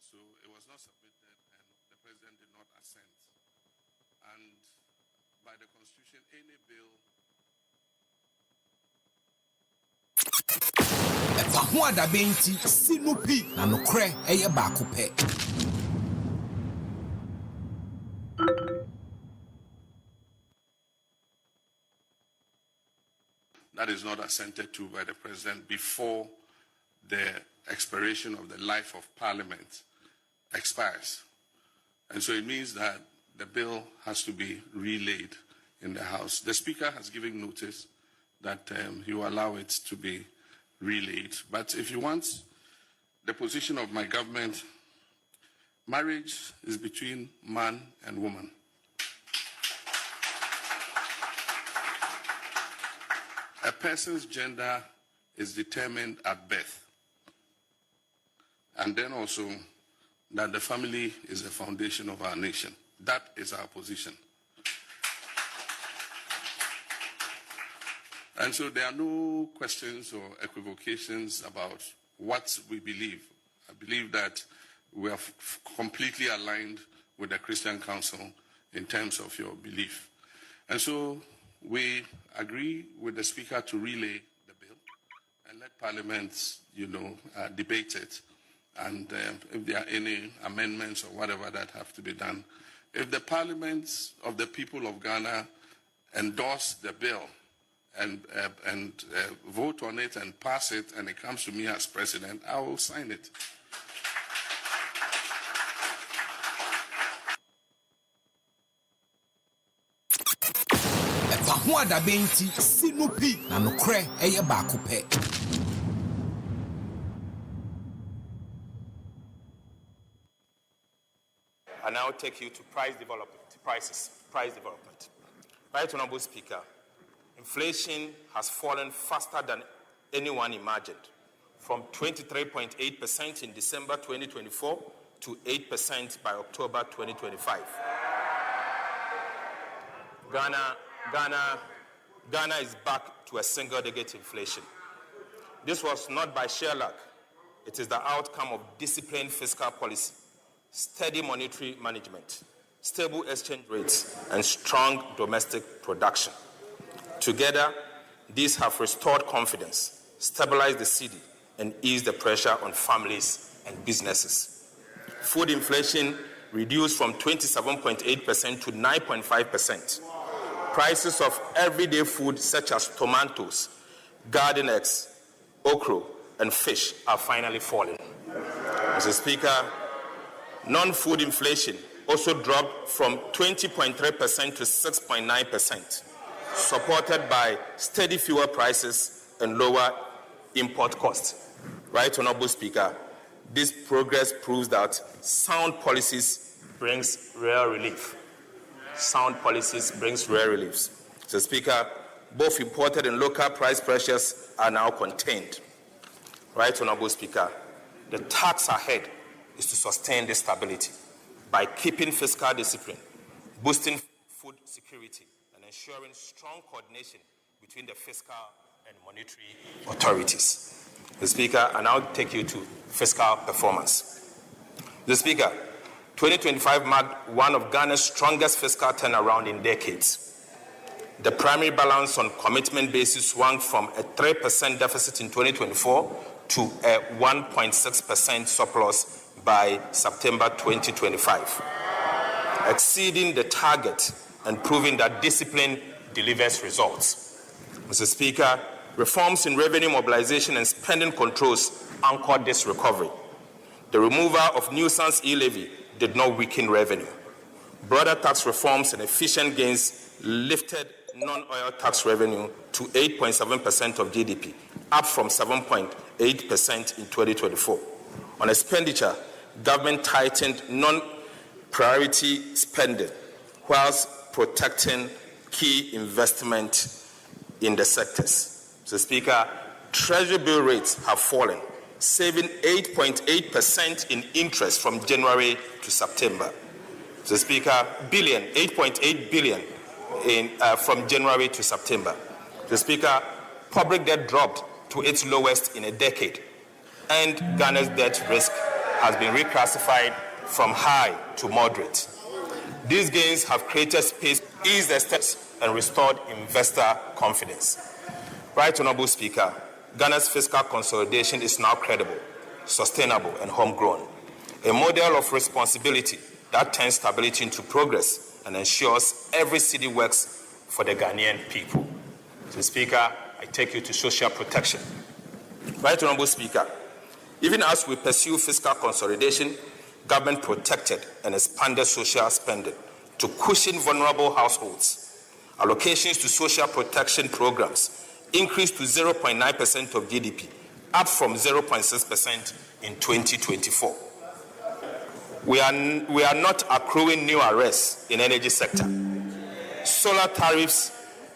So it was not submitted, and the president did not assent. And by the Constitution, any bill EpaHoaDaben ti sinupi na nokre eye baako pe. that is not assented to by the president before the expiration of the life of Parliament expires. And so it means that the bill has to be relayed in the House. The Speaker has given notice that he will allow it to be relayed. But if you want the position of my government, marriage is between man and woman. A person's gender is determined at birth. And then also that the family is the foundation of our nation. That is our position. And so there are no questions or equivocations about what we believe. I believe that we are completely aligned with the Christian Council in terms of your belief. And so we agree with the Speaker to relay the bill and let Parliament, debate it. And if there are any amendments or whatever that have to be done, if the Parliament of the people of Ghana endorse the bill and vote on it and pass it, and it comes to me as president, I will sign it. EpaHoaDaben ti sinupi na nokre eye baako pe. I now take you to price development. Right, Honorable Speaker, inflation has fallen faster than anyone imagined, from 23.8% in December 2024 to 8% by October 2025. Ghana is back to a single-digit inflation. This was not by sheer luck. It is the outcome of disciplined fiscal policy, steady monetary management, stable exchange rates, and strong domestic production. Together, these have restored confidence, stabilized the cedi, and eased the pressure on families and businesses. Food inflation reduced from 27.8% to 9.5%. Prices of everyday food such as tomatoes, garden eggs, okra, and fish are finally falling. Mr. Speaker, non-food inflation also dropped from 20.3% to 6.9%, supported by steady fuel prices and lower import costs. Right, Honorable Speaker, this progress proves that sound policies brings real relief. Sound policies brings real reliefs. Mr. Speaker, both imported and local price pressures are now contained. Right, Honorable Speaker, the task ahead is to sustain this stability by keeping fiscal discipline, boosting food security, and ensuring strong coordination between the fiscal and monetary authorities. Mr. Speaker, I now take you to fiscal performance. Mr. Speaker, 2025 marked one of Ghana's strongest fiscal turnaround in decades. The primary balance on commitment basis swung from a 3% deficit in 2024 to a 1.6% surplus by September 2025, exceeding the target and proving that discipline delivers results. Mr. Speaker, reforms in revenue mobilization and spending controls anchored this recovery. The removal of nuisance e-levy did not weaken revenue. Broader tax reforms and efficient gains lifted non-oil tax revenue to 8.7% of GDP, up from 7.8% in 2024. On expenditure, government tightened non-priority spending whilst protecting key investment in the sectors. Mr. Speaker, Treasury bill rates have fallen, saving 8.8% in interest from January to September. Mr. Speaker, 8.8 billion from January to September. Mr. Speaker, public debt dropped to its lowest in a decade, and Ghana's debt risk has been reclassified from high to moderate. These gains have created space, eased the steps, and restored investor confidence. Right Honorable Speaker, Ghana's fiscal consolidation is now credible, sustainable, and homegrown, a model of responsibility that turns stability into progress and ensures every city works for the Ghanaian people. Mr. Speaker, I take you to social protection. Right Honorable Speaker, even as we pursue fiscal consolidation, government protected and expanded social spending to cushion vulnerable households. Allocations to social protection programs increased to 0.9% of GDP, up from 0.6% in 2024. We are not accruing new arrests in energy sector. Solar tariffs,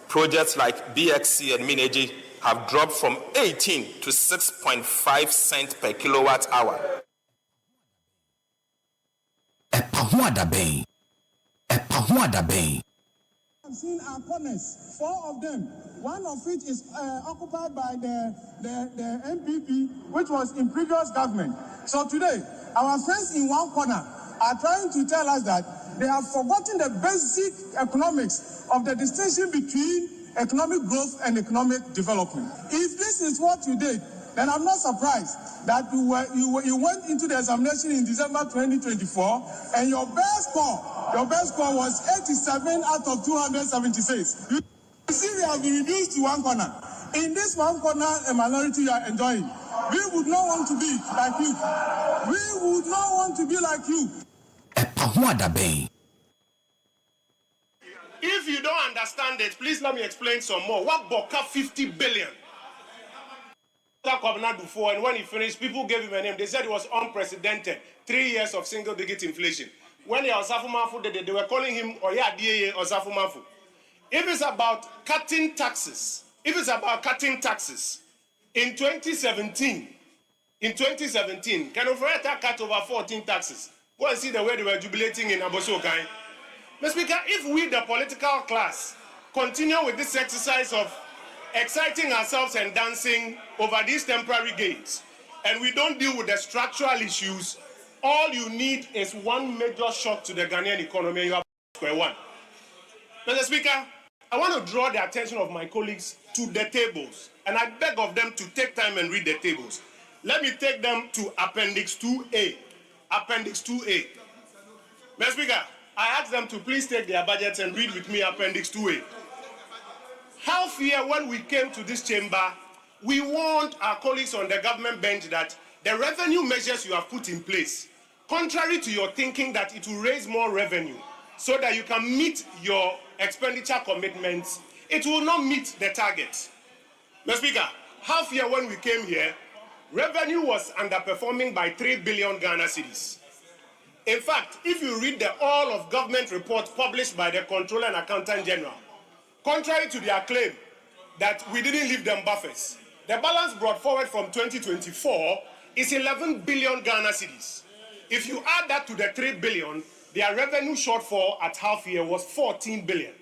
projects like BXC and Mineji have dropped from 18 to 6.5 cents per kilowatt hour. EpaHoaDaben. EpaHoaDaben. I've seen our corners, 4 of them, one of which is occupied by the MPP, which was in previous government. So today, our friends in one corner are trying to tell us that they have forgotten the basic economics of the distinction between economic growth and economic development. If this is what you did, then I'm not surprised that you went into the examination in December 2024 and your best score was 87 out of 276. You see, we have been reduced to one corner. In this one corner, a minority you are enjoying. We would not want to be like you. We would not want to be like you. EpaHoaDaben. If you don't understand it, please let me explain some more. What Boka 50 billion? Before, and when he finished, people gave him a name. They said it was unprecedented. 3 years of single-digit inflation. When they were calling him Oya Osafumafu. If it's about cutting taxes, in 2017, Kanofreta cut over 14 taxes. Go and see the way they were jubilating in Abosokai. Mr. Speaker, if we, the political class, continue with this exercise of exciting ourselves and dancing over these temporary gains, and we don't deal with the structural issues, all you need is one major shock to the Ghanaian economy, and you have square one. Mr. Speaker, I want to draw the attention of my colleagues to the tables, and I beg of them to take time and read the tables. Let me take them to Appendix 2A. Appendix 2A. Mr. Speaker, I ask them to please take their budgets and read with me Appendix 2A. Half year when we came to this chamber, we warned our colleagues on the government bench that the revenue measures you have put in place, contrary to your thinking that it will raise more revenue so that you can meet your expenditure commitments, it will not meet the target. Mr. Speaker, half year when we came here, revenue was underperforming by 3 billion Ghana cedis. In fact, if you read the all of government report published by the Controller and Accountant General, contrary to their claim that we didn't leave them buffers, the balance brought forward from 2024 is 11 billion Ghana cedis. If you add that to the 3 billion, their revenue shortfall at half year was 14 billion.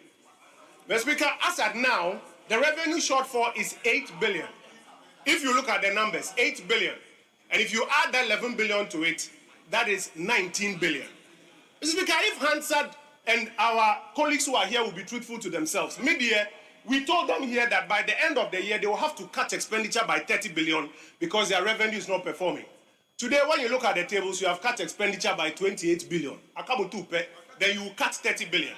Mr. Speaker, as at now, the revenue shortfall is 8 billion. If you look at the numbers, 8 billion. And if you add that 11 billion to it, that is 19 billion. Mr. Speaker, if Hansard and our colleagues who are here will be truthful to themselves, mid-year, we told them here that by the end of the year, they will have to cut expenditure by 30 billion because their revenue is not performing. Today, when you look at the tables, you have cut expenditure by 28 billion. Then you cut 30 billion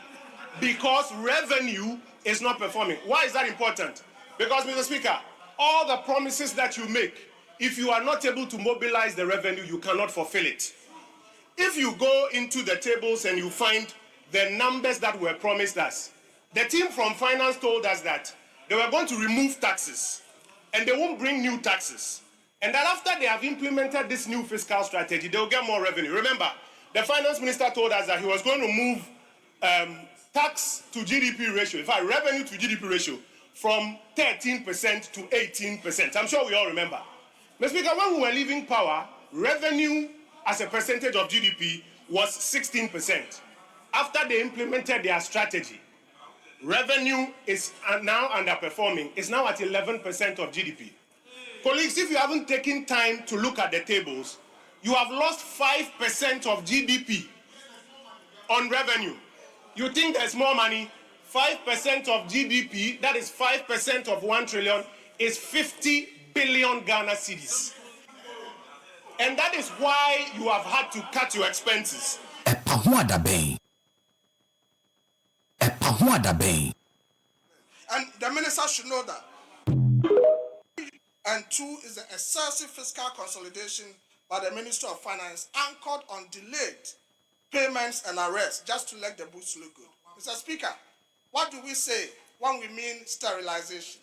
because revenue is not performing. Why is that important? Because, Mr. Speaker, all the promises that you make, if you are not able to mobilize the revenue, you cannot fulfill it. If you go into the tables and you find the numbers that were promised us, the team from finance told us that they were going to remove taxes and they won't bring new taxes. And that after they have implemented this new fiscal strategy, they will get more revenue. Remember, the finance minister told us that he was going to move tax to GDP ratio, in fact, revenue to GDP ratio, from 13% to 18%. I'm sure we all remember. Mr. Speaker, when we were leaving power, revenue as a percentage of GDP was 16%. After they implemented their strategy, revenue is now underperforming. It's now at 11% of GDP. Colleagues, if you haven't taken time to look at the tables, You have lost 5% of GDP on revenue. You think there's more money? 5% of GDP, that is 5% of 1 trillion, is 50 billion Ghana cedis. And that is why you have had to cut your expenses. EpaHoaDaben. EpaHoaDaben. And the minister should know that. And two is the excessive fiscal consolidation by the Minister of Finance, anchored on delayed payments and arrests, just to let the books look good. Mr. Speaker, what do we say when we mean sterilization?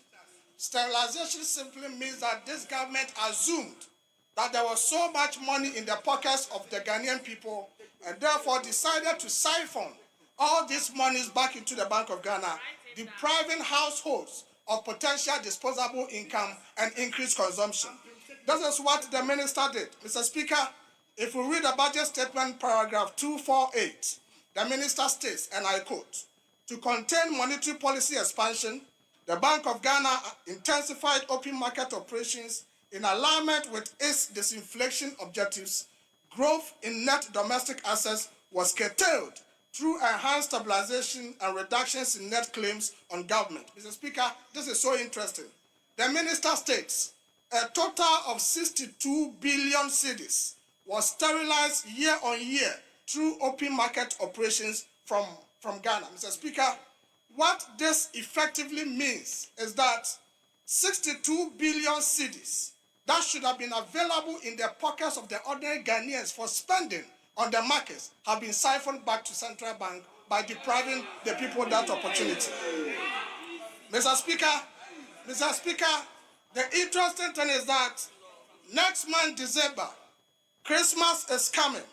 Sterilization simply means that this government assumed that there was so much money in the pockets of the Ghanaian people and therefore decided to siphon all these monies back into the Bank of Ghana, depriving households of potential disposable income and increased consumption. This is what the minister did. Mr. Speaker, if we read the budget statement, paragraph 248, the minister states, and I quote, "To contain monetary policy expansion, the Bank of Ghana intensified open market operations in alignment with its disinflation objectives. Growth in net domestic assets was curtailed through enhanced stabilization and reductions in net claims on government." Mr. Speaker, this is so interesting. The minister states a total of 62 billion cedis was sterilized year on year through open market operations from Ghana. Mr. Speaker, what this effectively means is that 62 billion cedis that should have been available in the pockets of the ordinary Ghanaians for spending on the markets have been siphoned back to central bank by depriving the people that opportunity. Mr. Speaker, the interesting thing is that next month, December, Christmas is coming.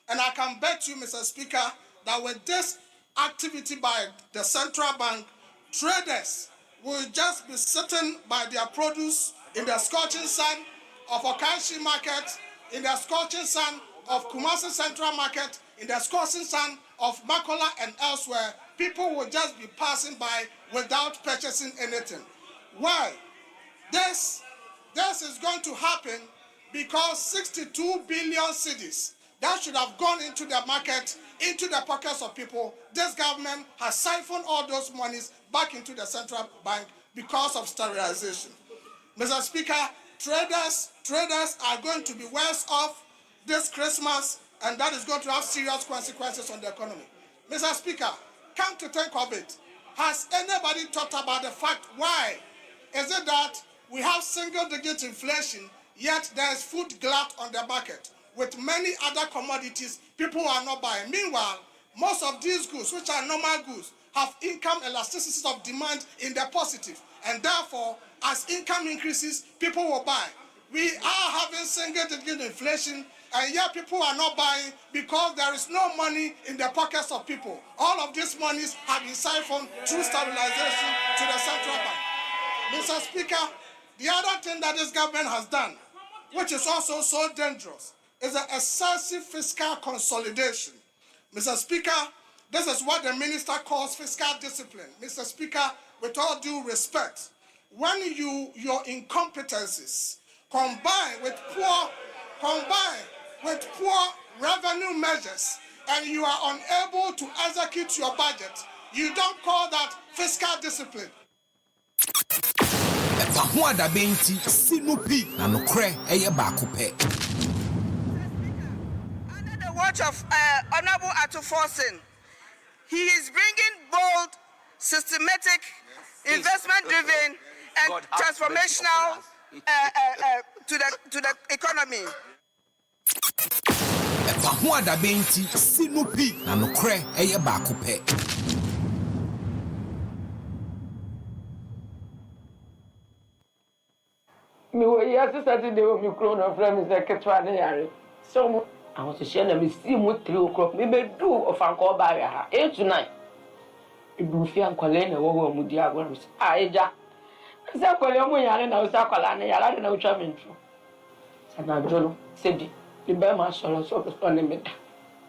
And I can bet you, Mr. Speaker, that with this activity by the central bank, traders will just be sitting by their produce in the scorching sun of Okashi market, in the scorching sun of Kumasi Central Market, in the scorching sun of Makola and elsewhere. People will just be passing by without purchasing anything. Why? This is going to happen because 62 billion cedis that should have gone into the market, into the pockets of people, this government has siphoned all those monies back into the central bank because of sterilization. Mr. Speaker, traders are going to be worse off this Christmas, and that is going to have serious consequences on the economy. Mr. Speaker, come to think of it, has anybody thought about the fact why is it that we have single-digit inflation, yet there is food glut on the market? With many other commodities, people are not buying. Meanwhile, most of these goods, which are normal goods, have income elasticity of demand in the positive. And therefore, as income increases, people will buy. We are having single-digit inflation, and yet people are not buying because there is no money in the pockets of people. All of these monies have been siphoned through stabilization to the central bank. Mr. Speaker, the other thing that this government has done, which is also so dangerous, is the excessive fiscal consolidation. Mr. Speaker, this is what the minister calls fiscal discipline. Mr. Speaker, with all due respect, when your incompetencies combine with poor revenue measures and you are unable to execute your budget, you don't call that fiscal discipline. EpaHoaDaben ti sinupi na nokre eye baako pe. Under the watch of Honorable Atuforsen, he is bringing bold, systematic, investment-driven, and transformational to the economy. EpaHoaDaben ti sinupi na nokre eye baako pe. Me wo yes Saturday o me kro no frame me say ketwa ne yare so I want to share na me see mo 3 o'clock me be do ofanko ba ya ha 8 to 9 ibu fi ankwale na wo mu di agwa me eja se akwale mo yare na o se akwala ne yare na o twa me ntro sana jolo se bi le ba ma so so ne me da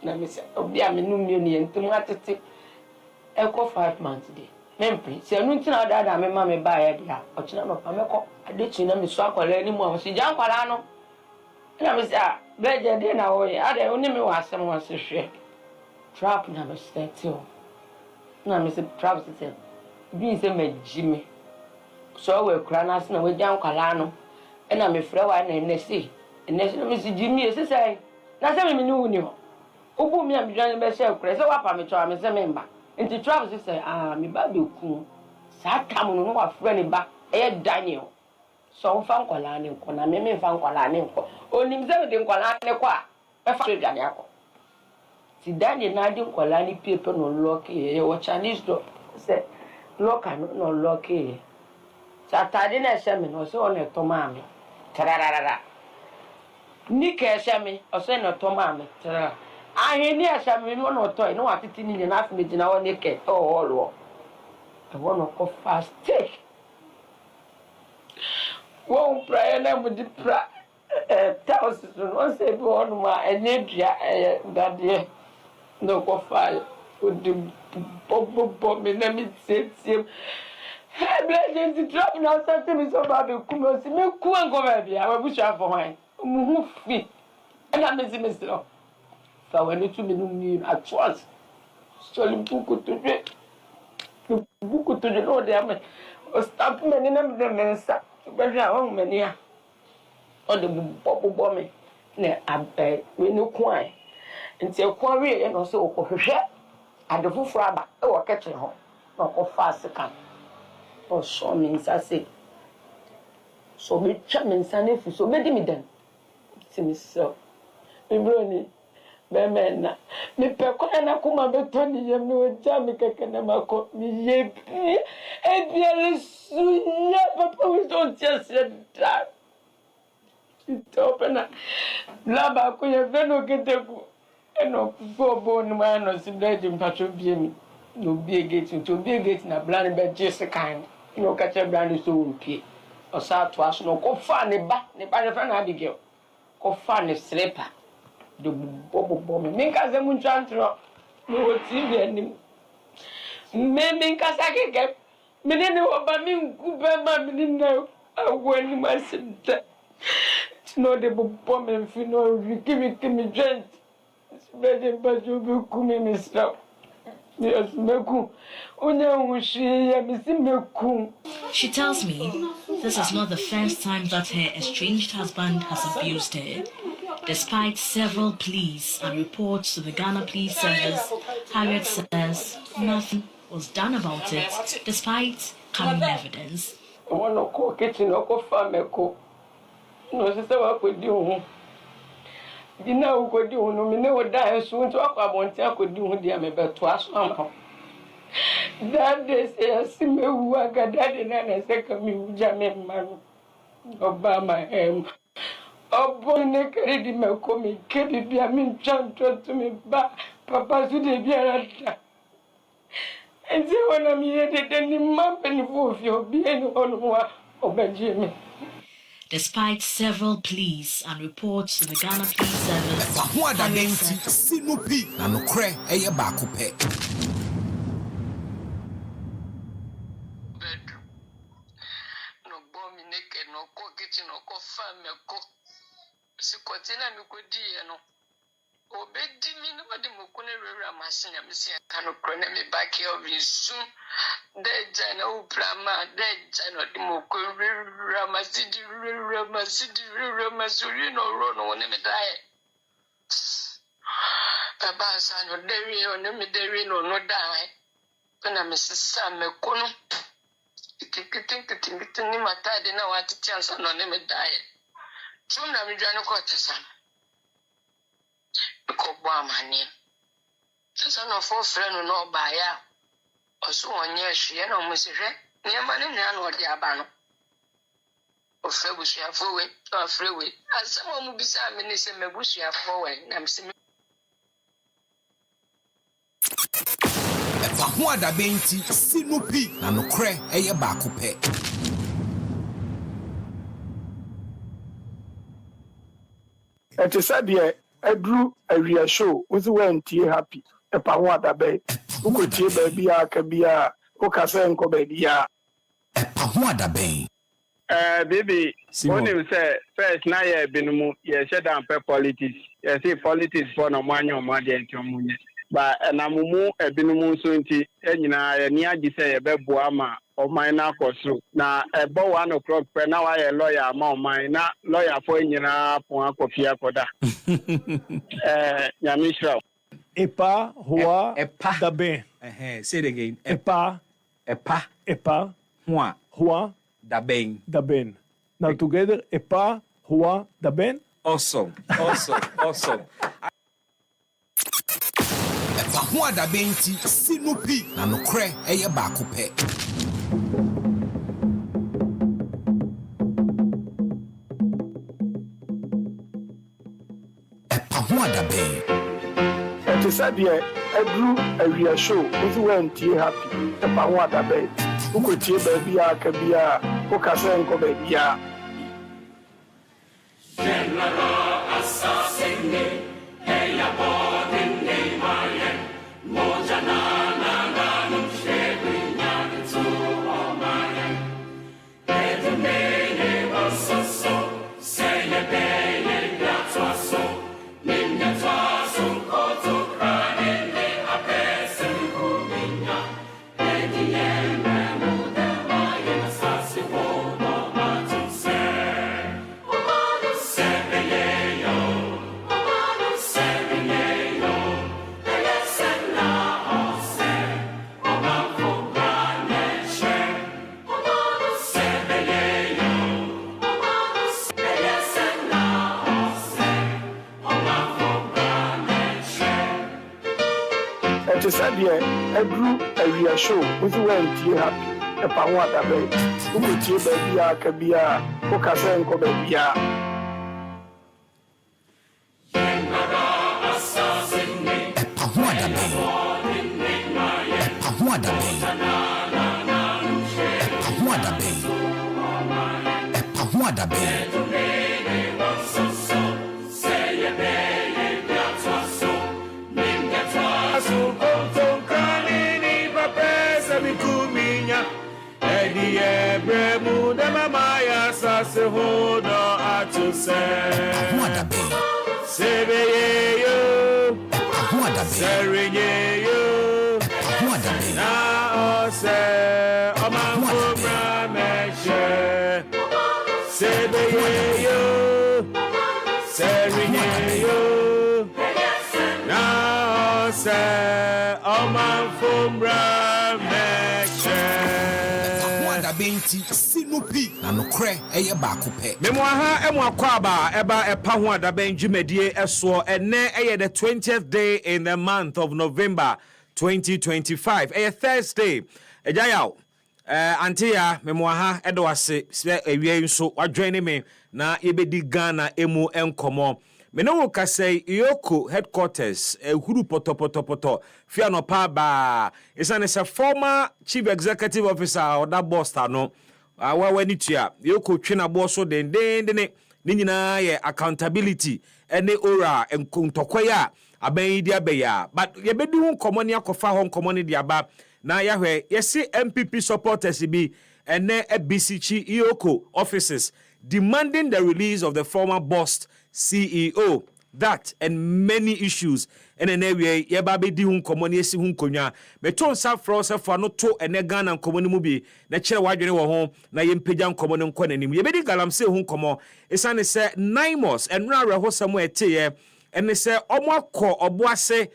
na me se obi a me nu mi ni entum atete e ko 5 months dey mempe se anu ntina da me ma me ba ya dia o kina no pa me ko adechi na me so akwala ni mu a o se ja akwala no na me say beje de na wo ye ade oni me wa asem wa se hwe trap na me settle na me say trap say bi se magime so we kura na se na we jan kwala no e na me frɛ wa na enesi na me si jimi e say na se me ni wuni ho obu mi am dwan be share kura se wa pa me twa me se me mba nti trap say me ba be ku sa tam no wa frɛ ni ba e Daniel so fa nkwala ne nko na me fa nkwala ne nko onim se me de nkwala ne kwa e fa dwane akọ ti Daniel na de nkwala ne paper no lock e wo Chinese do se lock no lock e satade na se me no se o ne to ma me tararara ni ke se me o se no to ma me tarara ahe ni ase me no no to e no atiti ni na afi me gina wo ne ke o lo e wo no ko fast take won prayer na mu di pra thousands no say do on ma enedua dade no ko file o di bobo me na mi tsetie hey blessing to drop na say me so ba be kumo si me ku enko ba bia wa busha for hwan mu hu fi na me si me so fa wani tu me no ni atwas so li buku to no de ame o stop me ni na me de mensa be a won me ni a o de bobo me na abai we no kwan nti ekwan we e no se o ko hwehwe ade foforo aba e wo ketche ho na ko fa sika o so me nsa se so me twa me nsa na fu so be di me dan ti me so me broni be na me pe ko na kuma be to ni yem no ja me keke na mako mi ye e bien su ya papa we don't just that it open la ba ko ye ve no keteku eno go bo no ma no si bread mpatro bie mi no bie gate na blan be jese kan no ka che blan so mpie o sa to aso no ko fa ne ba re fa na Abigail ko fa ne slipper de bobo me nka se mu ntwantro no TV anim me nka sa keke me ne oba mi nku be ma me na awani ma sita no de bobo me fi no kimi joint beje bajo be ku me misra yes meku onya wushi ya mi si meku. She tells me this is not the first time that her estranged husband has abused her. Despite several pleas and reports to the Ghana Police Service, Harriet says nothing was done about it, despite having evidence. That day, I see me work at that and I say, "Me, Jamie, man, Obama, oh, boy, carry me, come me, keep it, be a mean chant to me, but Papa, so they be a and so when I'm here, then the map and wolf, you'll be any one of Jimmy." Despite several pleas and reports to the Ghana Police Service, Harriet said, Obedi mi no de mokone rera machine am se kan krone me back here soon de jana u prama de jana de mokone rera masidi no ro no ne me dai baba sa no dewi o ne me dewi no dai kana me sisa me kono kitin ni mata de na wati chansa no ne me dai tumna mi dwane ko tesa ko bo amane sasa no for friend no ba ya oso onye hwe na mo se hwe ne ma ne nya no de aba no o fe busuafo we o fre we asemo mu bisa me ne se me busuafo we na me se EpaHoaDaben ti sinupi na nokre eye baako pe. It is said here, I drew a real show with when tea happy. EpaHoaDaben, who could tea baby, I can be a Okasa and Cobedia. EpaHoaDaben. Baby, when you say first na ye binumu ye shut down pe politics. Ye say politics for no man your money and your money. But na mumu e binumu so nti enyina ye ni agi say ye beboa ma o man na koso. Na e bo 1 o'clock pe na wa ye lawyer ma o man na lawyer for enyina pon akofia koda. Nyamishra. EpaHoaDaben. Say it again. EpaHoaDaben. Now together, EpaHoaDaben. Awesome. EpaHoaDaben ti sinupi na nokre eye baako pe. EpaHoaDaben. To say the Edru area show, who went happy. EpaHoaDaben. Who could see baby Kabia, who can say and go baby. General Assassin, hey, aboard in Neymayen, Mojana, Nanum, Shebrin, Yakitu, Omayen. Edumene was so, say a bay, that was so, Ninja Twasso, Koto, Crying, a person who Minya, Eddie and Ramuda, Mayan Assassin, no matter say. To say the Edru area show, who went happy. EpaHoaDaben. Who could see baby Kabia, who can say and go baby. Sinupi na nokre eye baako pe. Memoaha emwakwaba eba EpaHoaDaben jumedie eso ene eye the 20th day in the month of November 2025. Eye Thursday. Ejayaw. Antia memoaha edwase se ewie nso wadwene me na yebedi Ghana emu enkomo. Meno kasei Yoko headquarters huru poto fiano pa ba is a former chief executive officer or that boss no when tua Yoko twina boss so den ni nyina ye accountability ene ora enkontokwa aban di abeya but ye bedi hu komoni akofa ho komoni di aba na yahwe yesi MPP supporters bi ene BCC Yoko offices demanding the release of the former boss CEO. That and many issues and an area yeba di hun komoni esi hun konwa meton sa frosa for no to ene Ghana komoni mu bi na kire wadwene wo ho na yempeja komoni nkɔ nanim yebedi galamse hun komo esane se naimos enra hosamo eteye ene se omwakɔ oboase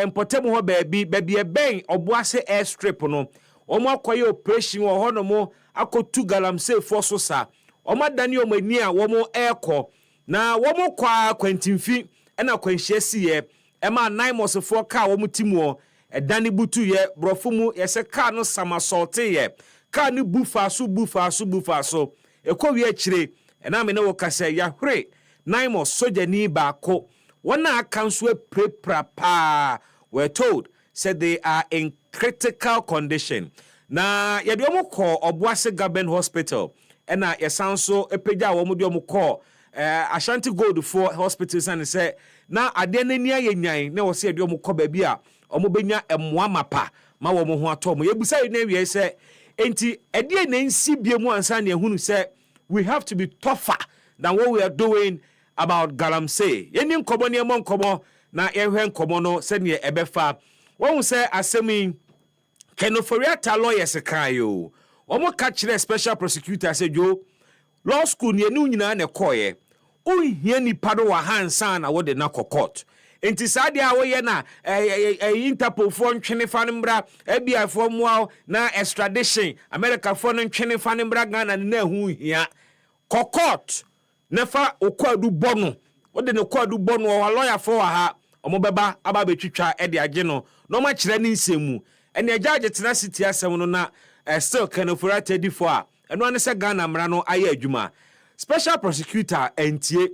mpotemu ho baabi ben oboase airstrip no omwakɔ operation wo ho no mo akotu galamse fo so sa omadani omani a wo mo airkɔ na womo kwa kwantimfi ena kwanhyesi ye ema naimos fo ka womo timuo edane butu ye brofo mu yese ka no samasolte ye ka ni bufa so ekowi akire ena me ne wo kasa ya hre naimos sojani baako wona akanso prepra pa were told said they are in critical condition na ye de omo ko Obuase Government Hospital ena yesanso epeja womo de omo ko Ashanti Gold for hospitals and say na ade nani ayenyan na wo se de omo ko ba bia omo benya emmoa mapa ma wo mo ho atom yebusa na wie se enti ade na nsi bie mu ansa na ehunu se we have to be tougher than what we are doing about Galamsey. Yeni nkomo ni emo nkomo na yehwe nkomo no sene ebefa. Won say asemi Kenoforiata lawyers kayo. Omo ka kire special prosecutor say jo law school ni enu nyina na koye. Ohia nipa do wa hansa na wo de na court. Enti sade a wo ye na Interpol fo ntwene fa ne mbra FBI fo muaw na extradition America fo no ntwene fa ne mbra Ghana na hu hia court nefa okwadu bono wo de ne kwadu bono wa lawyer fo wa ha omo beba aba betwitwa e de age no no ma kire ne nsemu ene judge tena city asem no na still Kenoforiata di fo a eno ane se Ghana mra no aye adwuma special prosecutor entie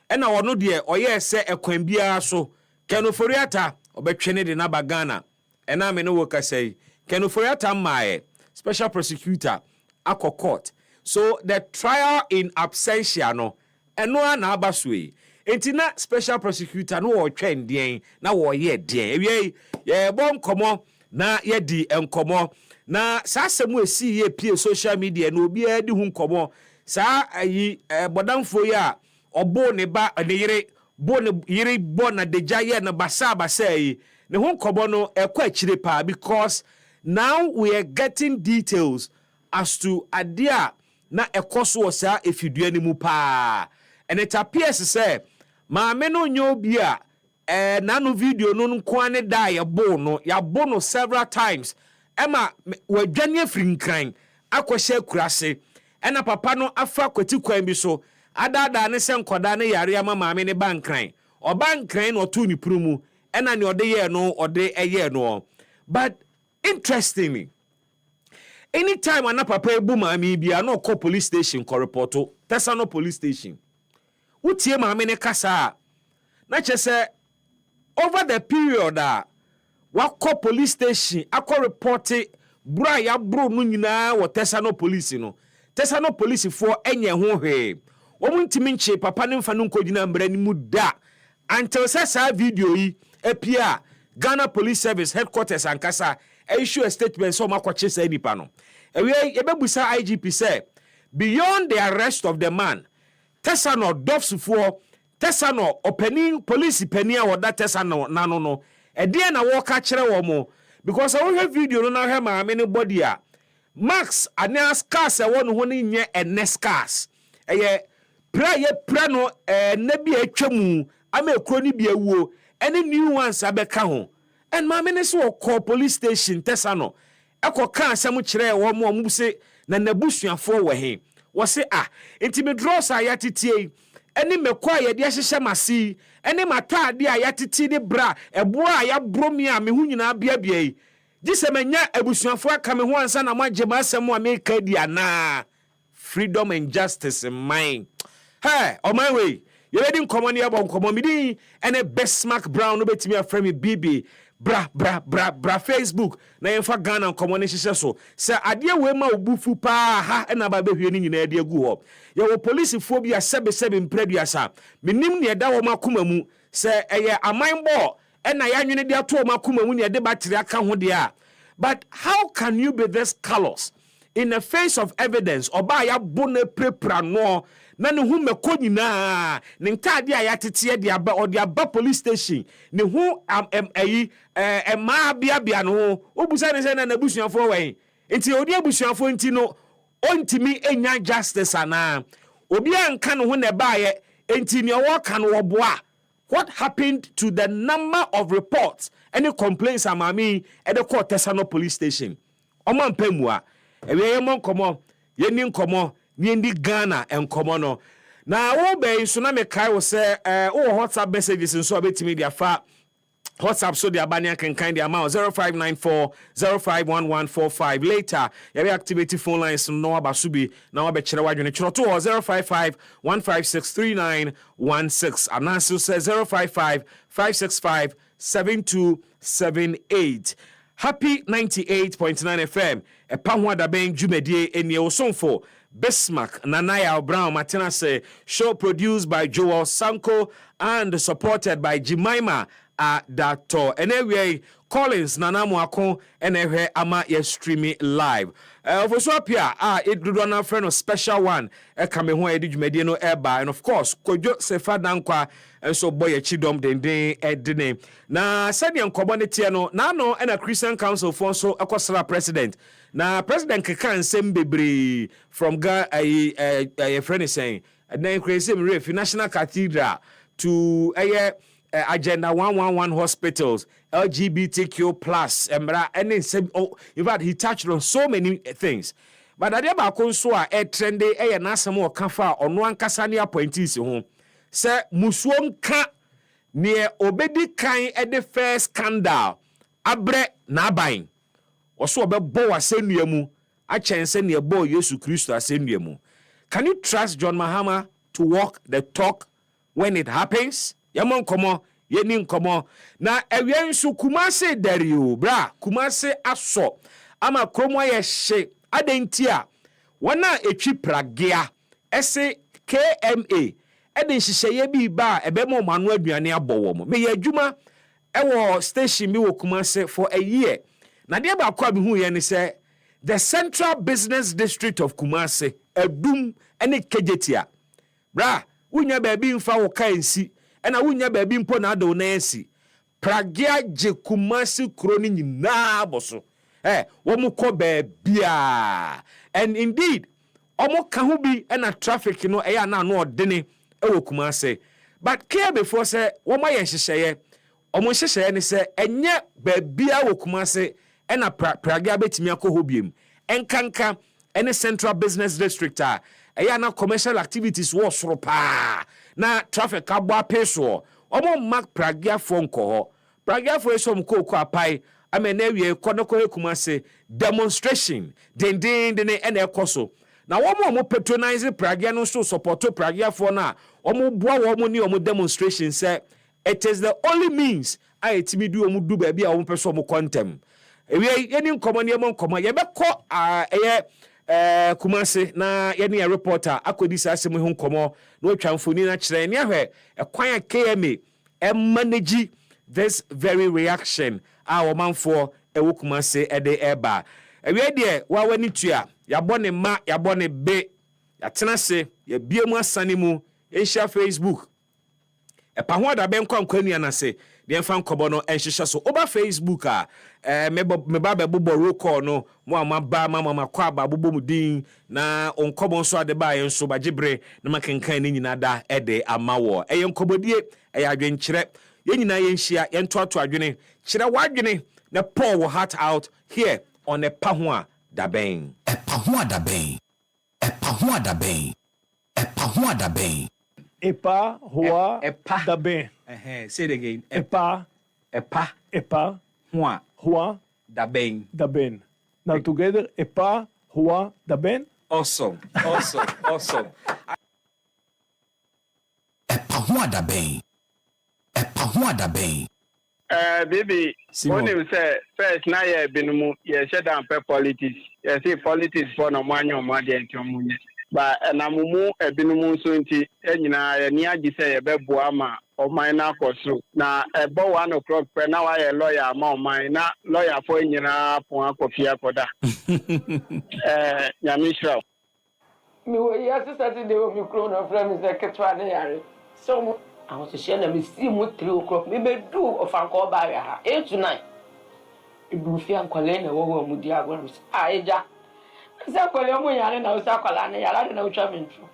ena wono de oye se ekwan bia so Kenoforiata obetwene de na ba Ghana ena me no wo kasai Kenoforiata mae special prosecutor akọ court so the trial in absentia no eno na abasoi enti na special prosecutor no wo twen den na wo ye den ewie ye bom komo na ye di enkomo na sa asemu esi ye pie social media na obi a di hu nkomo sa ayi bodamfo ya obo ne ba ne yire bo ne yire bo na deja ye na basa yi ne hu nkomo no ekwa akire pa because now we are getting details as to adia na ekoso osa efidua ni mu pa and it appears say maame no nyo bia nanu video no nko ane da ya bo no several times ema wadwane afiri nkran akwahye kurase ena papa no afa kwati kwan bi so adada ne se nkoda ne yare ama maame ne bankran obankran no to ni prumu ena ne ode ye no ode eye no but interestingly anytime ana papa ebu maame bia no call police station ko reporto Tesano police station utie maame ne kasa na chese over the period wako police station akọ report bra ya bro no nyina wo Tesano police no Tesano police for enye ho hwe wo ntimi nche papa ne mfa no nkogina mbra ni mu da until sa video yi appear Ghana Police Service headquarters ankasa issue a statement so makwache sa nipa no ewe yebebusa IGP say beyond the arrest of the man Tesano dofs for Tesano opening police penia woda Tesano nano no edie na wo ka kire wo mo because I have video no na he ma me ne body a Max anias cars e won ho ne nye enescars eye pra no na bi atwamu ama ekro ni bi awuo any new ones abeka ho and ma me ne so call police station Tesano ekoka asem kire wo mo mu se na nabusuafo wo he wo se enti me draw sa ya titie eni mekwa ye de hyehye masi eni matade a ya titi ne bra ebo a ya bromi a me hu nyina bia yi gise menya abusuafo aka me ho ansa na magema asem a me ka di ana freedom and justice in mind hey on my way you ready nkomo ne abo nkomo midi ene Bismark Brown no betimi aframe BB bra Facebook na yemfa Ghana nkomo ne hyehye so se ade we ma obufu pa ha na ba behwie ni nyina ade agu ho ye wo police phobia sebe mpraduasa menim ne eda wo makoma mu se eye amanbo na ya nwene de ato wo makoma mu ne ede battery aka ho de a but how can you be this callous in the face of evidence oba ya bone prepra no na ne hu meko nyina ne ntade a ya tete de aba odi aba police station ne hu ma bia no obusa ne se na nabusuafo wen enti odi abusuafo enti no ontimi enya justice ana obi anka no ho ne baaye enti ne wo ka no boa what happened to the number of reports any complaints amami at the court Tesano police station oman pemua ewe yemon komo yeni nkomo ni ndi Ghana enkomo no na wo be so na me kai wo se WhatsApp messages nso abetimi dia fa WhatsApp so the Abanian can kind the amount 0594051145 later you reactivate phone lines no abasubi na obechere wadwene chiro to 0551563916 anaso says 0555657278 Happy 98.9 FM EpaHoaDaben Jumedie enie osonfo Bismark Nanaya Brown Martina say show produced by Joel Sanko and supported by Jemima adato anyway Collins nana moako enehwe ama ye streaming live for so apia it do na friend of special one e come ho e djumade no eba and of course Kojo Sefa Dankwa so boy chidom denden edine na said nkobo ne tie no na no na Christian Council for so akosra president na president keka nsem bebre from ga a friend is saying na crazy National Cathedral to Agenda 111 hospitals, LGBTQ plus, and in fact he touched on so many things. But I never consoa a trendy a nasamo kafa on one Cassania appointees home. Sir Muswon ka near Obedi Kain at the first scandal. Abre nabain. Also about Boa Senuemu, a chance near Bo Yesu Christo Senuemu. Can you trust John Mahama to walk the talk when it happens? Yamon komo, yenin komo. Na ewian su Kumase Dario, bra, Kumase aso. Ama kromo ye she, adentia. Wana echi pragea, ese KMA. Eden shisheye bi ba, ebemo manu aduane abowo mo. Me ye adwuma, ewo station mi wo Kumase for a year. Na de ba kwa bi hu ye ni se, the Central Business District of Kumase, edum, ene kejetia. Bra, unya baby mfa wo kansi. Ena wunya baby mpo na ado na esi pragea je Kumasi kroni nyina boso womu ko baabia and indeed omo ka ho bi ena traffic no eya na no odene ewo Kumasi but care before say womo ye hyehyeye omo hyehyeye ne se enye baabia wo Kumasi ena pragea betimi akoho biem enkanka ene Central Business District eya na commercial activities wo soro pa na traffic abwa peso omo mark pragea phone ko pragea for some ko apai amena wie kodoko Kumase demonstration den ene ekoso na womo patronize pragea no so support pragea for na omo boa womo ni omo demonstration say it is the only means I timi du omo du ba bia omo peso omo contem ewie yeni nkomo ne omo nkomo ye be ko Kumase na yeni a reporter akodi sa asem ho nkomo na otwa mfoni na kire ne ahwe ekwan KMA manage this very reaction omanfo ewo Kumase ede eba ewie de wa wani tua yabɔ ne ma yabɔ ne be yatena se ya biemu asane mu ehia Facebook EpaHoaDaben kwankwanua na se de mfa nkobo no enhyehyɛ so oba Facebook me ba bebo roll call no mo amaba mama kwa ba bobo mudin na onkobo nso ade ba yenso bagibre na makenkan ni nyina da ede amawo eyenkobodie adwenkyere yenyina yenhia yentoato adwene kyere wadwene na pour your heart out here on EpaHoaDaben. EpaHoaDaben. EpaHoaDaben. EpaHoaDaben. EpaHoaDaben. Say it again. EpaHoaDaben. Now together, EpaHoaDaben. Awesome. EpaHoaDaben. EpaHoaDaben. Baby, when you say first na ye binumu ye shut down politics. Ye say politics for no money or money and munye. But na mumu binumu so nti enyina ye ni agi say ye beboa ma o man na koso. Na ebo 1 o'clock pe na wa ye lawyer ma o man na lawyer for enyina pon akofia koda. Nyamishra. Me wo yes Saturday o mi kro no friend me say ketwa na yare. So I want to share na me see mo 3 o'clock me be do ofanko ba ya ha 8 to 9 ibu fi ankwale na wo mu di agwa eja se kwale mo yare na o sa kwala na yara na utwa mentro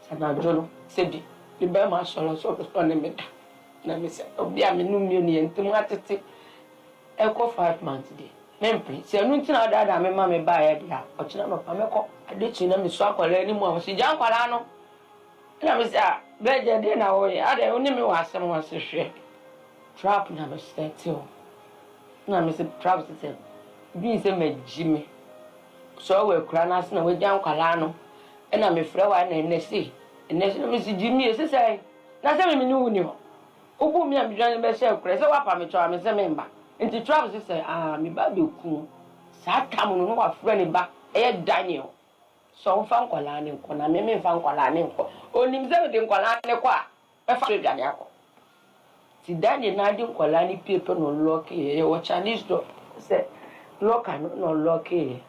sana jolo sebi ni ba ma solo so ko ne me na me se obi a me nu mi ni entum atete eko 5 months dey mempi se nu ntina da me ma me ba ya dia o kina no pa me ko adechi na me so akwale ni mo a se ja kwala no na me se beje de na wo ya ade oni me wasem wase hwe trap na me settle na me se trap settle bi se majime so we kura na se na we jan kwala no e na me frɛ wa na enesi na me se jimi e se sai na se me ni wuni ho obu mi am dwan be se kura se wa pa me to me se me mba nti trap se sai me ba be ku sa tam no wa frɛ ne ba e Daniel so mfa nkwala ne nko na me mfa nkwala ne nko onim se de nkwala ne kwa e fa dwane akọ ti Daniel na di nkwala ni paper no lock ye wo Chinese do say lock no lock ye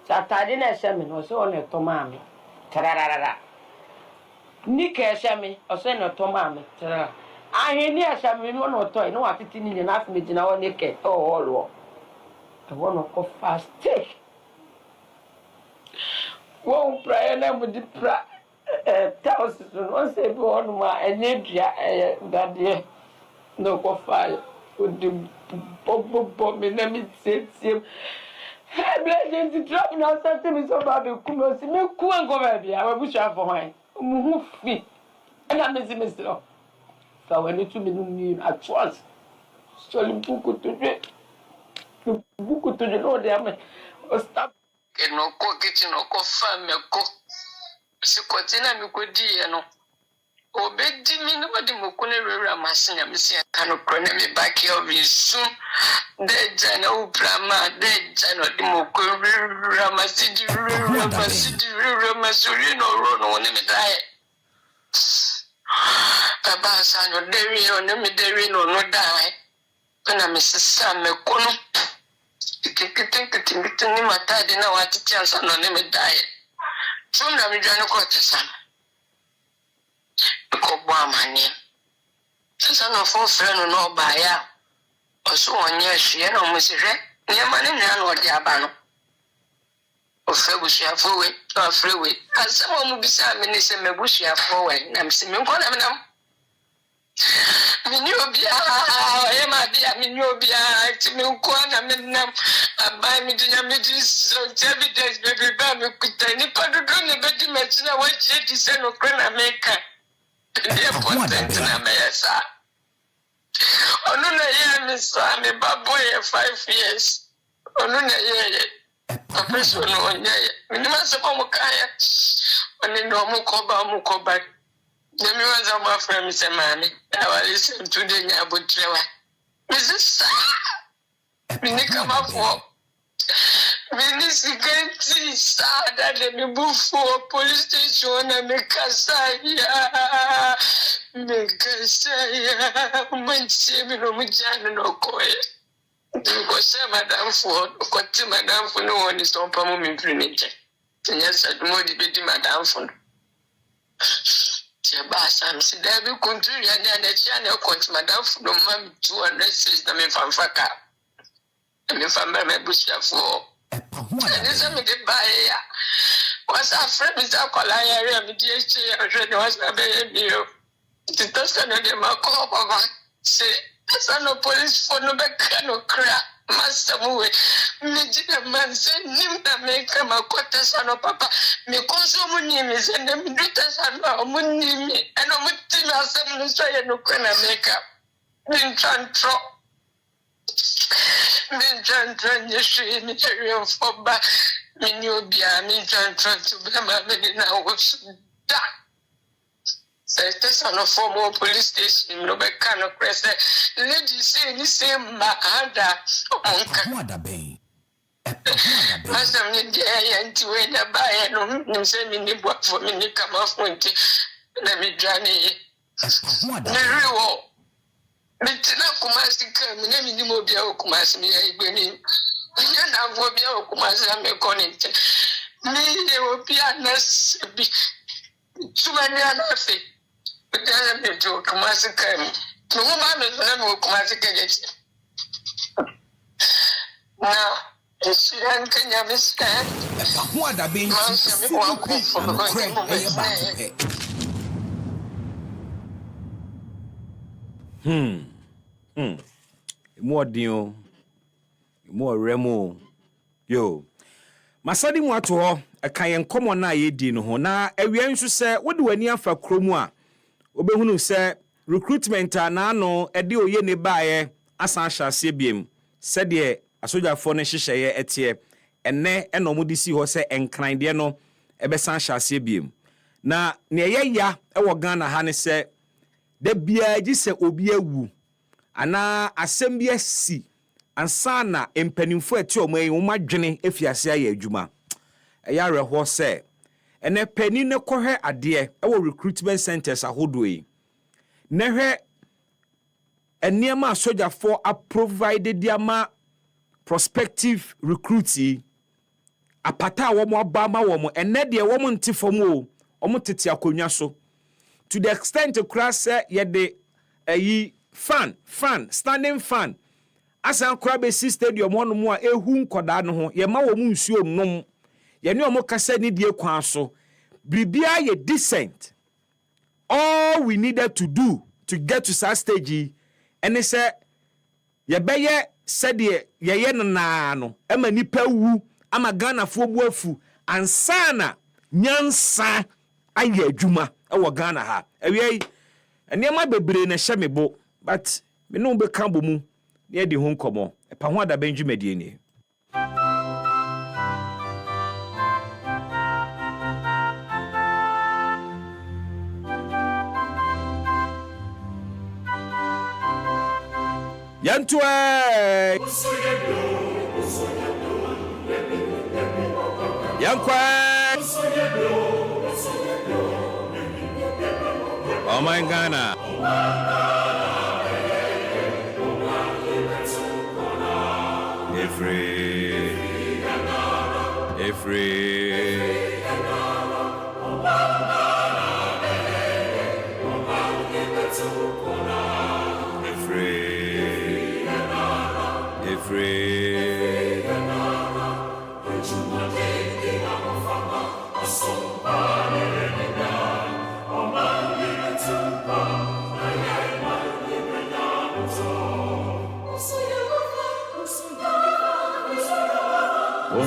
atade na ehye me no so on eto maame tararara ni ka ehye me o so na eto maame tarara ahe ni ehye me no to no watiti ni na afi me gina wo ne ke all wo I want to go fast take one prayer na mo di pra thousands no say be on ma enye dua dade no go fire with the bobo me na me tie hey, blessing to drop now something me so bad be come see me ku en go baby I will push for wine mu hu fi and I miss me still so when you to me no at once so beaucoup to no dey am stop no ko kitchen no ko fam me ko si ko tina mi ko di no obedi mi no body mo ko ne rewura machine am si aka no kro na me back here be soon de jana u prama de jana di mo ko rewura machine di rewura machine no ro no ne me dai baba sa no dewi no me dewi no dai na me sisa me ko no kitin mata de na wati chansa no ne me dai tunda mi jana ko tsama ko bwa mani sasa no fo freno no ba ya oso onye hwe na mo sihwe ne ma ne nua no de aba no o fe busuafo we o frewe asama mu bisa me ne se me busuafo we na me se me ko na me nam Minubia, Emadia, Minubia, Timuquana, Minam, by Midinamidis, so evidence, baby, Bammy, Kutani, Paduguni, but the Machina, what she said, no Crana Maker. The important Namesa. Onuna, Miss Sammy, Baboy, 5 years. Onuna, a person on Yaya, Minimasa Pomokaya, when the normal Koba. The music of my friend, Mr. Mammy, I will listen to the Nabutrewa. Mrs. Minicum of war. Minisicati, sad at the Buffo police station, and make us when Simon Mujan no coy. Because some Madame Ford, got to Madame for no one is on Pamum furniture. And yes, I'd more debate Madame Ford. Basam si David country and the channel coach Madame from Mam 200 says the men from Faka. And if I'm a bush for and this I'm the buyer. Was our friend Mr. Colaya, DHA, was a baby. The person of the Macau, say, that's no police for no back, no crack. Master Mue, Mijina man send him to make him a quarter son of Papa. Me consume him is and them dutas and no money me, and no mutina some say no can make up. Minchantro Yeshu, material for back. Minubia, Minchantro to be my medina was that. There's no formal police station, no mechanic press. Lady say the same Mahada. EpaHoaDaben. Master, me dear, and to wait a buy and send me work for me, come off one tea. Let me journey. Very well. Mitina Kumasi come, name in Mobile Kumasi, I bring in. I will be a Kumasi, I'm a conning. Me, there will be a nurse. Too many nothing. But then I'm to Kumasi come. No man is never Kumasi. Now, can you understand? EpaHoaDaben more dio, more remo. Yo, Masadi mu ato ho ekayen komo na ye di no ho na awia nso se wode wani afa kromu a obehunu se recruitment na no ede oye ne baaye asan hyase biem se de asojafo ne hyehyeye etie enne eno mo disi ho se enkran de no ebesan hyase biem na ne yeya ewo Ghana ha ne se da bia gi se obi awu ana asem bi asi ansa na empanimfo ati omayi wo madwene efiase aye adwuma eya reho se ene pani ne kohwe ade ewo recruitment centers ahodo yi ne hwe eniema soldier for a provided diama prospective recruitee apata womo abama womo enne de womo nte fam o omo tete akonwa so to the extent to cross ye de ayi fan standing fan asan kora be stadium hono mu a ehu nkoda no ho ye ma wo mu nsuo nom ye ne omo kasa ni die kwan so bribia ye decent. All we needed to do to get to that stage and say ye beye said ye na no ema nipa wu ama Ghana fo buafu ansana nyansa aye adwuma e wo Ghana ha ewie enema bebre na hye mebo but me no be kan bomu na di ho nkomo EpaHoaDaben dwumadie ni Yantwe Yankwe Oh my Ghana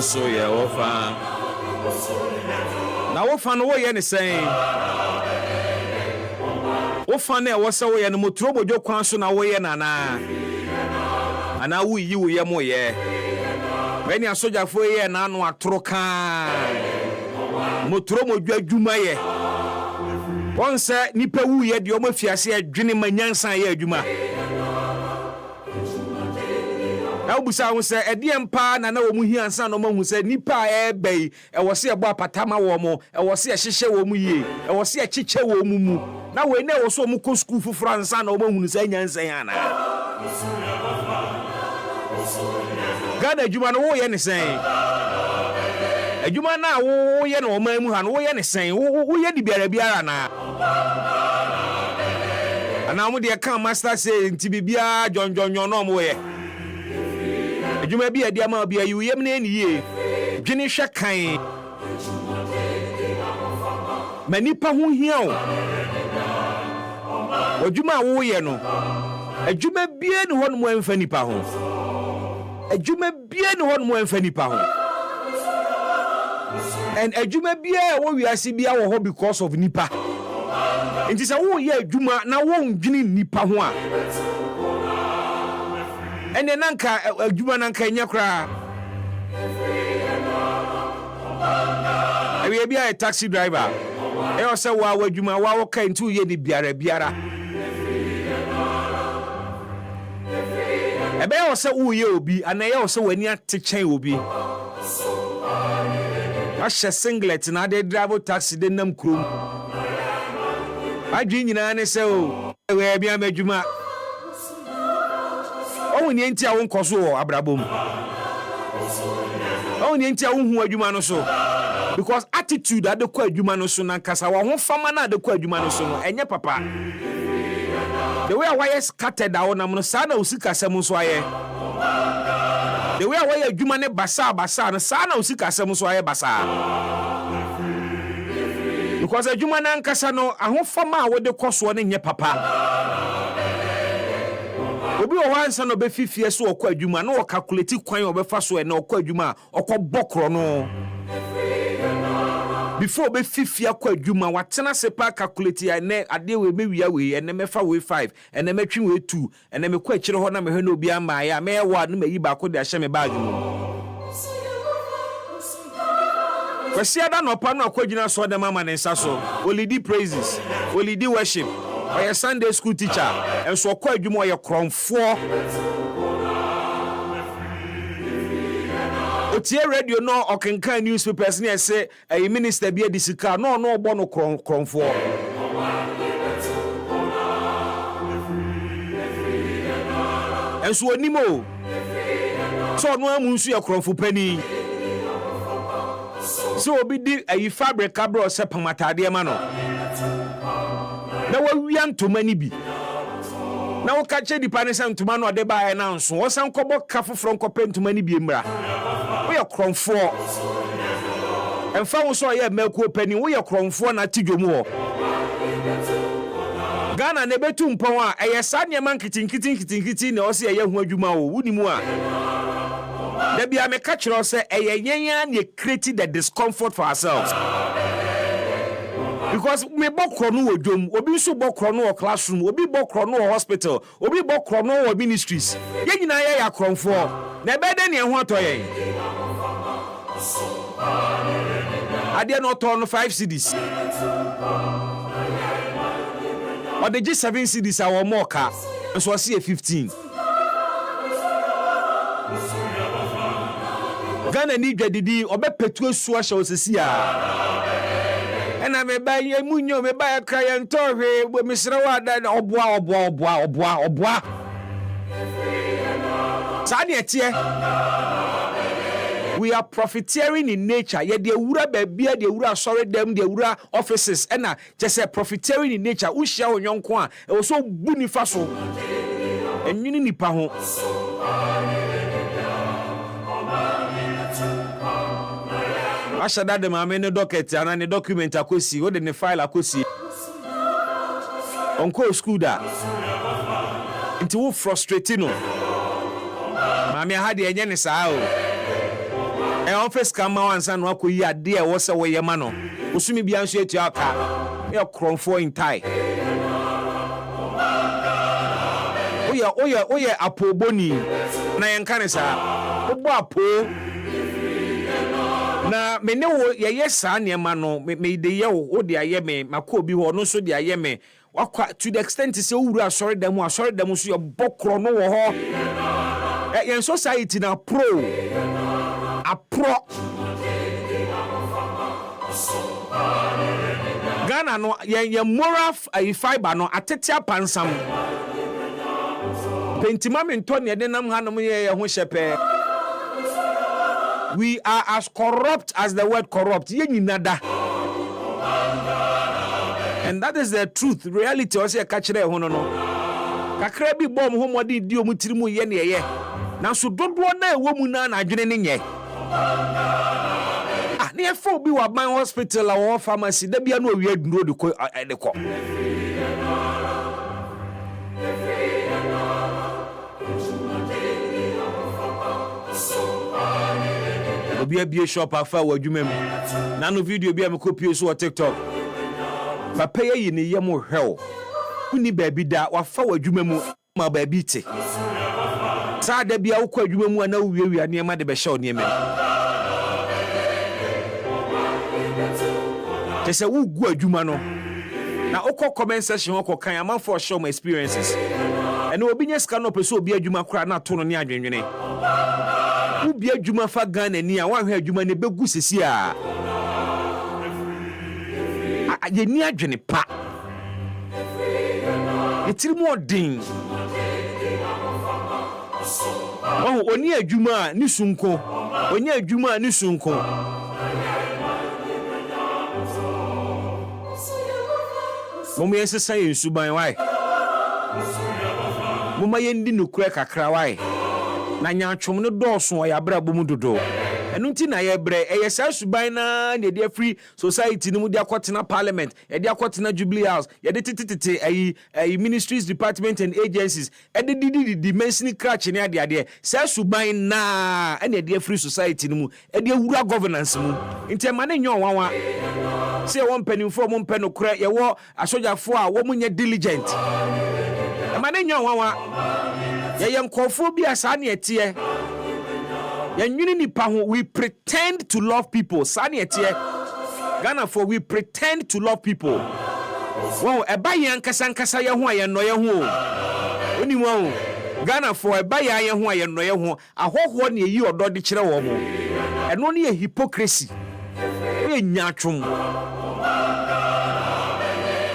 so yeah ofa na ofa no wo ye ne sen ofa na wo se wo ye no motro bojo kwan so na wo ye nana ana wo yi wo ye mo ye beni asoja fo ye na anu atoro kan motro mojo adwuma ye won se nipa wu ye de o mafiase adwene manyansan ye adwuma Busa won say ediem pa na wo mu hiansa no mahu say nipa ebei e wo se ebo apatama wo mo e wo se hyehye wo mu yie e wo se kyeche wo mu mu na we ne wo so mu ko school fu fransa na wo mahu say nyansa yana Gada adwuma no wo ye ne sen adwuma na wo ye no ma mu ha no wo ye ne sen wo ye di biara na ana mu de kan master say nti bibia jonjonyo no mo ye adwuma bi ade ama bia yuyem na eniye dwene hwe kan manipa ho hia o adwuma wo ye no adwuma bia ne hono mo emfa nipa ho adwuma bia ne hono mo emfa nipa ho and adwuma bia wo wiase bia wo ho because of nipa nti se wo ye adwuma na wo ndwene nipa ho a ene nanka adwuma nanka enya kra awie bia a taxi driver e o se wa adwuma wa wo kan tu ye ni biara ebe o se wo ye obi ana ye o se wani atechen obi a she singlet na de drive taxi de nam krom adwi nyina ne se o we bia madwuma Oni enti a won koso wo abrabom. Oni enti a won hu adwuma no so. Because attitude ade kwa adwuma no so na kasa wa ho fama na ade kwa adwuma no so no enye papa. The way why scattered a wona no sa na usika sem so aye. The way why adwuma ne basa na sa na usika sem so aye basa. Because adwuma na nkasa no ahofama a wode koso no enye papa. Obi o wansa no be fifie so okọ adwuma na o calculate kwan o be fa so e na okọ adwuma okọ bokro no before be fifie akọ adwuma watena se pa calculate ya ne ade we mewia we ene mefa we 5 ene metwi we 2 ene mekọ akire ho na mehwe na obi ama ya me wa no mayi ba ko de ahye me bag mu kwasi ada no pa no akọ adwuna so de mama ne nsa so olidi praises olidi worship oya Sunday school teacher and so kwa adwuma oya kronfo otie radio no okenkan newspapers ne say a minister bi adisika no ogbo no kronfo and so onimo so no amu nso ye krofo pani so obi di ayi fabric abro se pamatade ma no na wawia ntoma ni bi na wo ka che dipa ne san ntoma no de ba na nso wo san kɔbɔ ka foforo nkɔpɛ ntoma ni bi emra wo ye krofo emfa wo so ye makuo pani wo ye krofo na tidwomu ho Ghana ne betu mpon a eye sa niam nkitinkiti na o se ye hu adwuma wo wunimu a da bia me ka kire o se eye yenya na create the discomfort for ourselves because me bokro no odwom obi so bokro no classroom obi bokro no hospital obi bokro no ministries ye nyina ye ya kronfo na bede ne ho atoye ade no to no 5 cedis or the G7 cities are more car, and so I see a 15. Ghana need the or be petrol swash or see and I may buy a munyo, may buy a cry and torre with Mr. Wada or bois. We are profiteering in nature. Yet the ura baby, the ura sorry them, the ura offices, and just a profiteering in nature. We share young quan, and also bonifaso. And you need paho. I shall that the mamma docket and the document I could see, what in the file I could see. Uncle school that into frustrating. Mammy had the agenda. Office come once and walk with ya dear was away your mano. Usumi be answered to your car. You're cronfo in tie. Oh, yeah, a poor boni. Nayan canisa. Oh, poor. Na me no yes, son, your mano, may the yo, oh, dear yeme, my cobi, or no so dear yeme. What to the extent is so sorry them was sorry them was your bokro no. Yan society na pro. A pro Ghana no ye moral fiber no atetia pansam pentima mento ne de nam hanom ye ho hyepe. We are as corrupt as the word corrupt ye nyinada, and that is the truth. Reality o se ka kire ho no kakra bi bom ho modi di omutirimu ye ne ye na so dodo na ewo mu na adwene ne nye. Near for be what my hospital or pharmacy, there be no weird road at the cop. Be a shop after what you remember. Nano video be a copy so TikTok. Papa ye ni yamo hell. Kuni baby da wa forward you memo my baby tea. Sa there be a kwa you memo and now we are near my de show near me. They say who go adwuma no na okọ comment section okọ kan am for show my experiences and obi nya ska no person obi adwuma kra na to no ne adwenwene who bi adwuma fa Ghana ni a wan hwe adwuma ne begu sesi a ye ni adwene pa etiri mo odin oni adwuma ni sunko oni adwuma ni sunko. Mama yes say in suban why Mama yendi nukure kakra why na nyaatwom no dɔɔso ya bra bomu dodo enu nti na ye bre eye sa suban na ne de free society no mu de akɔtena parliament ye de akɔtena Jubilee House ye de titititi ayi ministries department and agencies e de di mention crutch ne ade sa suban na ene de free society no mu e de wura governance mu nti ma ne nyo wanwa say one penny for one penny kura ye wo asojafo a wo munye diligent e ma ne nyo wanwa ye nkofo bi asa ne etie ye nipa ho we pretend to love people sa ne etie Ghana for we pretend to love people wo eba ye nkasa ye ho aye no ye ho oni wo Ghana for eba ye ho aye no ye ho ahoho ne yi odo de kire wo mo eno ne ye hypocrisy ye nyatwom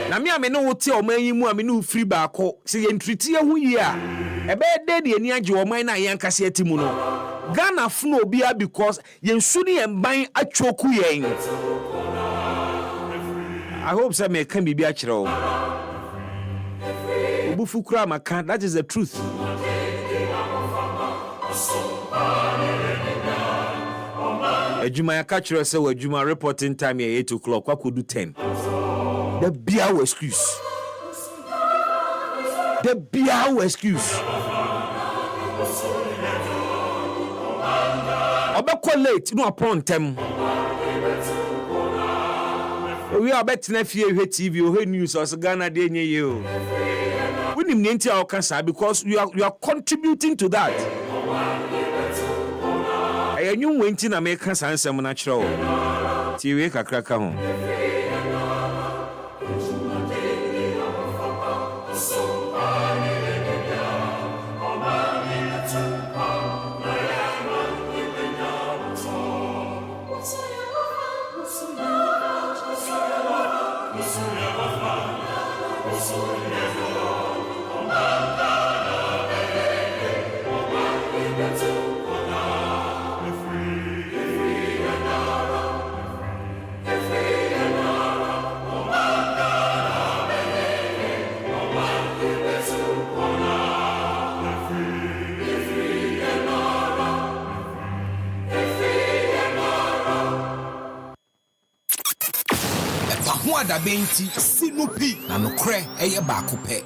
Na me ame no wote oman yi mu ame no free baako se ye ntriti hu yi a ebe de de ani age oman na yan kase atimu no Ghana fno obia because yen su ne yen ban atwoku yen. I hope say me can be a chiro. Obufu kura maka, that is the truth. Ejuma ya catch us say Ejuma reporting time here 8 o'clock. What could do 10? The beer excuse. The beer excuse. Obeko late no upon them. We are betting if you hear TV or hear news or Ghana day near you. We need to our cancer because you are contributing to that. I knew when to make cancer and some natural. TV crack home. EpaHoaDaben sinupi na nokre eye baako pe.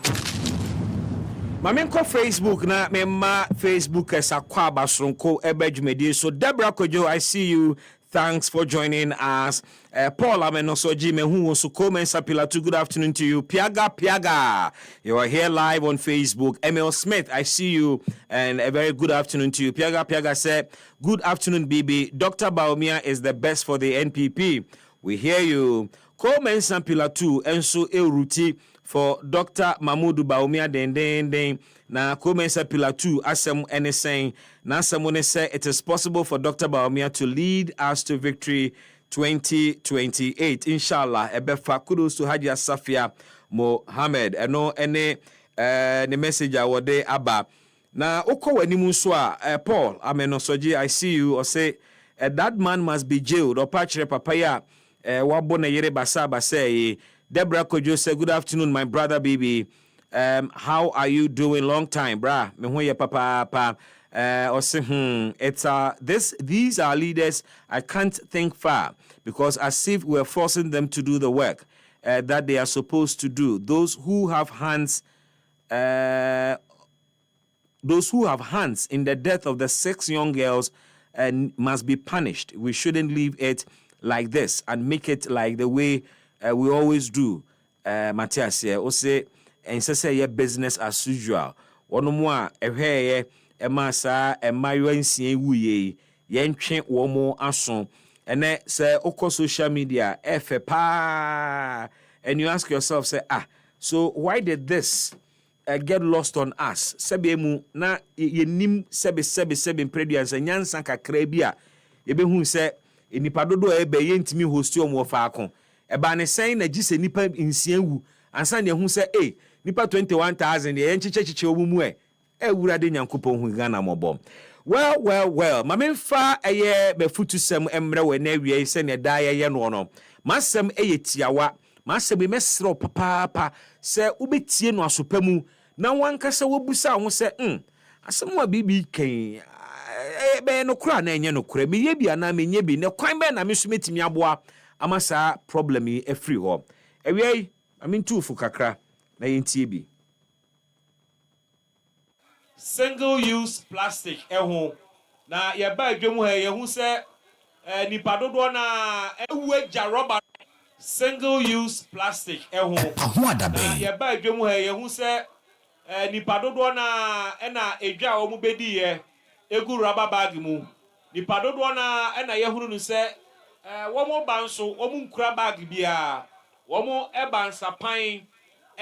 Mamenko Facebook na memma Facebook esakwa abasronko ebedwumedie. So Deborah Kojo, I see you. Thanks for joining us. Paul Amenosoji Mehu so comment Sapilatu. Good afternoon to you. Piaga. You are here live on Facebook. Emil Smith, I see you and a very good afternoon to you. Piaga said, good afternoon, BB. Dr. Baumia is the best for the NPP. We hear you. Comment Sapilatu Enso Euruti for Dr. Mahmoud Baumia den na Komensa Pillar 2 asem ene saying na someone say it is possible for Dr. Baumia to lead us to victory 2028 inshallah. Ebefa kudos to Haji Safia Mohammed eno ene the message awode aba na oko wanimu so a Paul Amenosoji, I see you or say that man must be jailed or patchere papaya wabo na yere basa say. Deborah Kojo say, good afternoon, my brother, baby. How are you doing? Long time, brah. Me ho ye papa. Or say, it's these are leaders I can't think far because as if we're forcing them to do the work that they are supposed to do. Those who have hands in the death of the 6 young girls must be punished. We shouldn't leave it like this and make it like the way we always do. Matthias here, o say, and say business as usual. One more, a massa, and my wensi wuye, yen train one more ason, and then say, oko social media, pa, and you ask yourself, say, so why did this get lost on us? Sebemu na ye nim sebe predians and yansan kakrebia, ebe who say, inipadodo ebe yentimi hosti omo faakon. Eba ne saying na gise nipa insien wu ansa ne hu se nipa 21,000 ye nchichechiche omumu ewurade nyankopon hu Ghana mobom. Well mamemfa eye befutusem emre we na wie se ne da ye no no masem tiawa masem mesro papa se ubetie no asopamu na wankasa wobusa ho se asem wa bibi kan be no kura na enye no kura me ye bia na me nye bi ne kwan be na me so metimi aboa amasa problem yi free ho ewie amintufu kakra na yentie bi single use plastic eho na ye ba adwemu ha ye hu se nipadodo na ewu eja rubber single use plastic eho na ye ba adwemu ha ye hu se nipadodo na na edwa o mu bedi ye egu rubber bag mu nipadodo na na ye hunu nu se womo banso womo nkura bag bia womo ebansa pan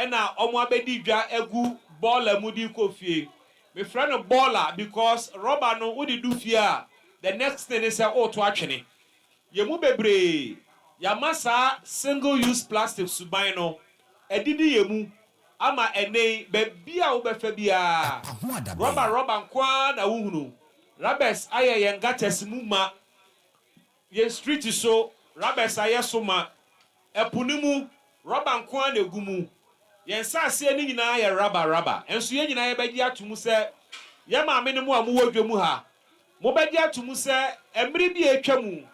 na omo abedi dwa egu baller mu di kofie me friend no baller because rubber no udi do fia the next thing is to atwene ye mu bebre ya masa single use plastic suban no edidi yemu ama ene bebi a wobefa bia rubber nkwa na wuhunu rubbers aye yengates mu ma ye street so rubbers aye so ma epunimu rubber nkwa na egumu yensa ase ni nyina aye rubber enso ye nyina ye begi atumu se ye maame ne mu a mu wodwemu ha mo begi atumu se emri bi etwamu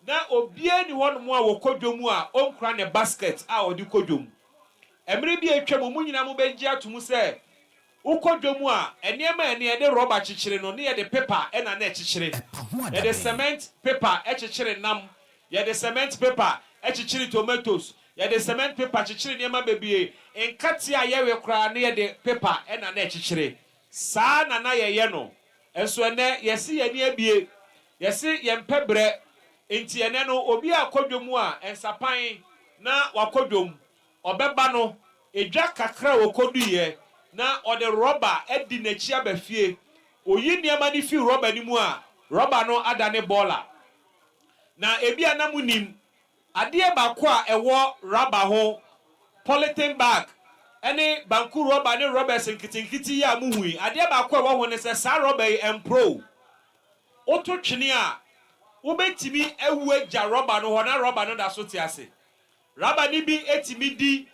na obie ni won mu a wokodwomu a onkra ne basket a odi kodwomu emri bi etwamu mu nyina mo begi atumu se ukodwomu a eniema ene de rubber chichire no ne ye de paper ena na chichire ye de cement paper chichire nam ye de cement paper chichire tomatoes ye de cement paper chichire niema bebie enkate a ye we kra ne ye de paper ena na chichire saa na ye no enso ene yesi ye ne abie yesi ye mpebre enti ene no obi akodwomu a ensapan na wakodwom obeba no edwa kakra wokoduye na ode rubber edi nachi abafie oyi niema ni fi rubber ni mu a rubber no adane bola na ebi anamunim ade ba ko a ewo rubber ho polythene bag ene banku rubber ne rubber senkitinkiti ya muhui ade ba ko ewo ho ne se sa rubber empro oto twene a wobetimi ewu agya rubber no ho na rubber no da so ti ase rubber ni bi etimi di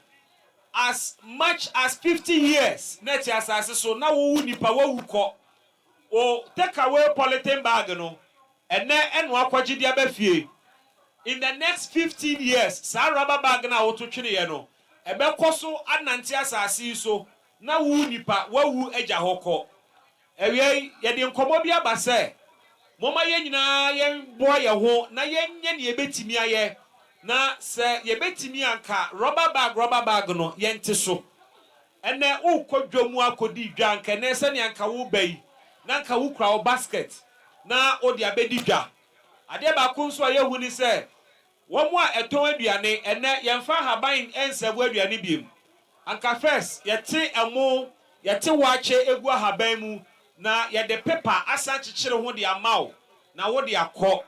as much as 50 years net asase so na wo nipa wo ko o take away polythene bag no ene eno akwagye dia ba fie in the next 15 years sa rubber bag na wo to twene ye no ebe koso anante asase so na wo nipa wawu agya hokọ ewie ye de nkomo bi abase moma ye nyina ye boa ye ho na ye nye ne ebetimi aye na se ye betimi anka rubber bag no ye nte so ene ukodwomu akodi dwa anka ne se ne anka wo bai na anka wo kra wo basket na odi abedi dwa ade ba ko nso ye hu ni se wo mu a eton aduane ene ye mfa haban ensabu aduane biem anka first ye te emo ye te wache egu haban mu na ye de paper asa chichire ho de amaw na wo de akọ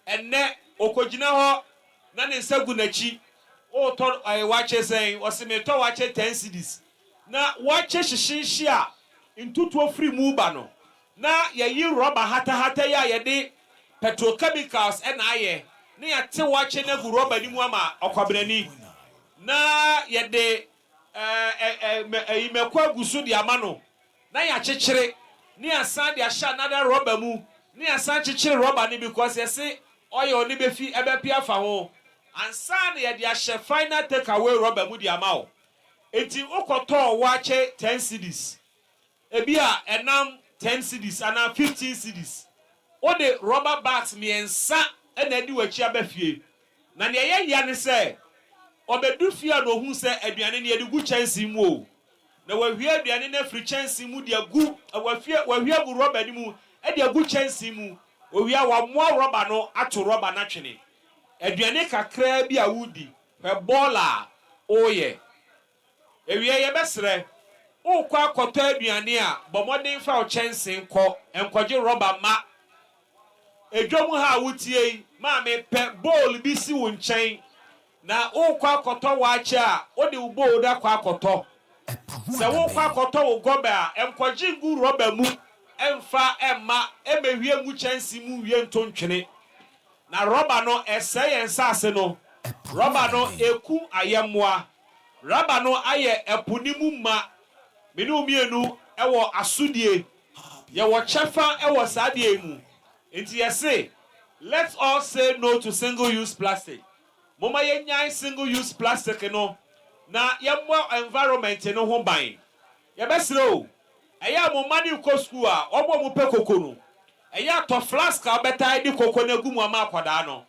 ene okogina ho na ne nsagu nachi o to wache sen osimeto wache 10 cedis na wache hihihie a ntutu ofri mu ba no na ye yi rubber hata ya ye de petrochemicals ena aye na ya te wache na gu rubber ni mu ama okwabrani na ye de imekwa gusu di amano na ya chichire ni asan de asha another rubber mu ni asan chichire rubber ni because you see oil ni be fi ebe pia fa ho ansa na ye de ashe final take away rubber mu di amao enti ukoto wache 10 cedis ebi a enam 10 cedis ana 15 cedis o de rubber bags miensa ena edi wachi abafie na ne ye ya ne se obedu fie na ohun se aduane ne edi gu chansi mu o na wahwie aduane na free chansi mu de agu wahwie gu rubber ni mu e de agu chansi mu owia wa mo rubber no ato rubber na twene aduane kakra bi a wudi he bola oye ewie ye besre ukwa akoto aduane a bomodin fa o chansi nko enkoje rubber ma edwom ha wutie ma me pe bowl bi si wo nchen na ukwa akoto wache a odi bowl da kwa akoto se ukwa akoto wo gobe a enkoje ngu rubber mu emfa emma emehwie ngu chansi mu wie ntontwene na rubber no eseye nsase no rubber no eku ayemmoa rubber no aye epunimu ma menu mienu ewo asudie ye wo chefa ewo sadie mu enti yese let's all say no to single use plastic moma ye nyan single use plastic no na yemmo environment no ho ban ye besre o eya mo mani ko school a obo mo pe kokonu eya to flask a beta di koko na gu mu ama akwada no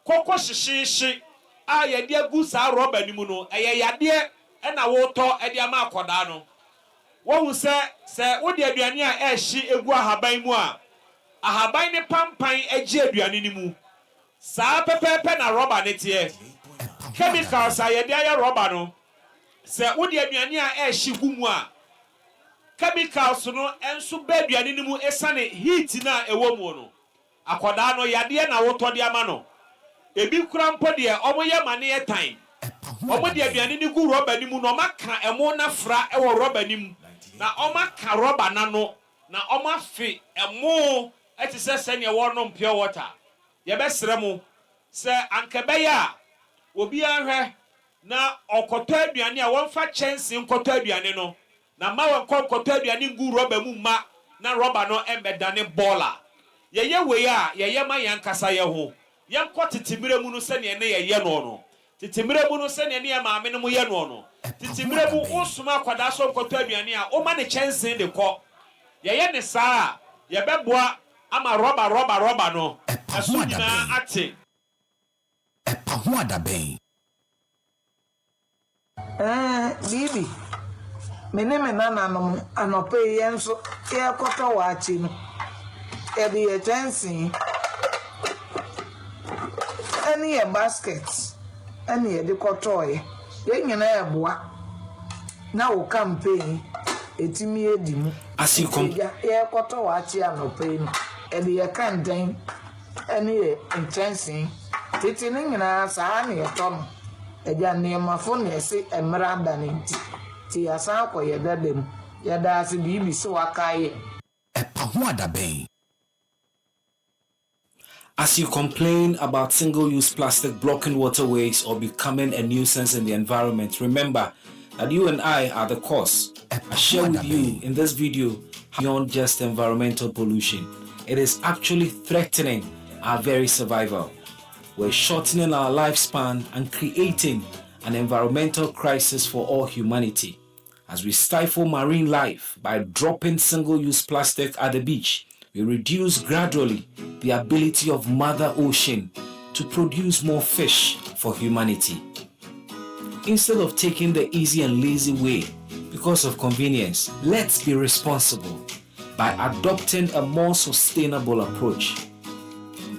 koko hihihie a ye de agu sa rubber ni mu no eye yade e na wo to e de ama akwada no wo hu se wo de aduane a ehyi egu ahaban mu a ahaban ne pampan agi aduane ni mu sa pepepe na rubber ne tie chemicals a ye de aye rubber no se wo de aduane a ehyi gu mu a chemicals no enso ba aduane ni mu esane heat na ewo mu no akoda no yade na woto de ama no ebi kura mpo de omoye mane time omo de aduane ni gu rubber ni mu no maka emo na fra e wo rubber ni mu na omaka rubber na no na omafe emo eti se ne wo no pure water ye be sere mu se ankebe ya obi ahwe na okoto aduane a wonfa chance nkoto aduane no na ma won koto aduane gu rubber mu ma na rubber no embedane bola ye we ya ye ma yankasa ye ho yanko titimire mu no se ne ye no titimire mu no se ne ye maame no mu ye no titimire mu osuma kwada so nkoto aduane a o ma ne chance de ko ye ne saa ye beboa ama rubber no aso nyina ate EpaHoaDaben Bibi mene nananom anope yenso ye koto wachi no e bi ye chansi ani ye basket ani ye de koto ye nyina ye boa na wo campaign etimi edimu asikom ye koto wachi anope no e bi ye kandan ani ye chansi titi ni nyina saa ne ye tono eja nemafo na ese emra danenti ti asa ko yedadem yeda ase bibi so wakaye EpaHoaDaben. As you complain about single-use plastic blocking waterways or becoming a nuisance in the environment, remember that you and I are the cause. I share with you in this video beyond just environmental pollution. It is actually threatening our very survival. We're shortening our lifespan and creating an environmental crisis for all humanity. As we stifle marine life by dropping single-use plastic at the beach, we reduce gradually the ability of Mother Ocean to produce more fish for humanity. Instead of taking the easy and lazy way because of convenience, let's be responsible by adopting a more sustainable approach.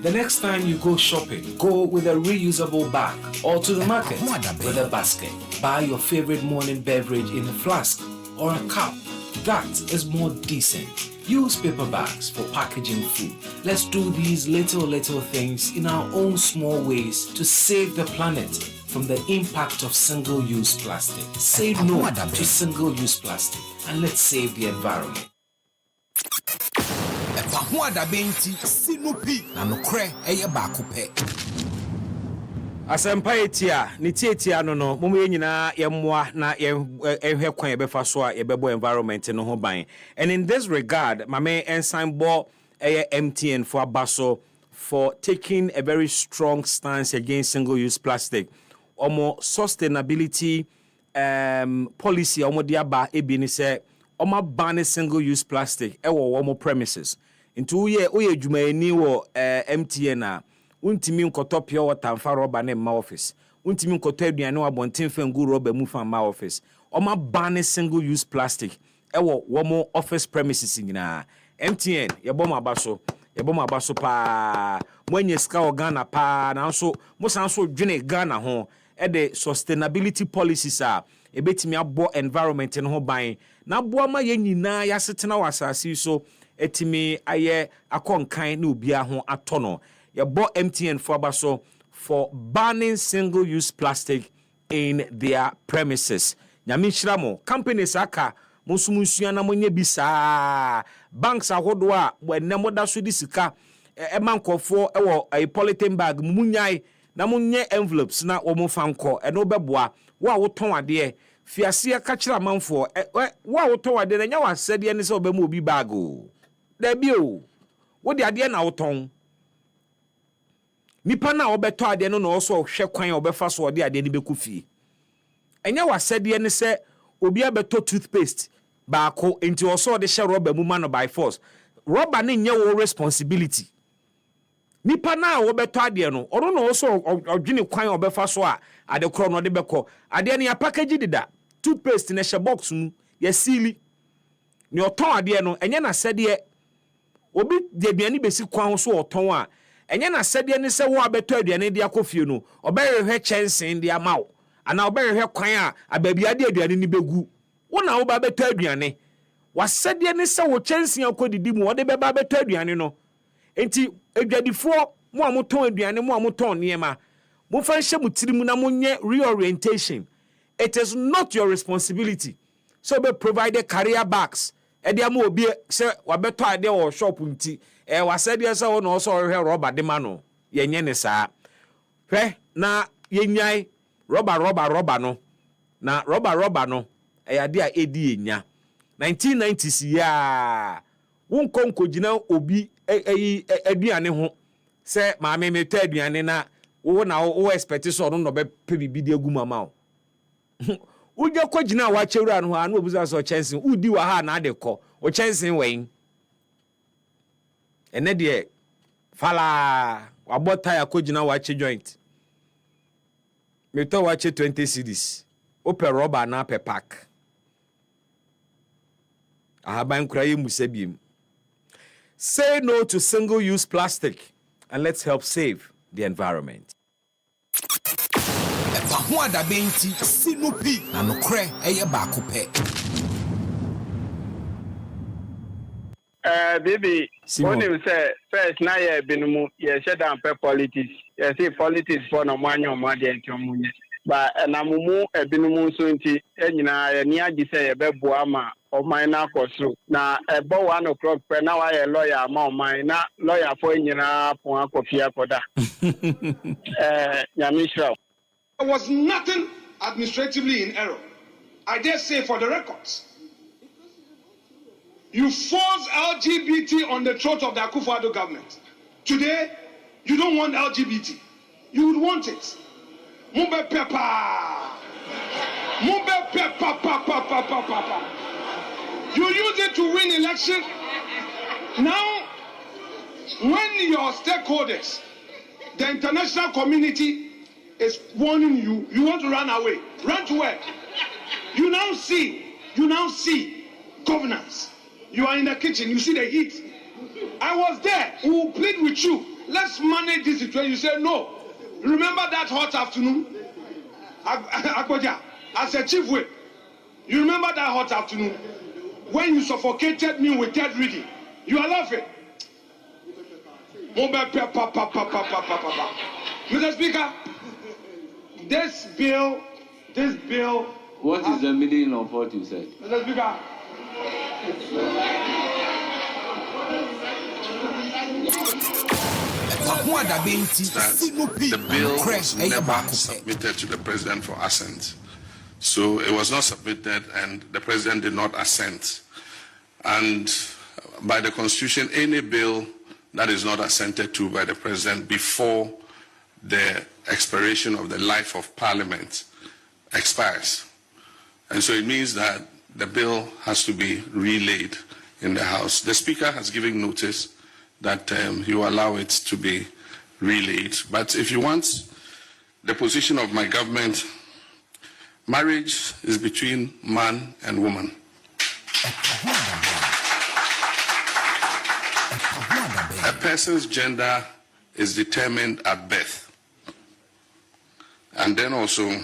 The next time you go shopping, go with a reusable bag or to the market with a basket. Buy your favorite morning beverage in a flask or a cup. That is more decent. Use paper bags for packaging food. Let's do these little things in our own small ways to save the planet from the impact of single-use plastic. Say no to single-use plastic and let's save the environment. EpaHoaDaben sinupi na nokre eye baako pe. Asempa etia ne tietia no momo yenyina yemmoa na ehwe kwan yebefa so a yebebo environment no ho ban. And in this regard, mame ensign bo MTN for abaso for taking a very strong stance against single-use plastic. Omo sustainability policy omo diaba ebi ni se omo ban single-use plastic ewo omo premises. Into oye dwumaani wo MTN a untimi nkoto pure water fa rubber na ma office untimi nkoto aduane wa bonten fa ngu rubber mu fa ma office oma ban single use plastic ewo wo office premises nyina MTN yebom abaso pa mwanye ska organa pa na so mo san so dwene Ghana ho e de sustainability policies a ebetimi abo environment no ho ban na bo ma ye nyina ya setena wasase so etimi aye akonkan na obia ho atono ye bought MTN for abaso for banning single-use plastic in their premises. Nyamishira mo companies aka musumusua na monye bisa banks ahodo a wenemo da so disika emankofo ewo a polythene bag munyai na monye envelopes na wo fanko eno beboa wa woton ade fiase aka kira manfo wa woton ade na nya wasede ne se obemu obi bag o da bi o wo de ade na woton nipa na obeto ade no no so hwe kwan obefa so ode ade ni bekufie enya wasede ne se obi abeto toothpaste baako enti oso ode hye rubber mu man by force rubber ne nye wo responsibility nipa na obeto ade no oro no so odwene kwan obefa so a ade kro no de beko ade ne ya package dida toothpaste ne hye box mu ya sili ne oton ade no enya na sede obi de biani besi kwan so oton a enye na sede ne se wo abeto aduane dia kofie no oberehwe chensen dia mawo ana oberehwe kwan a ababia de aduane ni begu wo na wo ba beto aduane wasede ne se wo chensen akodidi mu wo de beba beto aduane no enti adwadifo mo amoton aduane mo amoton niema Mo fa nhye mo tiri mu na mo nye reorientation. It is not your responsibility. So be provided career bags. E dia mo obi se wa beto ade wo shop nti wa se dia se wo no so hwe rubber de ma no ye nye ne saa. Hwe na ye nyai rubber no. Na rubber no e ade a edi enya. 1990s ya wonko gina obi aduane ho se maame meto aduane na wo expect so no be pe bibi de aguma ma o. Uja kwa jina wa chewura no anu obuza so chansen udi wa ha na ade ko o chansen wen ene de fala wabota ya kwa jina wa che joint meto wa che 20 cedis ope rubber na pe pack ahaban kura ye musabiem. Say no to single-use plastic and let's help save the environment. EpaHoaDaben ti sinupi na nokre eye baako pe. Baby, when you say first na ye binumu ye sheda ampe politics. Ye say politics for no manyo made entomunye. But na mumu ebinumu so nti enyina ye ni agi say ye bebo ama oman na akoso. Na ebo 1 o'clock pe na wa ye lawyer ama oman na lawyer for enyina pon akofia koda. Nyamishra. There was nothing administratively in error. I dare say for the records. You forced LGBT on the throat of the Akufo-Addo government. Today, you don't want LGBT. You would want it. Mumbe pepa. Mumbe pepa papa. You use it to win election. Now, when your stakeholders, the international community, is warning you, you want to run away. Run to where? You now see governance. You are in the kitchen, you see the heat. I was there. We will plead with you. Let's manage this situation. You say no. Remember that hot afternoon? Akwaja, as a chief whip. You remember that hot afternoon? When you suffocated me with third reading. You are laughing. Mr. Speaker, this bill. What is the meaning of what you said? Mr. Speaker. The bill was never submitted to the president for assent. So it was not submitted and the president did not assent. And by the constitution, any bill that is not assented to by the president before the expiration of the life of parliament expires. And so it means that the bill has to be relayed in the House. The Speaker has given notice that he will allow it to be relayed. But if you want the position of my government, marriage is between man and woman. A person's gender is determined at birth. And then also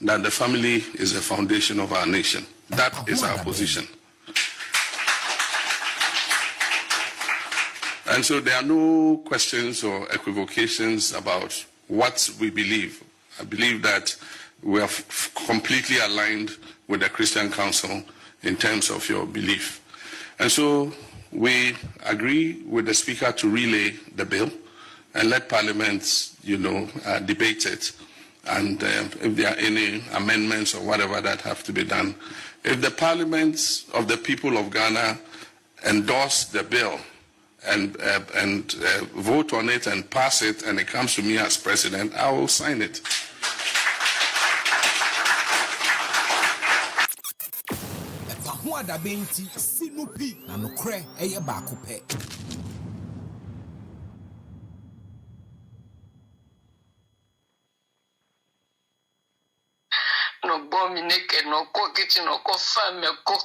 that the family is the foundation of our nation. That is our position. And so there are no questions or equivocations about what we believe. I believe that we are completely aligned with the Christian Council in terms of your belief. And so we agree with the Speaker to relay the bill and let Parliament, debate it. And if there are any amendments or whatever that have to be done, if the Parliament of the people of Ghana endorse the bill and vote on it and pass it, and it comes to me as president, I will sign it. EpaHoaDaben ti sinupi na nokre eye baako pe. No bomb naked, no cook kitchen, no coffee, no cook.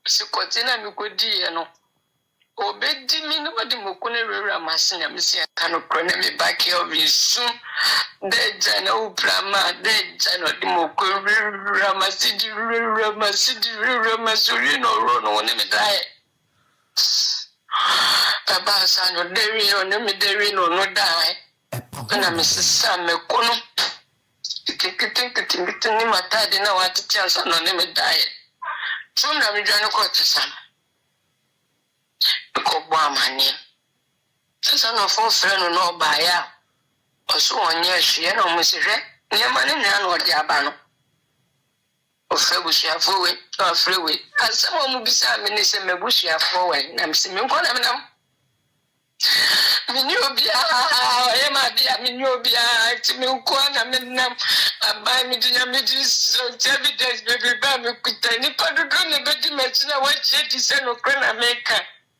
Sicotina, no good dear, no. Obedi me nobody mukune rera machine amisi kano krone me back here very soon. De jana uprama, de jana di mukune rera masidi no rono one me die. Papa sano deri no me deri no die. When I'm Mrs. Sam, me kono. Kitin ni matadi na wati chansa no ne me die. Chum na mi jano ko tsam. Ko bwa mani. Sasa no fo freno no ba ya. Oso onye hwe na mo se hwe. Ni ma ne na no di aba no. Ofrebusiafo we, afrewe. Asamo mu bisa me ne se mebusiafo we. Na mse me nko na me nam. Minyobia, Emadia, Minyobia, Timuquana, Minam, by Medina Midis, evidence, baby, Bammy, Kutani, Padugana, Betty Machina, what yet is an Ukraine America.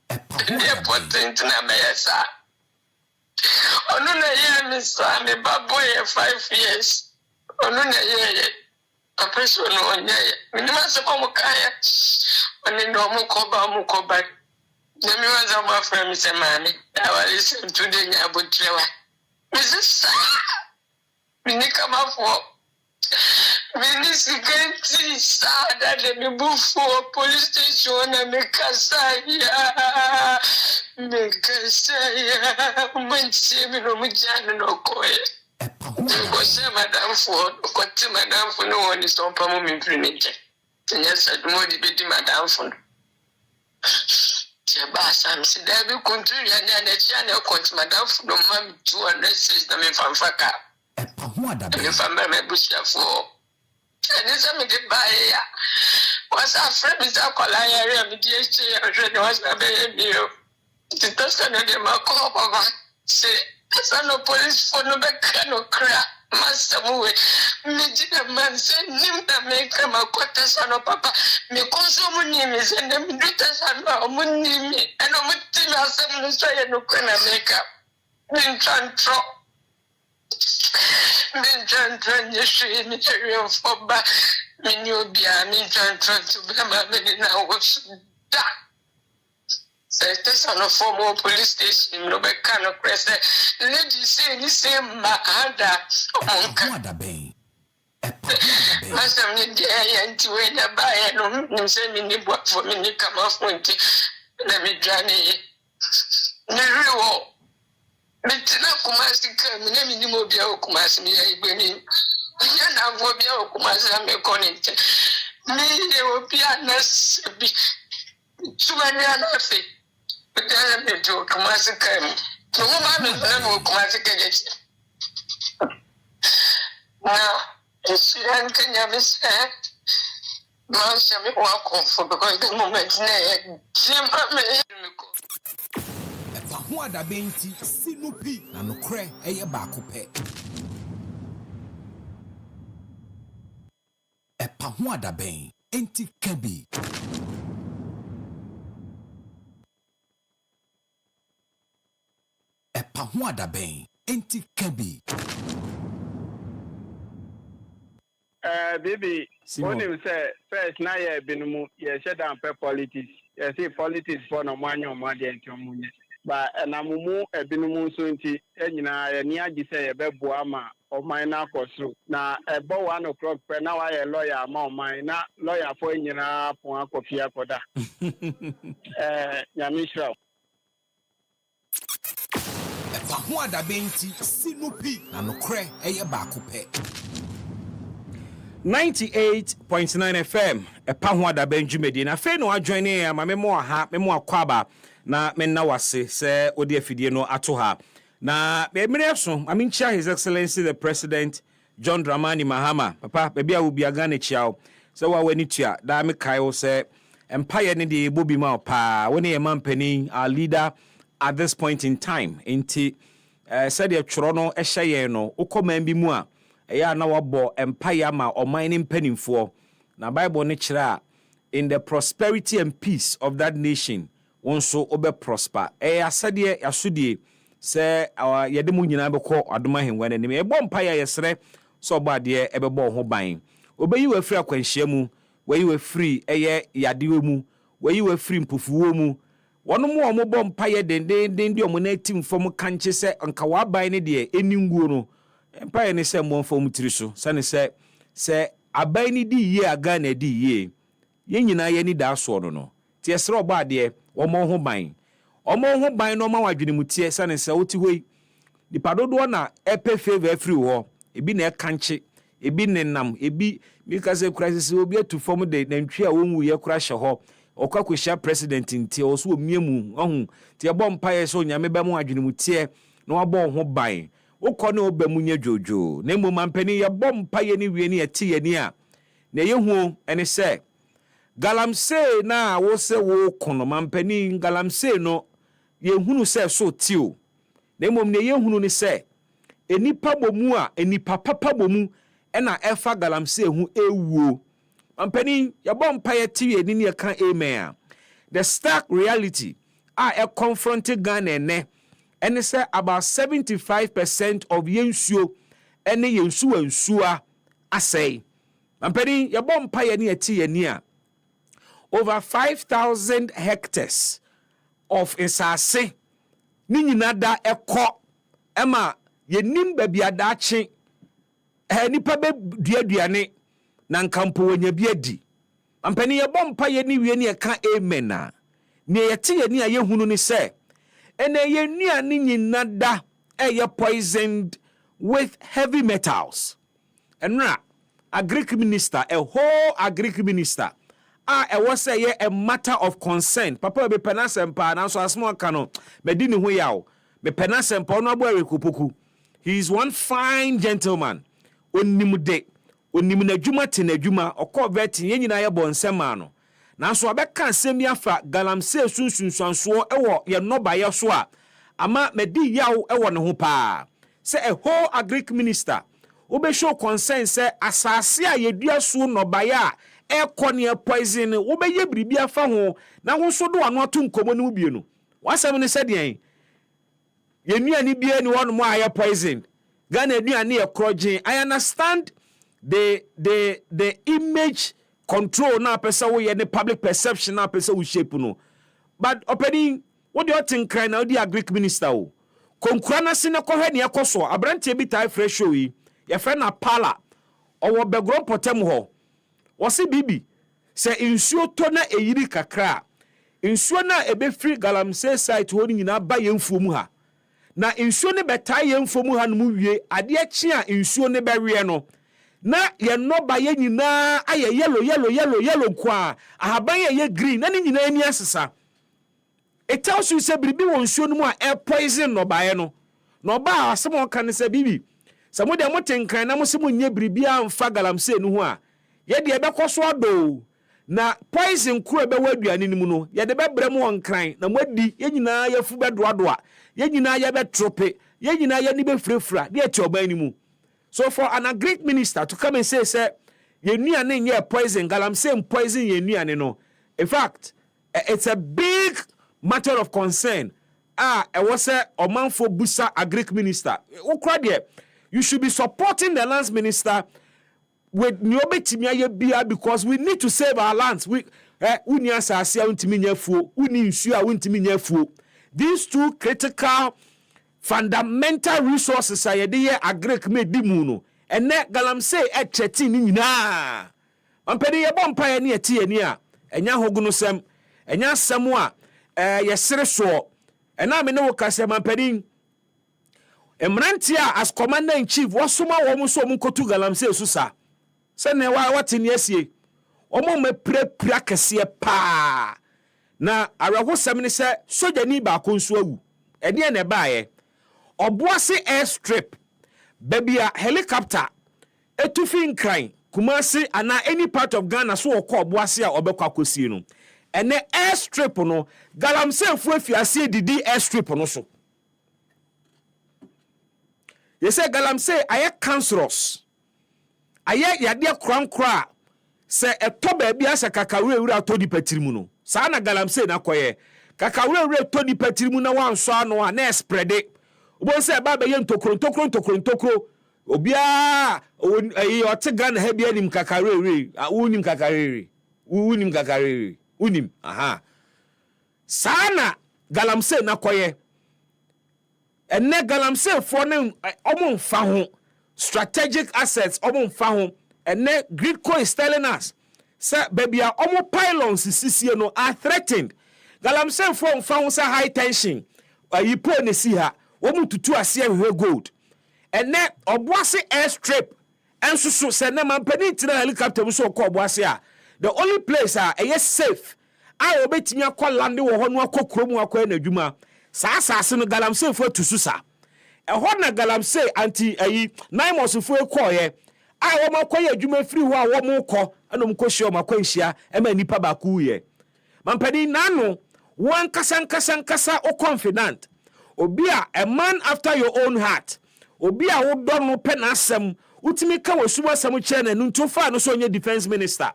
The airport in Namesa. Onuna year, Miss Sammy, Baboy, 5 years. Onuna year, a person on year. Minimasa Pomokaya, on the normal Mukoba. The mirrors of my friend, Mr. Mammy. I will listen to the Nabutrewa. Mrs. Sa, Minicama for Minisicati sad at the Buffo police station and make us when Simon Mujan no coy. Because Madame Ford, got Madame for no one is on Pamum Trinity. And yes, I'd more debate Madame Ford. Basam si dabi country and the channel coach Madame for no mam 200 system in Fanfaka. If I'm a bush for and it's a mid by was our friend Mr. Colaya, MDH, was a baby. The person of the Macop say, that's no police for no back no crap. Master Mue, Mijina man send him to make him a quarter son of Papa. Me consume him is and them do son of Munimi, and I'm with him as some Australia no can make up. Then Trantro. Then Trantran, you see material for back. Minubia, me Trantran to be my minute now was that. This on a former police station, no mechanic press. Let you say the same Mahada. EpaHoaDaben. Master, dear, and to win a buy and send me work for me, come off 20. Let me drown it. No, Mitina Kumasi come, name Mobia Kumasi, I mean, Yana Mobia Kumasi, I'm calling it. Me, there will be a nurse. Too many enough. But then I to Kumasi came. The woman will Kumasi get. Now, the Sudan Kenya miss her. Master, me walk for because the moment EpaHoaDaben ti sinupi na nokre eye baako pe. EpaHoaDaben enti kabi. EpaHoaDaben enti kabi. Baby, when you say first na ye binumu ye shut down pe politics. Ye say politics for no money or money and munye. But na mumu binumu so nti enyina ye ni agi say ye bebo ama o man na koso. Na ebo 1 o'clock pe na wa ye lawyer ama o man na lawyer for enyina pon akofia koda. Nyamishra. EpaHoaDaben ti sinupi na nokre eye baako pe. 98.9 FM EpaHoaDaben jumedi na fe no adjoin ya ma memo ha memo akwaba na menna wase se odi afidie no ato ha na emire so amincha His Excellency the President John Dramani Mahama papa bebia wo biaga na chiao se wa wani tua da me kai wo se empire ne de bobi ma pa woni e mampani our leader at this point in time enti said the tworo no ehye no ukoman bi mu a eya na wabo empire ma oman mpanimfo na Bible ne kira in the prosperity and peace of that nation wonso obe prosper asade yasodie se yede mu nyina bekọ adoma henwan anim ebo empire yesre so obade ebebo ho ban obeyi wa free akwanhia mu wayi wa free eye yadewe mu wayi wa free mpofuwo mu wono mu omobọ empire den di omo na timfom kanche se anka wa ban ne de eninguo no empire ni se mo fom tiri so sane se aban ni di ye aga na di ye nyina ye ni da so no tie sere oba de omo ho ban no ma wadwene mutie sane se woti hoi nipa dodo na epe favor free ho ebi na ekanche ebi nenam ebi mikase crisis obi atufom de nantwi a wonwu ye kura hye ho okwakwehia president ntie oso omiemu ohun tie bom paye so nyame be mu adwene mu tie na wabɔ ho ban wokɔ ne obamu nya jojo na mo mampani ye bom paye ni wie ni eti ye ni a na ye hu ene se galamsey na wo se wo kono mampani galamsey no ye hunu se so tio na mom ne ye hunu ni se enipa bomu a enipa papa bomu ena efa galamsey hu ewuo mampani ye bom paye tie ni ne ka amen. The stark reality a confronted Ghana and say about 75% of yensuo ene yensu ansua asay mampani ye bom paye ni eti ni a over 5,000 hectares of insase ni nyina da ekọ ema yenim baabi adache nipa be duaduane na nkampo wonya bi adi ampani ye bompa ye ni wie ni eka amen na ne yete ye ni ayehunu ni se ene ye nuane nyina da ye poisoned with heavy metals enra agric minister a whole agric minister e was a matter of concern papa be penasempa na so asmo aka no medini ho yawo me penasempa no abo awekupoku. He is one fine gentleman onimude onim na dwuma te na dwuma okọ veti ye nyina ye bonsema no na so abeka asemi afa galamsey sunsunsanso ewo ye noba ye so a ama medi yawo ewo ne ho pa se a whole agric minister obe show concern se asase a yedua so noba ya ekone poison wo be ye bribi afa ho na ho so do ano ato nkomo ne ubie no wasem ne se den ye nuani bia ni wono mo aye poison Ghana nuani e krogin. I understand the image control na pesa wo ye ne public perception na pesa wo shape no, but openi what do you think cry na the agric minister o konkura na se ne ko hwe ne ekoso abrante bi tai fresh show yi ye fe na pala owo begro potem ho wose bibi se insuo to na eyiri kakra insuo na ebe free galamsey site ho nyina ba ye mfuomu ha na insuo ne betai ye mfuomu ha no mu wie ade achi a insuo ne bewe no na ye no ba ye nyina aye yellow kwa ahaban ye green na ne nyina ani asesa. It tells you say bibi won nsuo no mu a air poison no ba ye no no ba asem on kan se bibi samo de motenkan na mo se mo nye bibi amfa galamsey no ho a ye de ebekoso ado na poison kuro be waduane ni mu no ye de bebrem won kran na modi ye nyina ye fu bedoadoa ye nyina ye betrope ye nyina ye ni be frefra de ati oban ni mu. So for an agric minister to come and say ye nuane nye poison galamsey poison ye nuane no, in fact it's a big matter of concern. E was a omanfo busa agric minister you should be supporting the lands minister with nyobetimi aye bia because we need to save our lands. We uni asase a untimi nyafuo uni nsu a untimi nyafuo. These two critical fundamental resources are ye agric me di mu no ene galamsey cheti ni nyina ampedi ye bompa ye ne eti ani a enya hogunu sem enya asem a ye sere so ena me ne wo kase ampedi emranti a as commander in chief wasoma wo mo so mo kotu galamsey susa se ne wa watini asie omo me prepra kese pa na areho sem ne se soja ni ba konso awu ene ne baaye oboase airstrip baby a helicopter etufi nkran Kumasi ana any part of Ghana so okọ oboase a obekwa kosie no ene airstrip no galamsey fu afiase didi airstrip no so ye say galamsey aye cancerous aye yade krankra se eto ba bia se kakawura to di patirimu no sa na galamsey na koye kakawura to di patirimu na wanso ano a na spread it Obo se ba be ye ntokro obia ote Ghana ha bia nim kakarere unim kakarere unim aha sana galamsey na koye enne galamsey for ne omo mfa ho strategic assets omo mfa ho enne gridco is telling us say baby a omo pylons sisie no are threatened. Galamsey for mfa ho say high tension ayipo ne si ha womu tutu ase ahwe gold ene oboase airstrip enso so se na mampani tira helicopter mu so ko oboase a the only place a safe a obetimi akollande wo ho no akokrom akwa na adwuma saa asase no galamsey fo tusu sa ehɔ na galamsey anti ayi nine months fo ekoye a wo makoye adwuma free ho a wo mo kɔ anom kɔhye o makwanhia ema nipa ba ku ye mampani nano one kasa o confident obi a man after your own heart obi a wo dɔ no pɛ na asɛm utimi ka wo suba asɛm kyɛ na ntu fa no so onye defense minister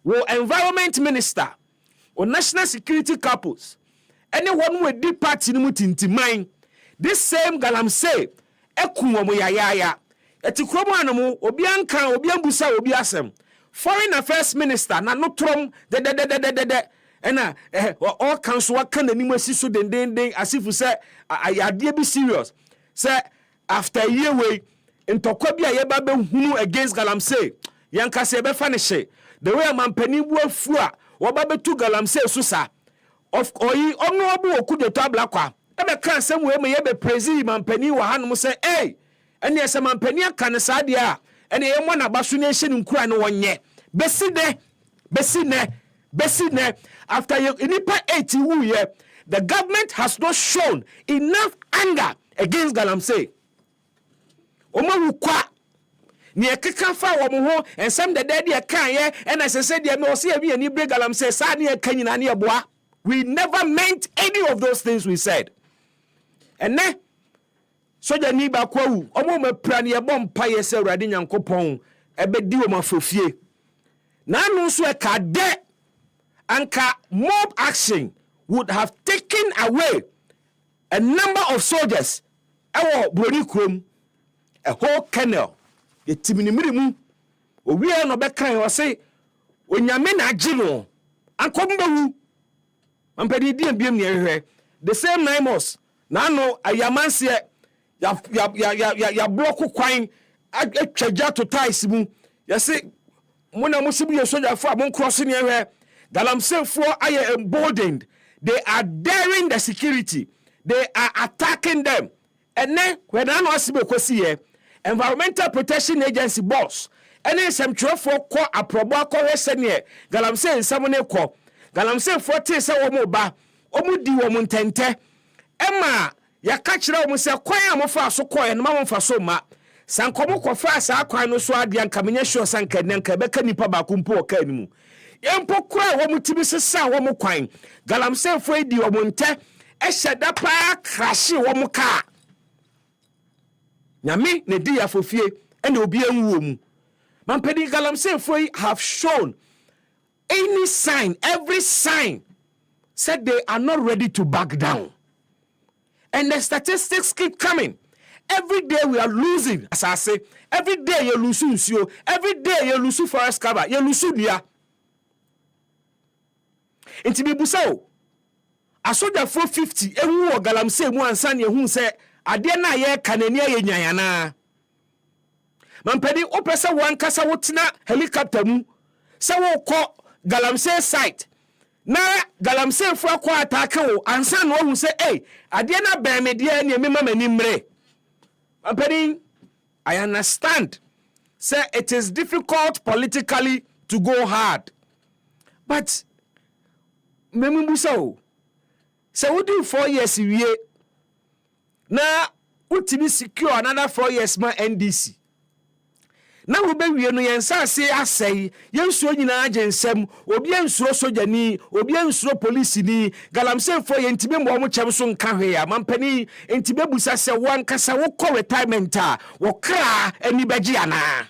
wo environment minister o national security corpus any one we di party no mutintiman this same galamsey eku wo mo yayaya eti kromo anomu obi anka obi ambusa obi asɛm foreign affairs minister na no trom de ena all council waka na nimu asi so den as if say ayade be serious say after a year way ntokwa bi aye ba be hunu against galamsey yanka se be finish the way mampani bu afu a wo ba betu galamsey so sa of oyi onu obu oku de tabla kwa e be kan sem we me ye be praise mampani wa hanum say eh ene se mampani aka ne sa de a ene ye mo na baso ne hye nkura ne wonye besine after inipa 80 wu ye the government has not shown enough anger against galamsey Oma wukwa ni ekeka fa wo mo ho ensem de de kan ye na sese de me o se abi ani bre galamsey sa ne kan nyina ne boa. We never meant any of those things we said. And ne soja ni ba kwa wu omo ma pra ne bom pa ye se urade nyankopon ebedi wo mafofie na no so e ka de anka mob action would have taken away a number of soldiers ewo broni krom a whole kennel yetimini mirimu owie no be kan o say onyame na agino ankombawu ampedi di ambiem ne hwehwe the same 9 months na no ayamanse ya block kwan atwaja to ties mu ya say mona musibu ye soja fo amon cross ne hwehwe galamsey fo aye emboldened. They are daring the security. They are attacking them. And then when I know asibe Environmental Protection Agency boss ene sem twefo kɔ aprobo akɔhwe sene galamsey nsam ne kɔ galamsey fo te se wo mo ba omu di wo mo ntente ema ya ka kire wo mo se kwan amofa so kɔ no ma mo fa so ma sankomo kɔ fa sa kwan no so ade anka menye sure sanka ne nka beka nipa ba kumpo o ka nimu yempo kura wo mo tibi sesa wo mo kwan galamsey fo di wo mo nte ehye pa crash wo mo ka nyame ne di afofie ene obi enwo mu mampedi galamsey foi have shown any sign, every sign said they are not ready to back down, and the statistics keep coming. Every day we are losing, as I say, every day you lose you, every day you lose forest cover, you lose dia intibi busao asoja 450 ewu galamsey mu ansa ne hu se ade na ye kanania ye nyanyana mampedi opese wankasa wotina helicopter mu se wo kɔ galamsey site na galamsey fo akɔ attack wo ansa no hu se ade na ba me de ne mema mani mre mampedi I understand say it is difficult politically to go hard, but memumbusa say we do 4 years wie na ultimi secure another 4 years ma NDC na wo be wie no yensa se asai yensuo nyina agensem obi ensuro sojani obi ensuro police ni galamsey fo yentime mo mo kyem so nka hwe ya mampani entibe busa se wan kasa wo kɔ retirement a wo kra ani bagi ana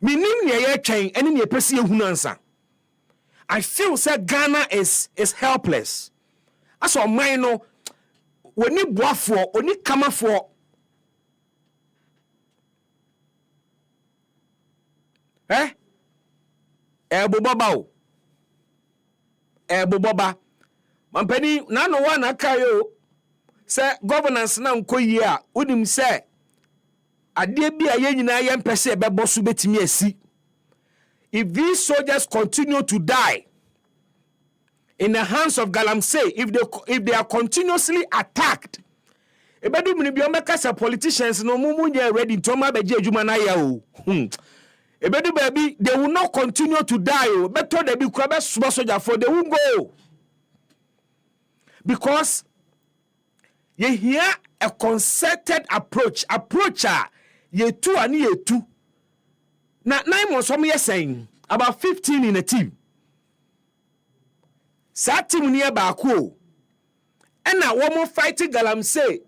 minim ne ye twɛn ani ne pesi ehunu ansa. I feel say Ghana is helpless. As o man no woni boafo oni kamafo boba mampani na no wa na kayo say governance na nkoyi a unim say ade bi a ye nyina ye mpese be boso betimi asi. If these soldiers continue to die, in the hands of Galamsey, if they are continuously attacked, ebedu mini bi omeka politicians no mumunye ready to ma beje adwuma na ya o. Ebedu baby, they will not continue to die. Beto they be kura be suba soldier for they won't go. Because you hear a concerted approach. Approacher, ye two and ye two. Now 9 months from you saying about 15 in a team. Sa team near Baku. And now one more fighting Galamsey.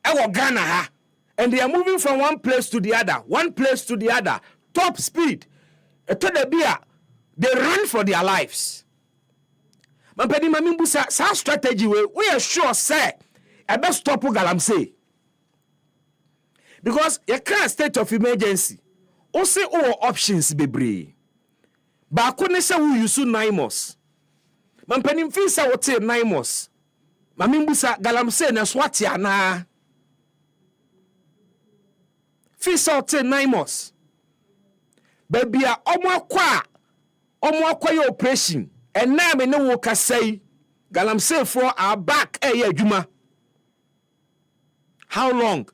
Ewo Ghana ha. And they are moving from one place to the other. One place to the other. Top speed. They run for their lives. Mampedi mamimbu sa strategy we are sure say I best stop Galamsey. Because you can't state of emergency. Also all options bebre. Ba ko ne se we use 9 months. Mampedi mfi sa wote 9 months. Mamimbu sa Galamsey na swati ana. Fi sa wote 9 months. Baby a omo akwa your operation and now me no ka say Galamsey for our back adwuma. How long?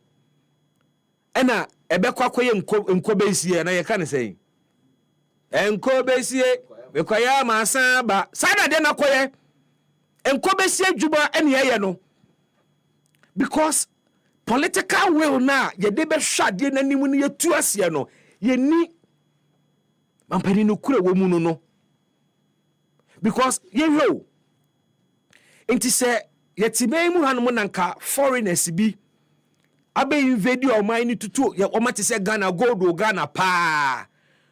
Ena ebekwa akoye nkobesie na ye kan say enkobesie bekwaya ma san ba sada de na koye enkobesie adwuma ene ye no because political will na ye de be hwade na nimu ne yetu ase no ye ni mampani no kure wo mu no because ye ho enti se yetime mu hanom nanka foreigners bi abe invade o man ni tutu ye o mate se Ghana gold o Ghana pa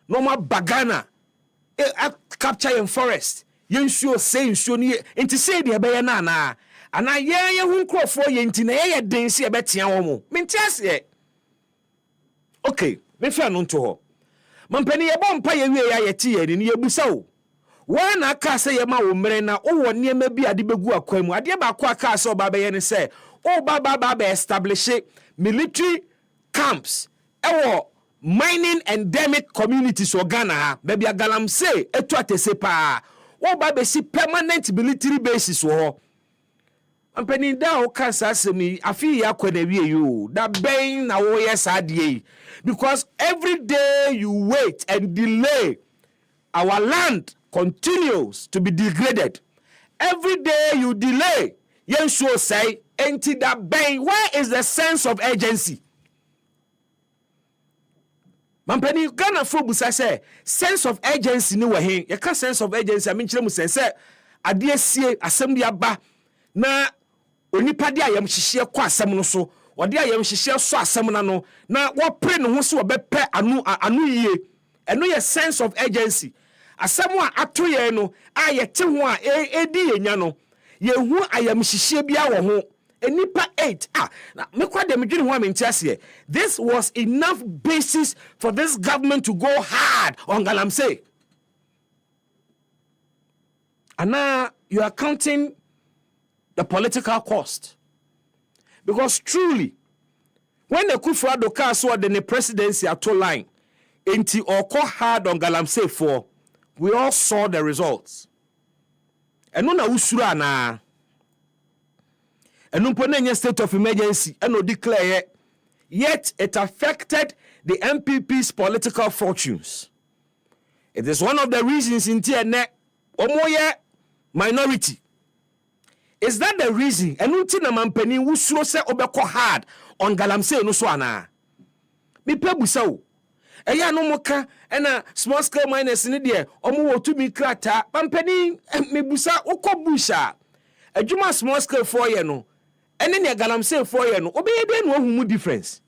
no ma bagana capture in forest ye nsuo say nsuo ni enti se de be ye na na ana ye hu nkrofo ye enti na ye den se ye betia wo mo menti ase okay me fi anu nto ho mampani ye bompa ye wie ya yeti ye ni ye busa o wa na aka se ye ma wo mere na o wo niema bi ade begu akwa mu ade ba akwa aka se o ba be ye ne se o ba be establish military camps ewo mining endemic communities o Ghana ha be bia Galamsey etu atese pa o ba be si permanent military bases wo mampani da o ka sa semi afi ya kwa na wie yo da ben na wo yes adie because every day you wait and delay our land continues to be degraded. Every day you delay yen so say enti da ben where is the sense of urgency? Mampani Ghana fo busa say sense of urgency ni wa hen ye ka sense of urgency I mean kire mu sense ade sie asem dia ba na onipa de ayam hihye kwa asem no so ode ayam hihye so asem na no na wo pre no ho so obepe anu yie eno ye sense of urgency asem a atoye no a ye te ho a edi yenya no ye hu ayam hihye bia wo ho enipa 8 na me kwa dem dwene ho amenti ase this was enough basis for this government to go hard on Galamsey. And now you are counting the political cost. Because truly, when the Kufuor saw the presidency at all line, enti oko hard on Galamsey for, we all saw the results. And no usura na. And no state of emergency, and no declare yet it affected the MPP's political fortunes. It is one of the reasons in TNE omoye minority. Is that the reason? And until na mampeni wusuro se obeko hard on Galamsey no so ana. Me pebusa o. Eya no moka na small scale miners ni de omo wo tumi krata. Mampeni me busa ukobusha. Adwuma small scale 4 year no. Ene ne Galamsey 4 year no. Obeye de no hu mu difference.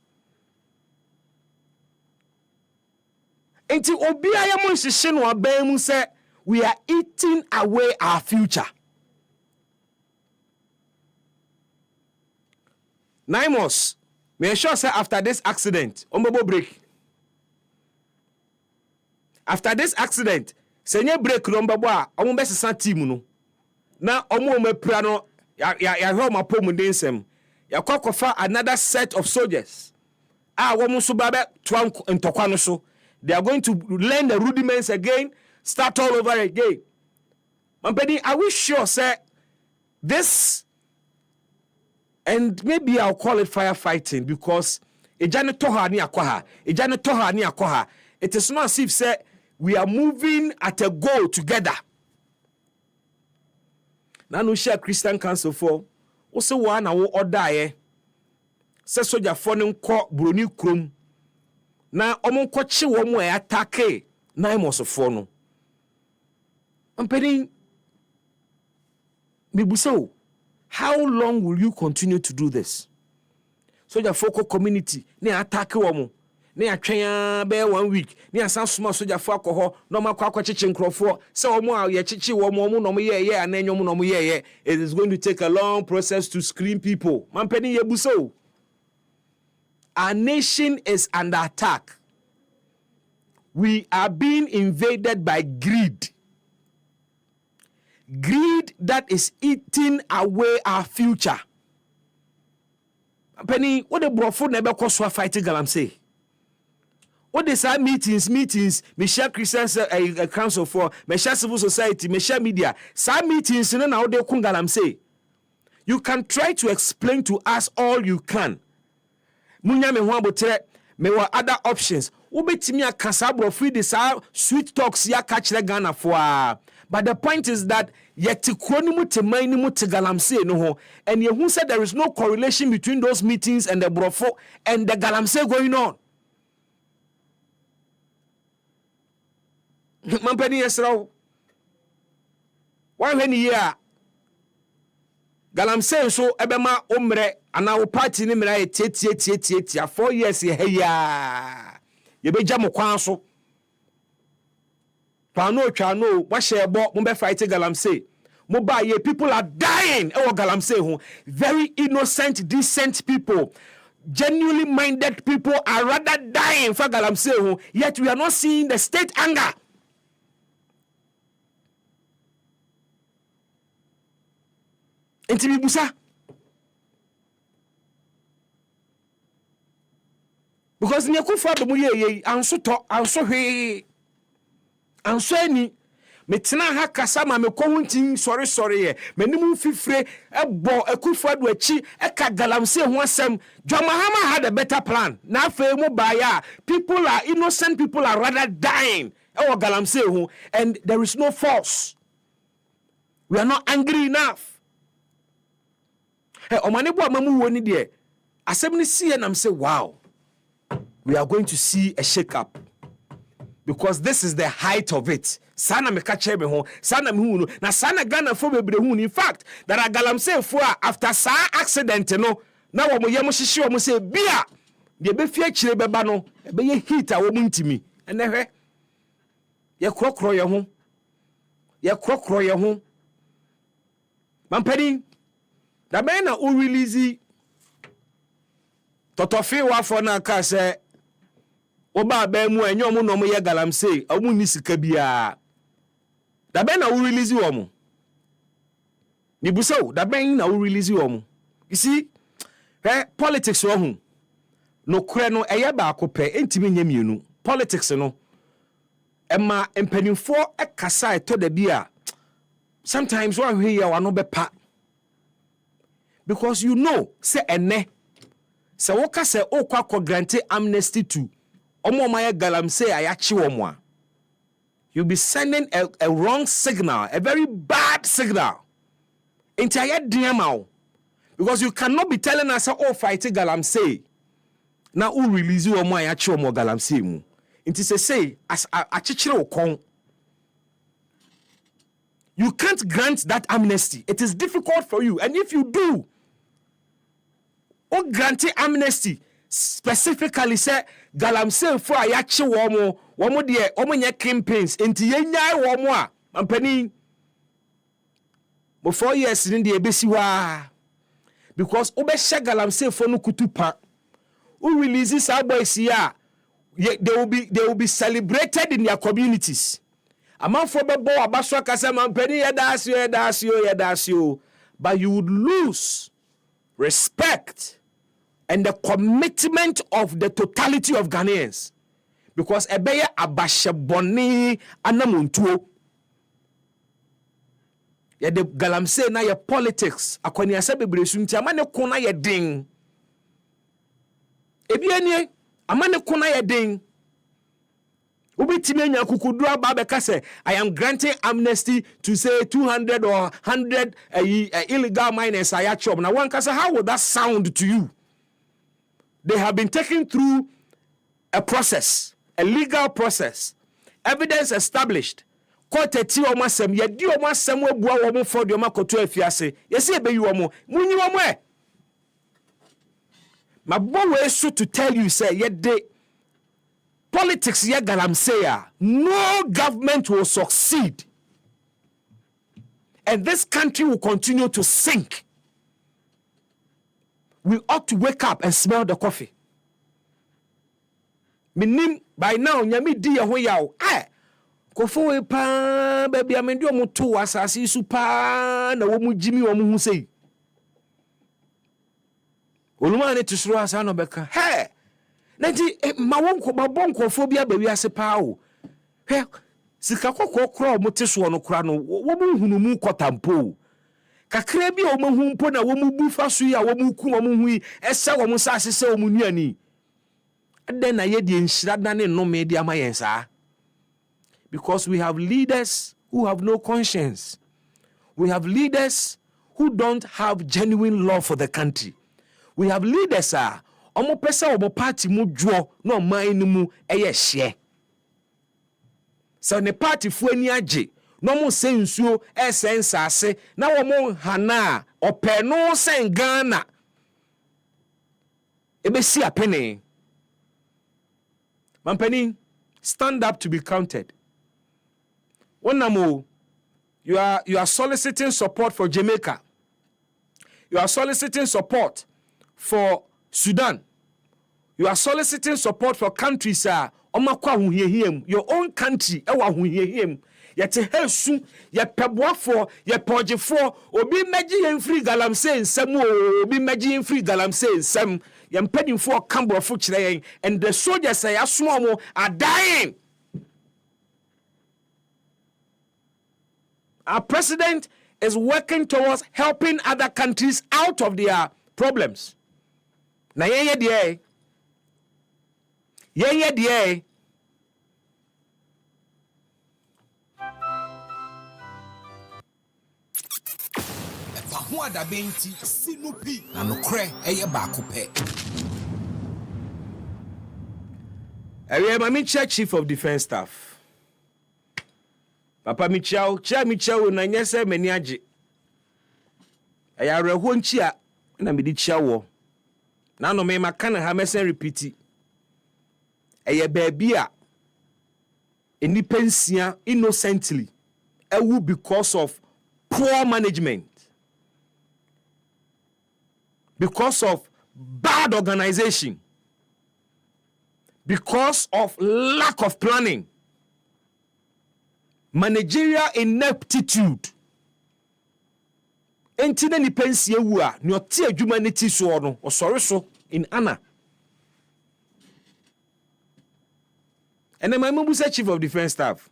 Enti obi ayamo nhihye no aban mu se we are eating away our future. 9 months. May sure say after this accident, omobo break. After this accident, senye break nombabo a omo be sesa team no. Na omo mepra no ya hwe ma pom densem. Ya kwakofa another set of soldiers. Womo so ba be twa ntokwa no so. They are going to learn the rudiments again, start all over again. Mampeni, are we sure, sir, this, and maybe I'll call it firefighting because it is not as if, sir, we are moving at a goal together. Now, no share Christian Council for also one hour or die. Say soja phone ko Bruni Krum. Na omon kwachi womo e attack na imosofo no. Ampeni Mibuso, how long will you continue to do this? Soja foko community ne attack womo. Ne atwen be 1 week. Ne asan suma soja fo akoho no makwa akwachiche nkrofo. Se womo a ye chichi womo no mo ye anenyo no mo ye. It is going to take a long process to screen people. Mampeni yebuso. Our nation is under attack. We are being invaded by greed. Greed that is eating away our future. Penny, what the brofo never cost for fighting galamsey? What they say meetings, me share Christians a council for, me share civil society, me share media. Some meetings, you know, now they kun galamsey. You can try to explain to us all you can. Munya me ho abotre me were other options. Ubetimi akasa brofri this sweet talks ya catch the Ghana for. But the point is that yet mu teman ni mu galamsey no ho, and you who said there is no correlation between those meetings and the brofo and the galamsey going on. Mampeni yesraw. Why when year galamsey so ebema omre ana wo party ni mira tie 4 years ye ya ye beja mo kwan so pano twa no wa shebo mo be fight galamsey mo ba ye people are dying e wo galamsey ho. Very innocent, decent people, genuinely minded people are rather dying for galamsey ho, yet we are not seeing the state anger. Enti bibusa because ni akufo do mu ye anso to anso hwe anso ani metena ha kasa ma me kohuntin sorry ye manimu fifre ebo akufo do achi e ka galamsey ho asem Dwamahama had a better plan na afa mu baya. People are innocent, people are rather dying e wo galamsey ho, and there is no force. We are not angry enough. Hey, omanebo amamu woni de asem ni see and I'm say wow, we are going to see a shake up because this is the height of it. Sana me kache me ho, sana me hu no, na sana Ghana fo bebre hu. In fact, that are galamsey fo after sa accident no, na wo mo ye mo hihye wo say bia de be fie kire beba no, e be ye heat a wo mo ntimi. Ene hwe ye krokro ye ho. Ye krokro ye ho. Mampedi da ben na o release totofe wa for na ka se oba ba mu enyo mo no mo ye galamsey omu ni sika bia da ben na o release wo mo ni buso da ben na o release wo mo. You see politics wo hu no kure no eye ba akopɛ entimi nya mienu. Politics no ema empanimfo ekasa eto da bia sometimes wa hwe ya wa no bepa. Because you know, say ene, say woka say okwa grante amnesty to omo maye galamsey ayachi omwa. You'll be sending a wrong signal, a very bad signal. Entire DMO. Because you cannot be telling us oh fight galamsey. Now who release you omo ayachi omo galamsey mu. Inti say as achichire okon. You can't grant that amnesty. It is difficult for you, and if you do, o grant amnesty specifically say galamsey for ayachi womo de omo nya campaigns enti yenyai womo a ampani mo 4 years ni de ebesi wa because o be she galamsey for no kutupa o release sa boys here they will be celebrated in their communities. Amanfo bebo abaso akasa mampani yedasio, but you would lose respect and the commitment of the totality of Ghanaians because ebeye abasheboni anamontuo. ye de galamsey na ye politics akwani asa bebre su nti amane ko na ye den ebi anie amane ko na ye den ubitime nya kukudu aba be ka say I am granting amnesty to say 200 or 100 illegal miners are job. Now one can say, how would that sound to you? They have been taken through a process, a legal process, evidence established. Court eti o masem ye di o masem we bua wo mo for di o makoto afiase ye se be yi wo mo munyi wo mo mabo we so to tell you say ye de politics ye galamsey no government will succeed and this country will continue to sink. We ought to wake up and smell the coffee. Minim by now nyami di ye ho yawo kofo we pa baby amendi o muto asase su pa na wo mu jimi wo mu hu sei oluma ne tisuro asa no beka nanti ma wonko ma bonkofo bia ba wi ase pa o sika kokko kro mo tiso no kra no wo mu hunu mu kotampo kakra bi o mo hu mpo na wo mu bufa so ya wo mu ku wo mu hu ese wo mu sase se wo mu nuani den na ye di nhira da ne no me di amayensa. Because we have leaders who have no conscience. We have leaders who don't have genuine love for the country. We have leaders omo pesa omo party mu dwo no man mu eye hye. So ne party fu ani age no mo sensuo esensase na wo mo hana ope no sen Ghana. Ebesi apene. Mampani, stand up to be counted. Onamo, you are soliciting support for Jamaica. You are soliciting support for Sudan. You are soliciting support for countries your own country yete hesu ye peboa for ye poje for obi meji yen free galamsey nsem obi meji yen free galamsey nsem ye mpedin for cambo for kire and the soldiers say asmo are dying. Our president is working towards helping other countries out of their problems. Na ye die EpaHoaDaben ti sinupi na nokre eye baako pe. Mami Chief of Defense Staff. Papa Michao na nyese mani age. Eya reho nchi a na medi chiawo. Na no me maka na ha mesen repeat. Eye baabi a enipa nsia innocently ewu because of poor management. Because of bad organization. Because of lack of planning. Managerial ineptitude. Enti na ni pensi ewu a ni oti adwuma ne ti so no osore so in Anna. And then my mom was Chief of Defense Staff.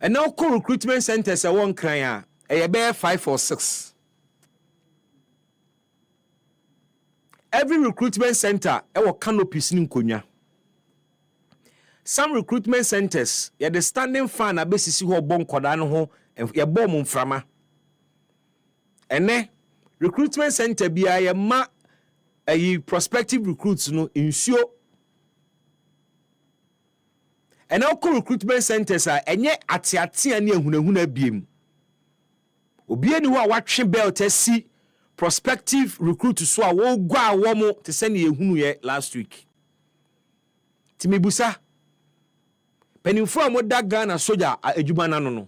And now recruitment centers are one cry a bear 5 or 6. Every recruitment center ewo canopies ni nkonya. Some recruitment centers ye the standing fan a besisi ho bon koda no ho ye bom mframa. Ene recruitment center bia ye ma prospective recruits no insuo. And now recruitment centers are enye atiatia ni ehunahuna biem. Obi eni ho a watwe belt si prospective recruit so a wo gwa wo mo te se ne ehunu ye last week. Timibusa penimfo amoda Ghana soja adwuma na no.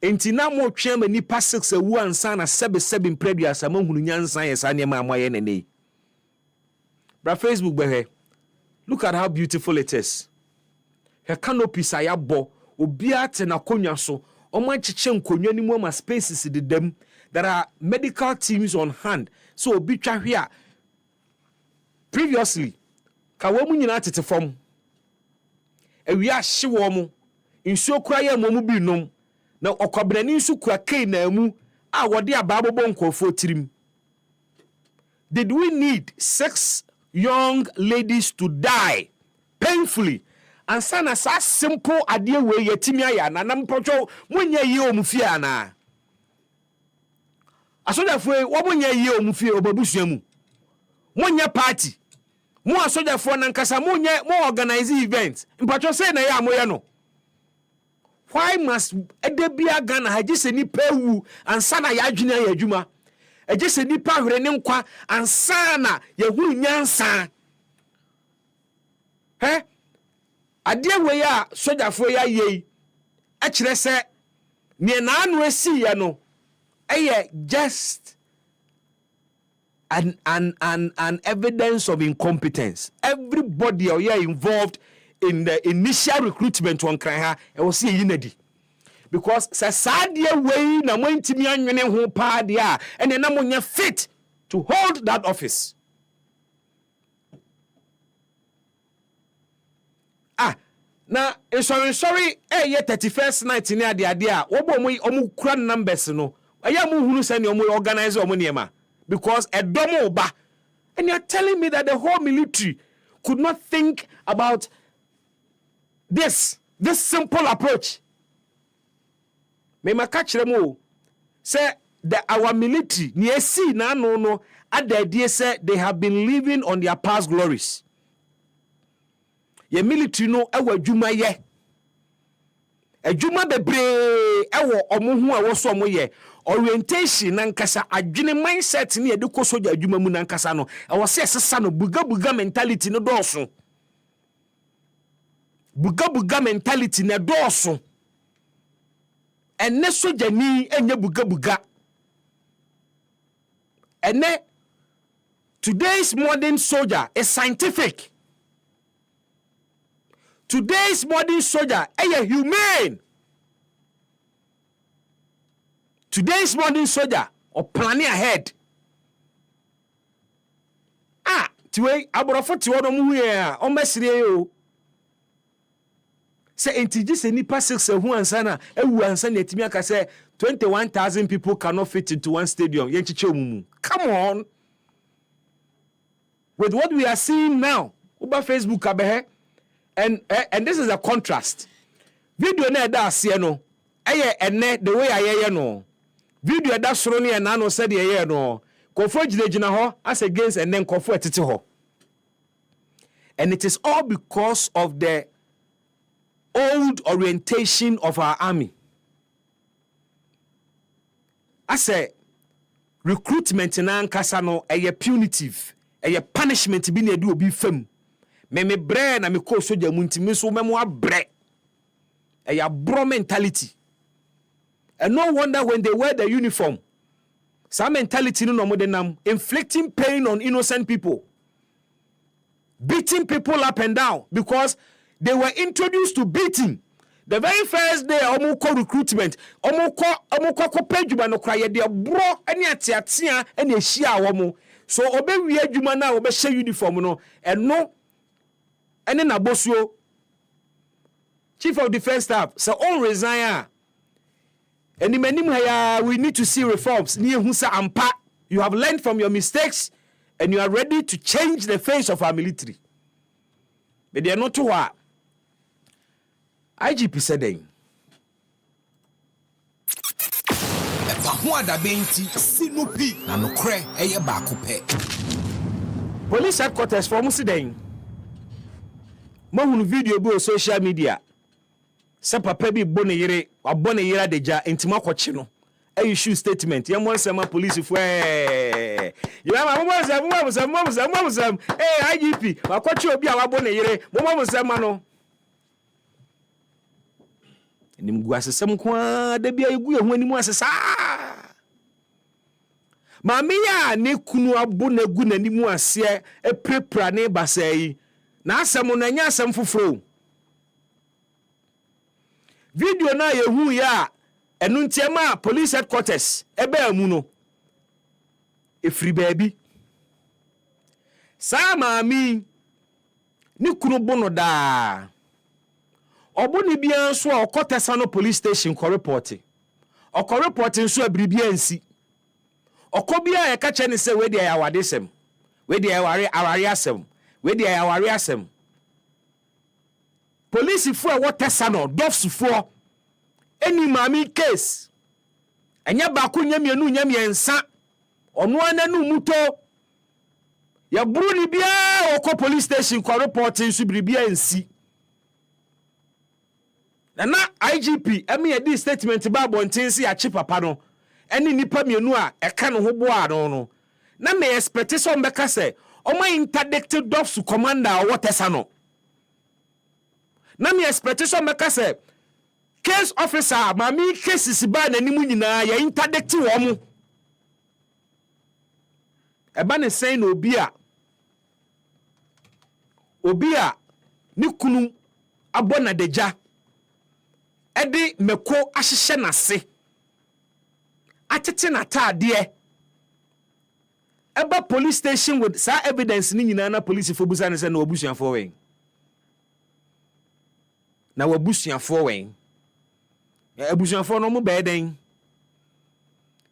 Enti na mo twe ma nipa 6 awu ansa na 7 previous amahunu nyansa ye sa ne ma amoye nene. Bra Facebook behe. Look at how beautiful it is. Her canopy sayabo obia te na konwa so omo chiche nkonwa ni mu ama spaces de dem. There are medical teams on hand. So obi twa hwe a previously ka wo mu nyina tete fom. Ewia hye wo mu nsuo kura ye momu bi nom na okobrani nsu kura kei na mu a wode ababobo nkofo tirim. Did we need 6 young ladies to die painfully? And sana sa simple idea we yetimi aya na nampocho munye yi omufie ana. Asojafo wo munye yi omufie obabusua mu. Munye party. Mu asojafo na nkasa munye mo organize events. Mpacho say na ya moye no. Why must edebia Ghana hagise ni pewu ansana ya adwene ya adwuma? Ejise ni pa hwere ne nkwa ansana ya huru nyansa. He? Ade we ya sojafo ya yei a kire se ne na anu esi ya no eye just an evidence of incompetence. Everybody are involved in the initial recruitment on Kraha, I was see unity. Because Sasadia way na mwentimi anwene ho pa dia and then namonya fit to hold that office. Na sorry ye 31st night ni ade a wo bo mu kura numbers no aya mu hunu se ne omu organize omu niema because edomo ba and you're telling me that the whole military could not think about this simple approach. Me makachire mu say our military ni esi na no at the idea say they have been living on their past glories. Ye military no ewa adwuma ye adwuma bebre ewo omo ho a wo so omo ye orientation na nkasa adwene mindset ni de ko soja adwuma mu na nkasa no ewo se sesa no buga mentality no dooso buga mentality na dooso enne soja ni enye buga enne today's modern soldier is scientific. Today's modern soldier is humane. Today's modern soldier or planning ahead. Tiwe aborofo ti wono mu here o mesire o. Say entiji se nipa 6 hu ansana ewu ansana etimi aka say 21,000 people cannot fit into one stadium. Yenchiche omumu. Come on. With what we are seeing now, over Facebook abehe. And this is a contrast. Video na da ase no ene the way aye no. Video da soro ne na no said ye no. Kofo gina ho as against and then kofo etete ho. And it is all because of the old orientation of our army. I say recruitment na nkasa no punitive, punishment bi na do obi fam. Me bre na me ko soja muntimi so memo abre a bro mentality. And no wonder when they wear the uniform some mentality no mo de nam inflicting pain on innocent people, beating people up and down because they were introduced to beating. The very first day omuko recruitment omuko pejuma no kra ye de bro ani atiatia ani ehia wo so obewie adwuma na obehye uniform no eno ene na bosuo chief of defense staff so on resign eni manim haya we need to see reforms ni ehu sa ampa you have learned from your mistakes and you are ready to change the face of our military but they are not to what IGP said then EpaHoaDaben ti sinupi na nokre eye baako pe police headquarters for musiden mahunu video bi on social media se papa bi bone yere abone yere adeja entima kwache no issue statement ye mon sema police fo yama mo IGP akwache obi a wabone yere mo sema no enim gu asesem kwa da bia egu ehu anim asesa mami ya ne kunu abona gu nanim ase eprepra ne basai na asem no anya asem foforo video na yehu ya enu ntiema police headquarters ebe amu no efri baabi sa mami ni kunu bono da Obuni bia nso a okotesano police station ko reporting. Oko reporting so abribia nsi. Okobia e ka che ne se we dia ya wadesem. We dia aware asem. We dia ya aware asem. Police fo e wotesano dofs fo eni mami case. Enya ba ko nya mienu nya miensa. Ono ananu muto. Ya bruni bia oko police station ko reporting so bribia nsi. Na IGP emi e di statement ba bontensi a chi papa no eni nipa mienu a e ka no ho boa no na me expect so mbeka se o ma interdicted dofs commander wotesa no na me expect so mbeka se case officer mami cases ba na nimu nyina ya interdict wo mu e ba ne sen na obi a ni kunu abona deja edi meko ahyehye nase atete na taade eba police station with sa evidence ni nyina na police fo busa ne se na obusuafo wen na wabusuafo wen abusuafo no mo beden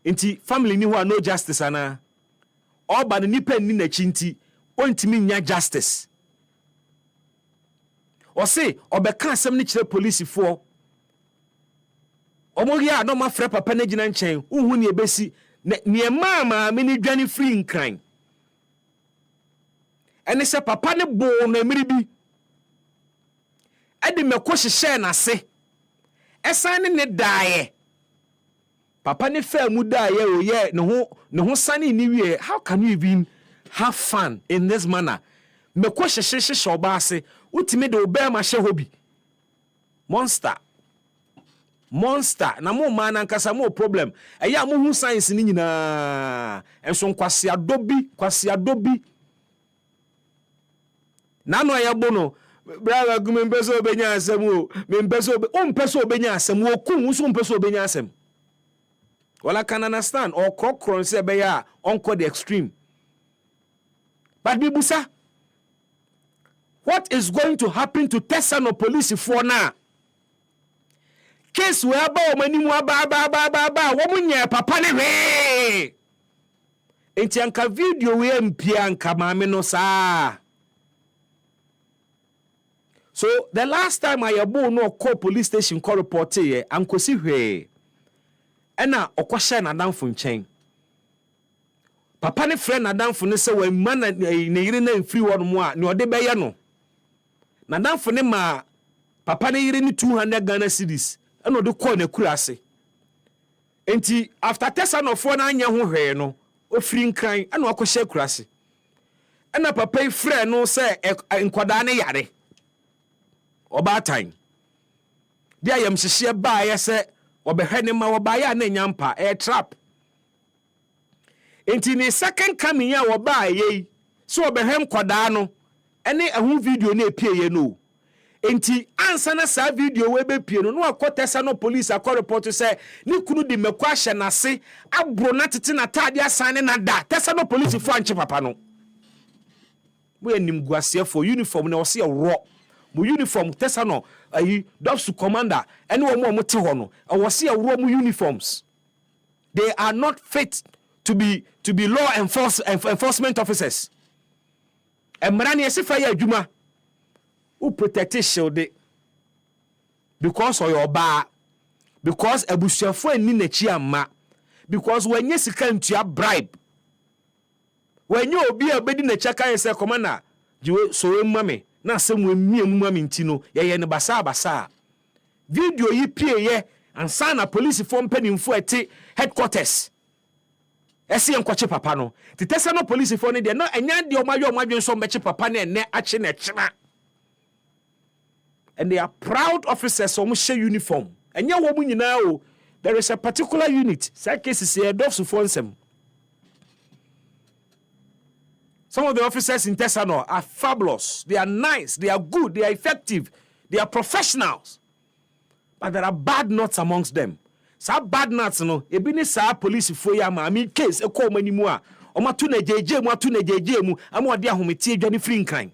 nti family ni ho no justice ana oba ne nipa ni na chinti ontimi nya justice o se obeka asem ni kire police fo omogia no ma frɛ papa na gina nkyɛn uhu ne ebesi ne mama me ni dwane free nkran ene sɛ papa ne bo na mmiri bi ade meko hyehyɛ na se ɛsan ne daaye papa ne fa mu daaye o ye ne ho sane ni wie. How can you even have fun in this manner? Meko hyehyɛ oba ase utimi de oba ma hye hobi monster na mo man ankasa mo problem eya mo hu science ni nyina enso kwase adobi na no ya bono brother gumembeso obenya asem o mempeso obenya asem o kun so mempeso obenya asem wala can understand or crocron say be ya onko the extreme but bibusa what is going to happen to Tesano police for now? Case where ba omani mu aba wo munye papa ne we enti anka video we mpia anka maame no saa. So the last time I abo no call police station call report ye ankosi hwe ena okwahye na danfo nchen papa ne friend na danfo ne se wa ma na ne yire na mfiri wono mu a ne ode beye no na danfo ne ma papa ne yire ni 200 Ghana cedis eno de call na kura ase enti after Tesano fo na anya ho hwe no ofiri nkran eno akohye kura ase ena papa yi frɛ no se enkwada ne yare oba time dia yam hyehye ba ye se obehwe ne ma oba ya na nyampa trap enti ni second coming ya oba ye so obehwe nkwada no ene ehun video na epie ye no enti ansa na sa video we be pie no no akotesa no police akọ report say ni kunu di mekwa hye na se abro na tete na tade asane na da tesa no police fo anche papa no we anim guase for uniform na o se ro mu uniform tesa no ayi dofsu commander ene wo mo te ho no o se ro mu uniforms. They are not fit to be law enforcement officers. Emrani esifa ya adwuma who protect shield because of your bar, because abusuafo ni nachi amma, because when you sika ntua bribe, when you obi obedi na chaka yese commander jiwe so mame na asem we mie mu mame ntino ye ne basa video yi pie ye ansa na police form penimfo ete headquarters esi enkoche papa no titesa no police for ne de no enya de omadwe so mbeche papa na ene ache na chena. And they are proud officers who share uniform. And ya woman you know, there is a particular unit. Some cases here doves to them. Some of the officers in Tesano are fabulous. They are nice. They are good. They are effective. They are professionals. But there are bad nuts amongst them. Some bad nuts, no. Ebini sa police for ya ma. I mean case e call many more. Oma tu na jeje mu. Amu adi ahumeti Johnny free kind.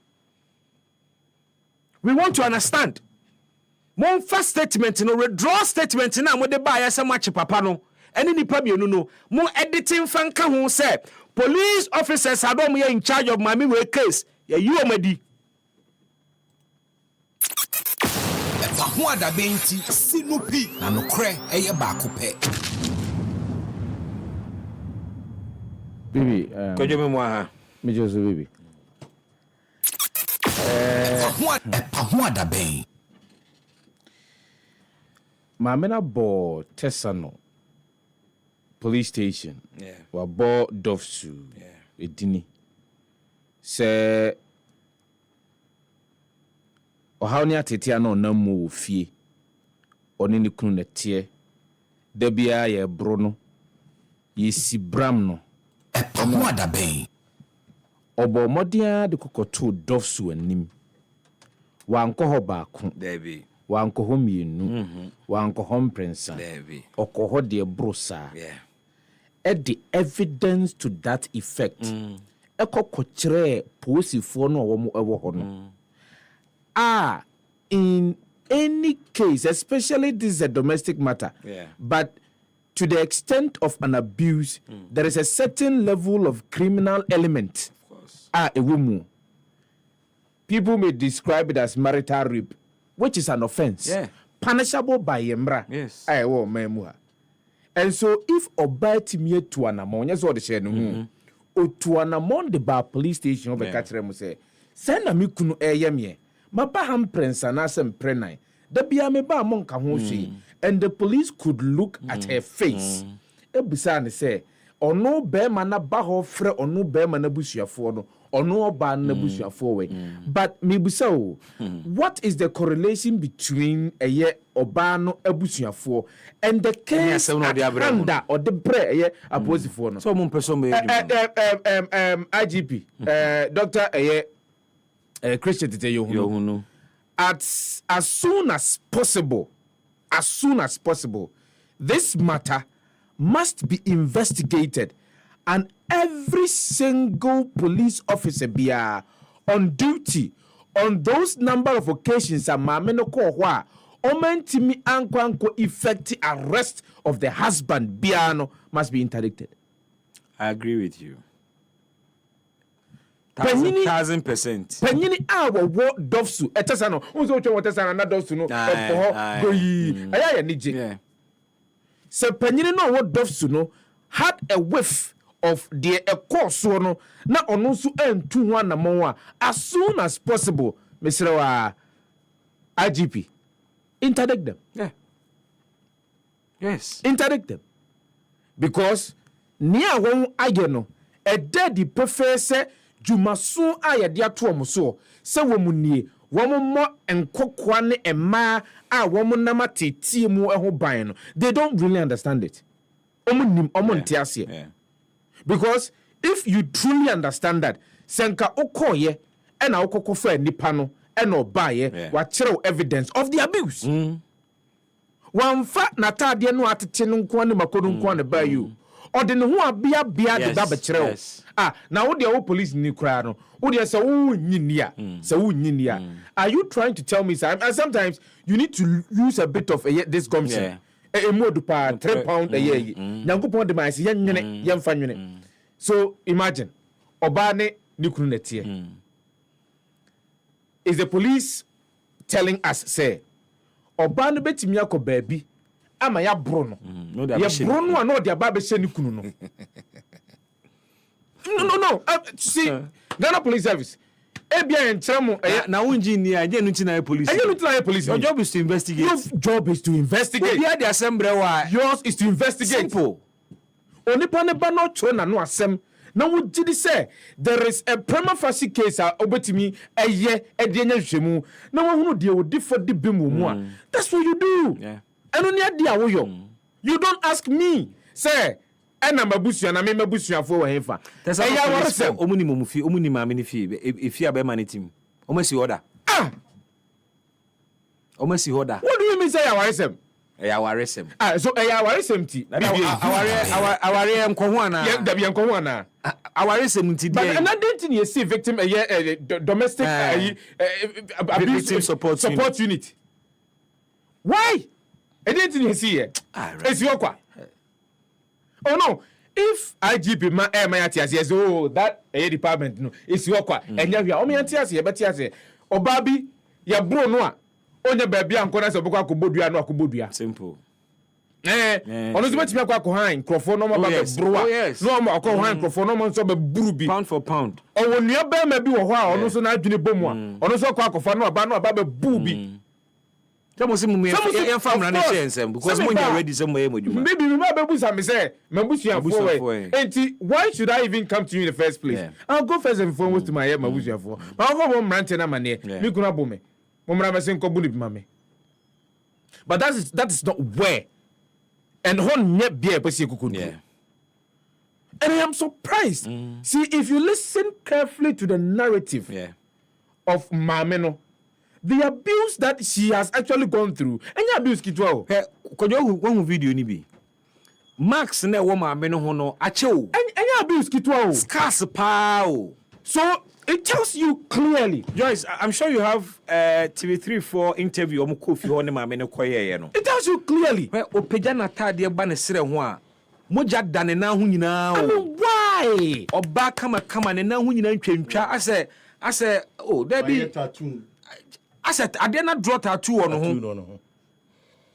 We want to understand. Mon first statement no withdraw statement na mo de ba ya se machi papa no ene nipa mienu no mo editing fanka ho say police officers adom ye in charge of mami we case ya you omadi EpaHoaDaben ti sinupi na nokre eye ba ko pe Bibi kojo me mo ha me just bibi EpaHoaDaben Mamena bo Tesano police station. Yeah. Wa bo Dofsu. Yeah. Edini. Se ohaw ni atete ana onam wo fie. Oni ni kunu na tie. Da bia ye bro no. Ye si bram no. EpaHoaDaben. Obo modia de kokoto Dofsu anim. Wa ankoho baako. Debi. Wa ankoho mienu. Wa ankoho mprensa. Debi. Okoho de brosa. Yeah. The evidence to that effect. Ekokochre posifo no owo ewo ho no. In any case, especially this is a domestic matter. Yeah. But to the extent of an abuse, there is a certain level of criminal element. Of course. A woman. People may describe it as marital rape, which is an offense. Yeah. Punishable by Yemra. Yes. And so if Obatimi to an amount, that's what they say, or to an amount the bar police station of a catcher must say, send a mikunu ayamye, Mapaham Prince and Assam Prenai, the Biameba monk and the police could look at her face. Ebusan say, or no bear mana baho fre or no bear mana bushia for or no ban bushia forward. But maybe so. What is the correlation between a year Obano Ebusia for and the case under or the bre opposite for no? So mon person IGP Dr. Christian Tete Yohunu. As soon as possible, this matter must be investigated, and every single police officer be on duty on those number of occasions a mameno ko hwa omentimi ankwanko effect arrest of the husband biano must be interdicted. I agree with you. 1000%. Penyini awo wo dofsu etesano unzo ocho wotesana na dofsu no goyi aya nije. Yeah. Se penyini no wo dofsu no had a whiff of the course no na ono nso antu ho anamon as soon as possible Mr. IGP interdict them. Yeah. Yes. Interdict them. Because near won aye no e dedi prefer say jumaso aye de ato omuso se womunie womo enkokoa ne ema a womo namatete mu eho ban no they don't really understand it. Because if you truly understand that senka okoye and okoko fa nipa no and obaye wa kire evidence of the abuse. Wan fa na tade no atete no nko ne makodo nko ne ba you or the ho abia de ba kire na wo de wo police ni kra no wo de say wo nyinia say wo nyinia. Are you trying to tell me sometimes you need to use a bit of this gumption? A mode pa 3 pound a year. Nyankopon de ma se yenwene yemfa nwene. So imagine oba ne nikunu netie. Is the police telling us say oba no betimi akoba bi ama ya bro no. Ya bro no na odi aba be hye nikunu no. No. See, Ghana Police Service. Now, engineer, police. Your job is to investigate. Your job is to investigate. The assembly. Yours is to investigate. Simple. Only paneba no chona no asem. Now what did he say? There is a prima facie case obetimi eye edienya hwemu. Now who deal with different bimu. That's what you do. Yeah. And only dia wo yo. You don't ask me. Say ena mabusu na me mabusu afo wa hefa. Eya waresem omuni momufi omuni maame ni fi efi abema ne tim. Omasi order. Omasi order. What do you mean say ya waresem? Eya waresem. So eya waresem ti. Aware enkoho ana. Yeah, dabi enkoho ana. Awaresem ti dey. But another thing you see victim domestic victim support unit. Why? I didn't see it. It's your qua. Oh no. If IGP my says, oh, that a department, no, it's your qua. And you are only antias, but yes, or Babi, ya bro noa. Onye baby and corners of Boka Kubudia no Kubudia. Simple. Honestly, what you are behind, Crawford, no more bro. Yes, no more behind Crawford, no more so bruby. Pound for pound. Or when you bear maybe a while, or also not in a bomb, or also quack of no about booby. Because when you're ready somewhere, maybe remember say, why should I even come to you in the first place? I'll go first and foremost to my head, my for. But I'll go home ranting on my neck. You could not boom me. But that is not where. And one net beer, but and I am surprised. See, if you listen carefully to the narrative of Mameno, the abuse that she has actually gone through, and you abuse Kitwao. Could you one video ni be? Max ne woman Mameno hono acho. And you abuse Kitwao. Scarce pow. So it tells you clearly. Joyce, I'm sure you have TV3 for interview on Kofi Hone Mameno Koye, no. It tells you clearly. Where Opejana Tadia Banesre Hua. Moja dane na hu nyina. I mean, why? Oba kama ne na hu nyina ntwentwa. I say, oh, there be tattoo. I said, I did not draw tattoo on home.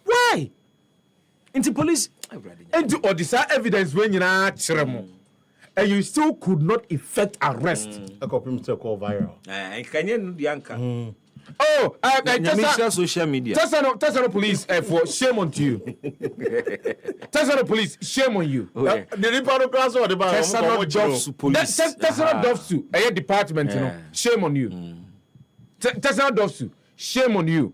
Why? Into police. Into Odisa evidence when you're not ceremony. And you still could not effect arrest. I got him to call viral. Can you Bianca? Oh, social media. Tesla police for shame on you. Tesla police, shame on you. The Ripado class or the Tesla police. Tesla Dovsu, a department, you know. Shame on you. Tesla Dovsu, shame on you.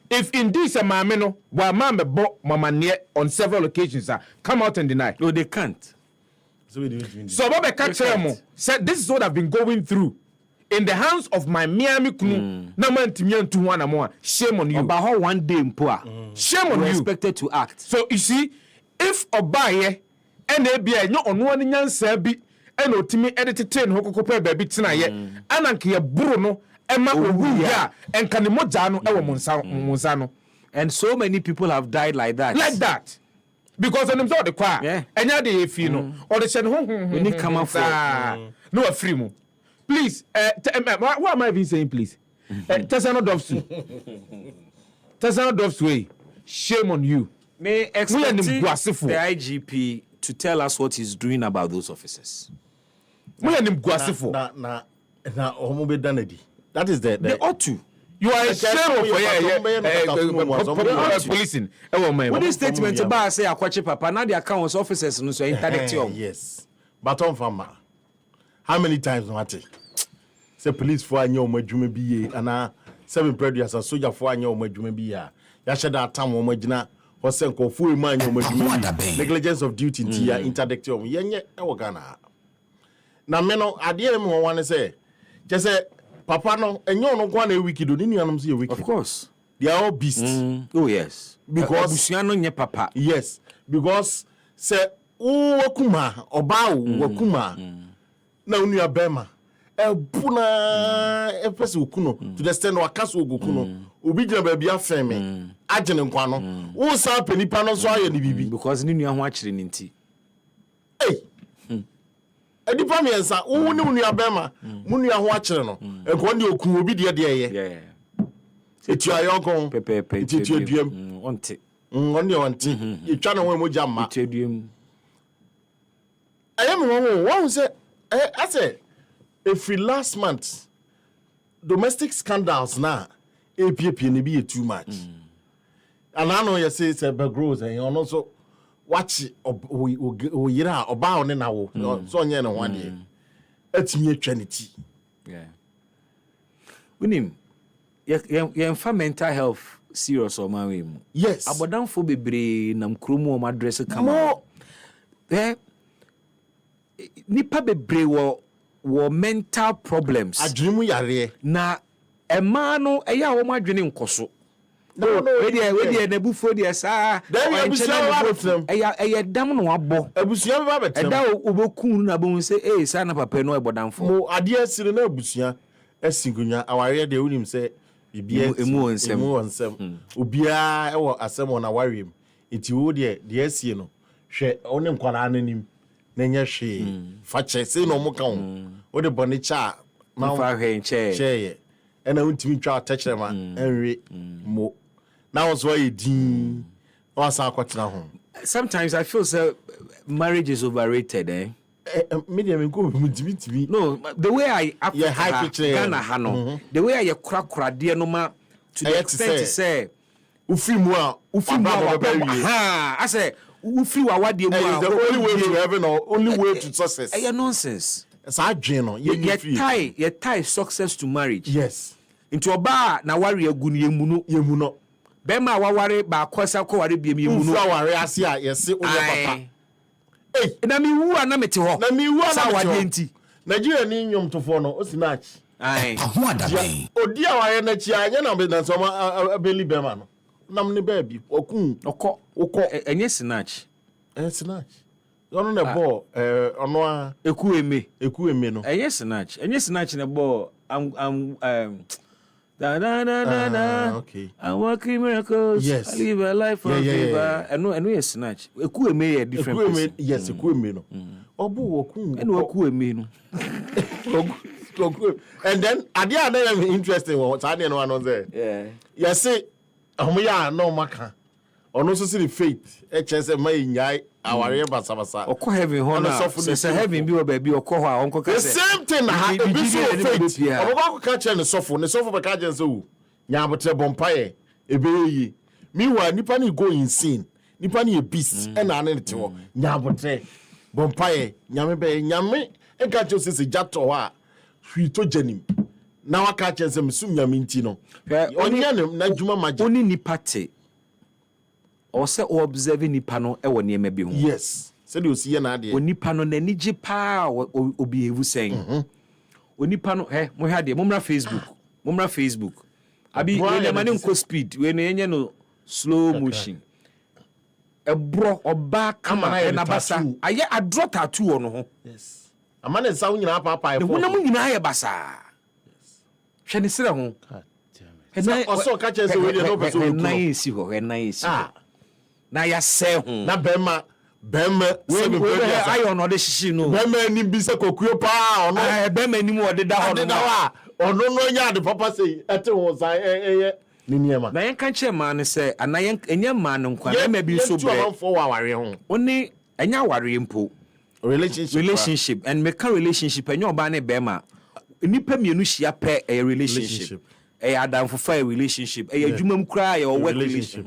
If indeed a mameno, while mama bought mama near on several occasions, come out and deny. No, they can't. So Bobby Kachremo said, this is what I've been going through. In the hands of my Miami Kunu, shame on you. About how one day in poor. Shame on you. Expected to act. So you see, if Obaye and ABI no on one yan sabi and Otimi edited 10 Hokope baby tonight, Anankia Bruno, Emma Uya, and Kanimojano, Ewa Monsano. And so many people have died like that. Like that. Because on them saw the choir. Yeah. And now they if you know, or they said, we need come out for no a free mo. Please, what am I even saying, please? Tesano Dovsu. Tesano Dovsu, shame on you. May expect the IGP to tell us what he's doing about those officers. That is the they ought to. You are a shame of policing. What is statement about say Akwachi Papa? Now the accounts officers no so interdict you. Yes. But on farmer. How many times what? Say police for anyo madwuma biye ana 7 predators as soldier for anyo madwuma biya. Ya sheda atam wo magina wo se nkofu emu anyo madwuma. Negligence of duty ntia interdict you. Yenye e wo Ghana. Na me no ade em wo wan say just say Papa no enyo no kwa na wicked ni nuanom say wicked. Of course. They are all beasts. Oh yes. Because abusuano nye papa. Yes. Because say wakuma oba wakuma na unua bema ebuna epese okuno to the stand wakaso ogokuno obi gina ba bia feme agene nkwa no wo sa panipa no so aye ni bibi because ni nua ho akire ni nti edipa miensa wo ni unua bema mu nua ho akire no enko ndi okun obi de ye etu ayonko pepepe etu aduam onte onte etwa no ho emoja ma etu aduam I am one say I say if last month domestic scandals now APP ni be too much. And I know you say it's a grows and you also watch we yira oba one na wo so nye no one day. Etimi etwanity. Yeah. Unim ye mental health serious o man we mu. Yes. Abodanfo bebre nam kromu o ma address kama. Nipa bebre wo mental problems adwemu yare na ema no eya wo madwene nkoso we dey na bufo dey sa eya dam no abo abusua ba betem eda obokun na bo say sa na papa no ebodamfo mo ade asire na abusua asingunya aware dey unim say emu onsem obia e wo asem na warem enti wo de asie no hwe one nkwara ananim na nye hwe fache sei no mo ka wo wo de bone cha na fa hwe nche ena untimi twa atachere ma enwe mo na wo so din wasa akwatena ho. Sometimes I feel so marriage is overrated, Medium go mutimi. No, the way I Ghana Hano, the way I crack dear no ma to the extent to say Ufimu I say Ufi wa the only way to heaven or only way to success. Nonsense. It's a general. You tie success to marriage. Yes. Into a bar na worry a gun yemuno. Bema waware ba kwasa ko ware biem yemuno. Ware ase a yesi papa. Hey, na mi wu ana meti ho. Na mi wu ana wade nti. Nigeria ni nyom tofo no osinach. EpaHoaDaben. Odi a waye na chi anya na be na so abeli bema no. Nam ne baby okun. Okọ enye sinach. Sinach. Ono na bo ono a ekueme no. Enye sinach na bo okay. I'm working miracles. Yes. I live a life of favor. And no snatch. Ekueme a different person. Yes, ekueme no. Obu okun. And ekueme no. And then adia na interesting one. Tani no one there. Yeah. You say omoya no maka. Ono so see faith. HS mai nyai aware basabasa. Okọ heaven ho na. Say heaven bi o ba bi okọ ho a onko ka say. The same thing na ebi so faith. Obaba ko ka che ne sofo be ka je say wo. Nya abotre bompaye ebeyi. Meanwhile nipa ni go insane. Nipa ni a beast e na ne te ho. Nya abotre bompaye nyame be nyame e ka che say jato ho a hwito janim. Na wa ka che say mesum nyame nti no. Onya ne na djuma maje. Oni nipa te. Or say observe nipa no e wo niema bi ho. Yes. Say the osi na ade. Onipa no n'ani gye pa obehave sen. Onipa no mo hwa de momra Facebook. Abi we ne mane nko speed we ne yenye no slow motion. Ebro oba kama e na basa. Aye adro tattoo no ho. Yes. Amane sa wo nyina papa e fo. Ne mo nyina aye basa. Hwe ne sere ho. Also catch us we no person. Na yesi ho. Na ya se ho. Na bema we ayo no de shishi no. Bema ni bi se kokuo pa ono. Bema ni mu ode da ho no. Ono no nya de papa say ete ho san ni niema. Na yen kan che ma ne se anayen enya ma no nkwa na ma bi so bre. Ye tu wa ware ho. Oni enya ware mpo. Relationship and make a relationship enya oba ne bema. Nipa mienu hia pe a relationship. Adam for a relationship. Adwuma m kra ya work relationship.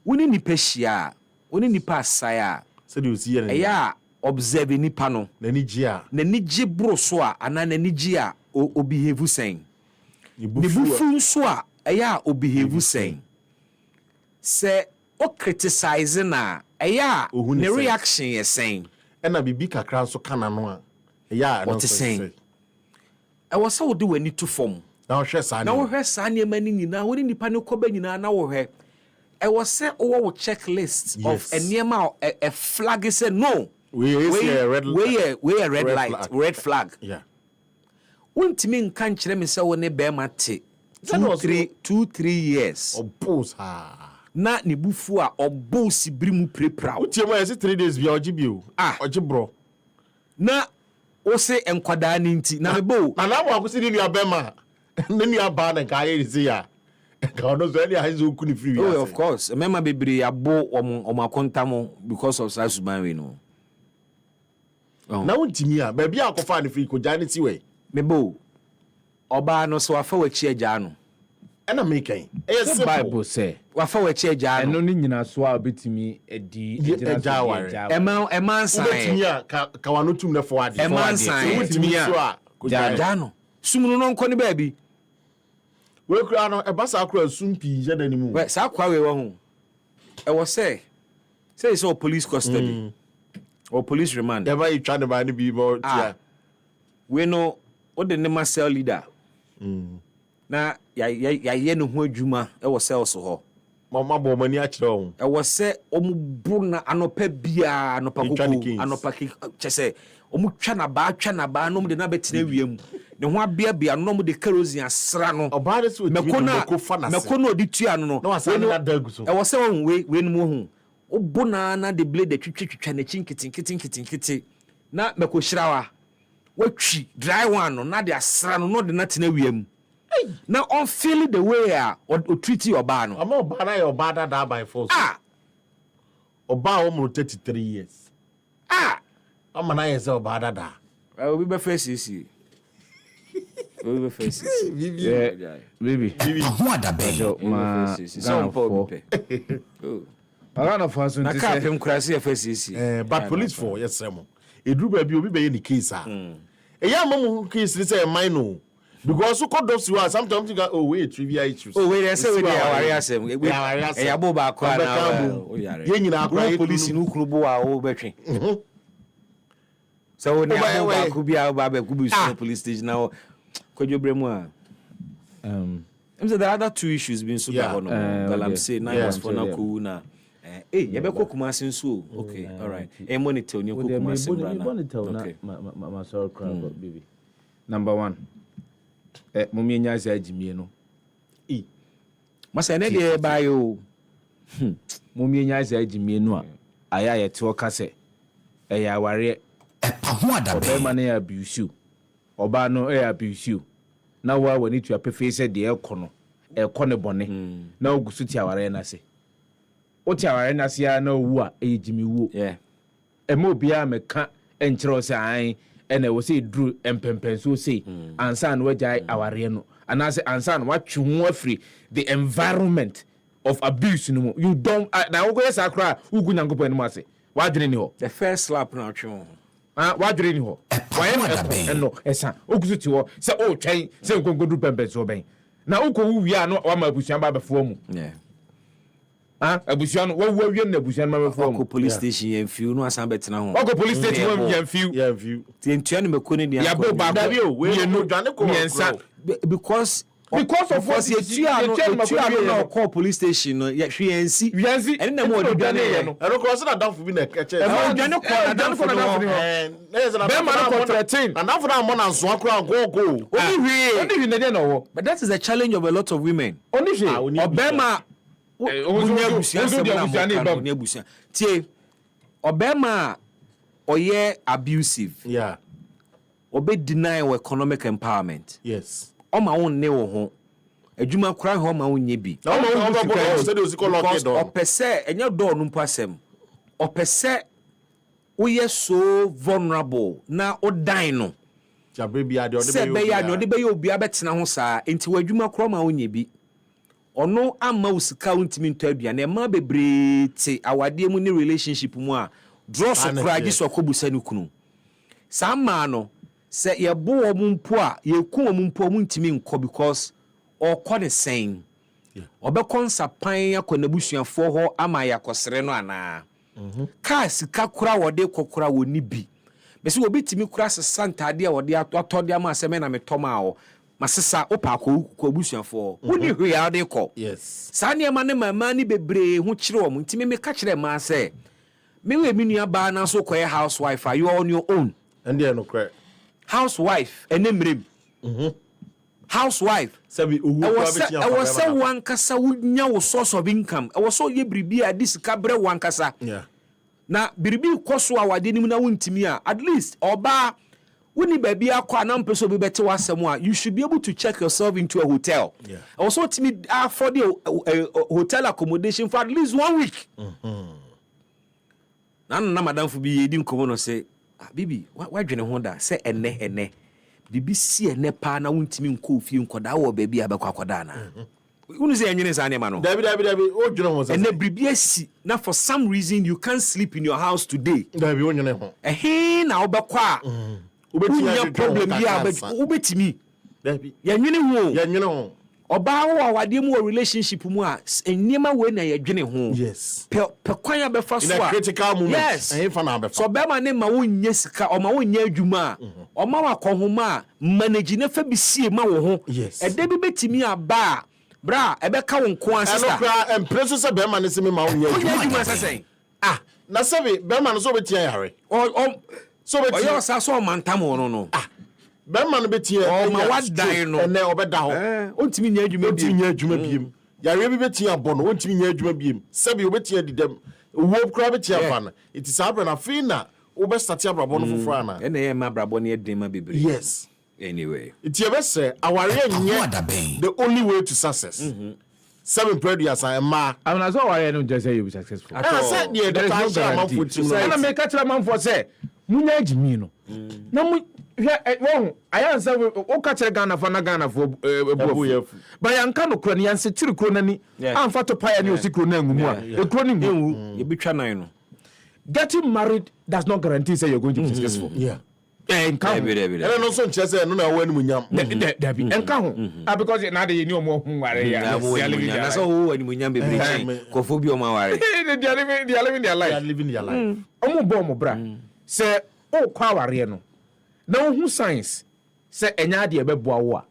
Woni nipa hia, woni nipa asaya. Say you see ya observe nipa no. Nani gye bro so a ana nani gye a o behave sen. Ni bufu so a ya o behave sen. Se o criticize na ya ne reaction ye sen. Na bibi kakra so kana no a ya no sen. I was so do wani to form. Na wo hwe sa na wo hwe sa ne mani nyina woni nipa ne koba nyina na wo hwe. I was say our checklist of a niema a flag is no. We a red light, red flag. Yeah. Untimi nka nkyere me se wo ne be ma te 2-3 years. Oppose ha. Na ne bufu a obosi brimu prepra. Utie mo yesi 3 days bia oji bio. Oji bro. Na o se enkwada ni nti na me bo. Na na mo akosi ni abema. Ne ni aba na ka ye zi ya. Oh, of course. Remember, baby, I bought on contam because of South Sudan. No. Now, Timia, baby, I can find free cojanity way. Mebo Oba no so afa wachi jano. And I'm making. The Bible say, wafa wachi jano. No ni nyina so a betimi edi ejaware. Eman san. Timia ka wanu tum na forward. Eman san. Timia jano. Sumunu no nkoni baby. We kura no e basa akura sumpi je da nimu. We sa kwa we wo ho. E wo say so police custody. Or police remand. Never you trying to buy any people. We know what the name cell leader. Na ya no ho adwuma e wo cell so ho. Mama bo mani a kire ho. E wo say omu bu na anopa bia anopa koko anopa chese omu twa na ba no de na betina wiem ne ho abia bia no mo de kerosene asra no oba de so meko na odi tua no no asa na dagu so e wo se won we no ho obo na de blade twitwa na chinkiti na meko hirawa watwi dry one no na de asra no de na tena wiem na on feel the way o treat your ba no ama oba na your ba da by force oba o mo 33 years ama na yesa oba da obi be face isi obi be face baby EpaHoaDaben ma so po pe Agana for so na ka pem kurase face isi but police for yes remo edru ba bi obi be ni case eya mamu case ni say mine no because so called those who sometimes you go oh wait trivia issues they say we dey aware asem eya bo ba kwa na o yare ye nyina akwa police ni ukunu bo wa o betwe so we na ba ku bia ba be ku bi so police station now kojo bremu there are other two issues being super that I'm saying now was for na ku na you be ko Kumasi so okay all right monitor ni ko Kumasi okay ma sorry crowd baby number 1 mummy nya za ajimie no masa ne de ba yo mummy nya za ajimie no a aya ye te oka se ya ware EpaHoaDaben oba na ya abuse oba no ya abuse na wa wani tu apefe se de ekọ ne bone na ogusu ti aware na se o ti aware na se ya na owu a ejimi wo ema obi a meka enkyerɛ se an ene wo se dru empempenso se ansa na wajai aware no anase ansa na watwe ho afri the environment of abuse no you don't na wo go yes akra ugu nyankopɔ no ase wadwene ni ho the first slap na atwe ho wadwene ni ho waye no esa ogusu ti ho se o twɛn se nkonkodu pempenso ben na uko wi a no wa ma abusuan ba befo mu abusuan wo wie na abusuan ma befo mu police station yem fiu no asan betena ho wo police station wo yem fiu ti entua no meko ne dia ya bo ba we no dwane ko because of what you no call police station no ya hwiansi ene na mo dwane ye no ero ko so na danfo bi na keche dwane ko na danfo no be ma no contracting and danfo na mo na nso akura gogo oni hwi na dia no wo but that is the challenge of a lot of women oni hwi obema tie obema oye abusive obe deny our economic empowerment yes oma won ne wo ho adwuma kura ho ma won nye bi opese enya do no mpasem opese we so vulnerable na odan no jabe bia de ode be yo bia betena ho saa enti wadwuma kura ma won nye bi ono ama usika untimi nto aduane ma bebre te awade mu ni relationship mu a draw so kuraji so kobusa ni kunu sama no se ye bo wo mpo a ye ku wo mpo mu ntimi nko because okọ ne sen obekonsa pan akonabusuafo ho ama yakosere no ana ka sika kura wode kokora woni bi bese obi timi kura sesantade a wode atode ama aseme na metoma o masesa opa ko abusuafo woni hwe ya de ko yes sane ma ne mama ni bebre hu kire wo ntimi me ka kire ma se mewe minua ba na so koye housewife are you on your own and there no cry housewife enemrem housewife sabi owu kwa beti ya e wo se wankasa wunya wo source of income e wo so ye bribi a disika bre wankasa na bribi koso a wade nim na wuntimi a at least oba woni baby akwa na mpeso bi bete wasem a you should be able to check yourself into a hotel also timi afford a hotel accommodation for at least 1 week na madam fu bi yedi nkomo no say bibi wadwene ho da say ene bibi si ene pa na wuntimi nko ofie nkoda wo baby abekwa akoda na unu say enwene sa ne ma no dabi o dwene ho say ene bibi asi na for some reason you can't sleep in your house today dabi o nwene ho na obekwa ubeti problem bi ubetimi ya nwene ho oba wo awade mu relationship mu a enima we na ya dwene ho yes pe kwan abefa so in a critical moment yes fa na abefa so be ma ne ma wonye sika o ma wonye adwuma o ma wakohoma manage na fa bisie ma wo ho ede bi betimi aba bra ebe ka wo nko ansista anokra empreso se be ma ne se me ma wonye adwuma sesen na sebe be ma no so betia yare So but you also saw mantamo no. Bema no betie ma wadan no ene obeda ho ontimi nya adwuma biem nya adwuma biem yare bi betie abɔ no ontimi nya adwuma biem sebi obetie didam wo kura betie afa it is happen afin na obe start abrabɔ no foforo ana ene ye ma abrabɔ no edin ma bebre yes anyway itie be say aware nye the only way to success seven previous and ma I'm not so aware no just say you be successful I said the guarantee and I make a tell man for say munya ejimi no na mu won ayansa o ka kire Ghana for na Ghana for ebu but yanka no kro ne yanse tiri kro nani amfa to paya ne osikro na ngumu a e kro ni ngu ye bitwa nan no getting married does not guarantee say you're going to be successful enka no so nche say no na wo ani munyam dabi enka ho because na dey ni omo hu ware ya na so wo ani munyam bebre chi kofo bi omo ware they are living their life omo bo omo bra say o kwa ware no na who science say enya de be boa wo a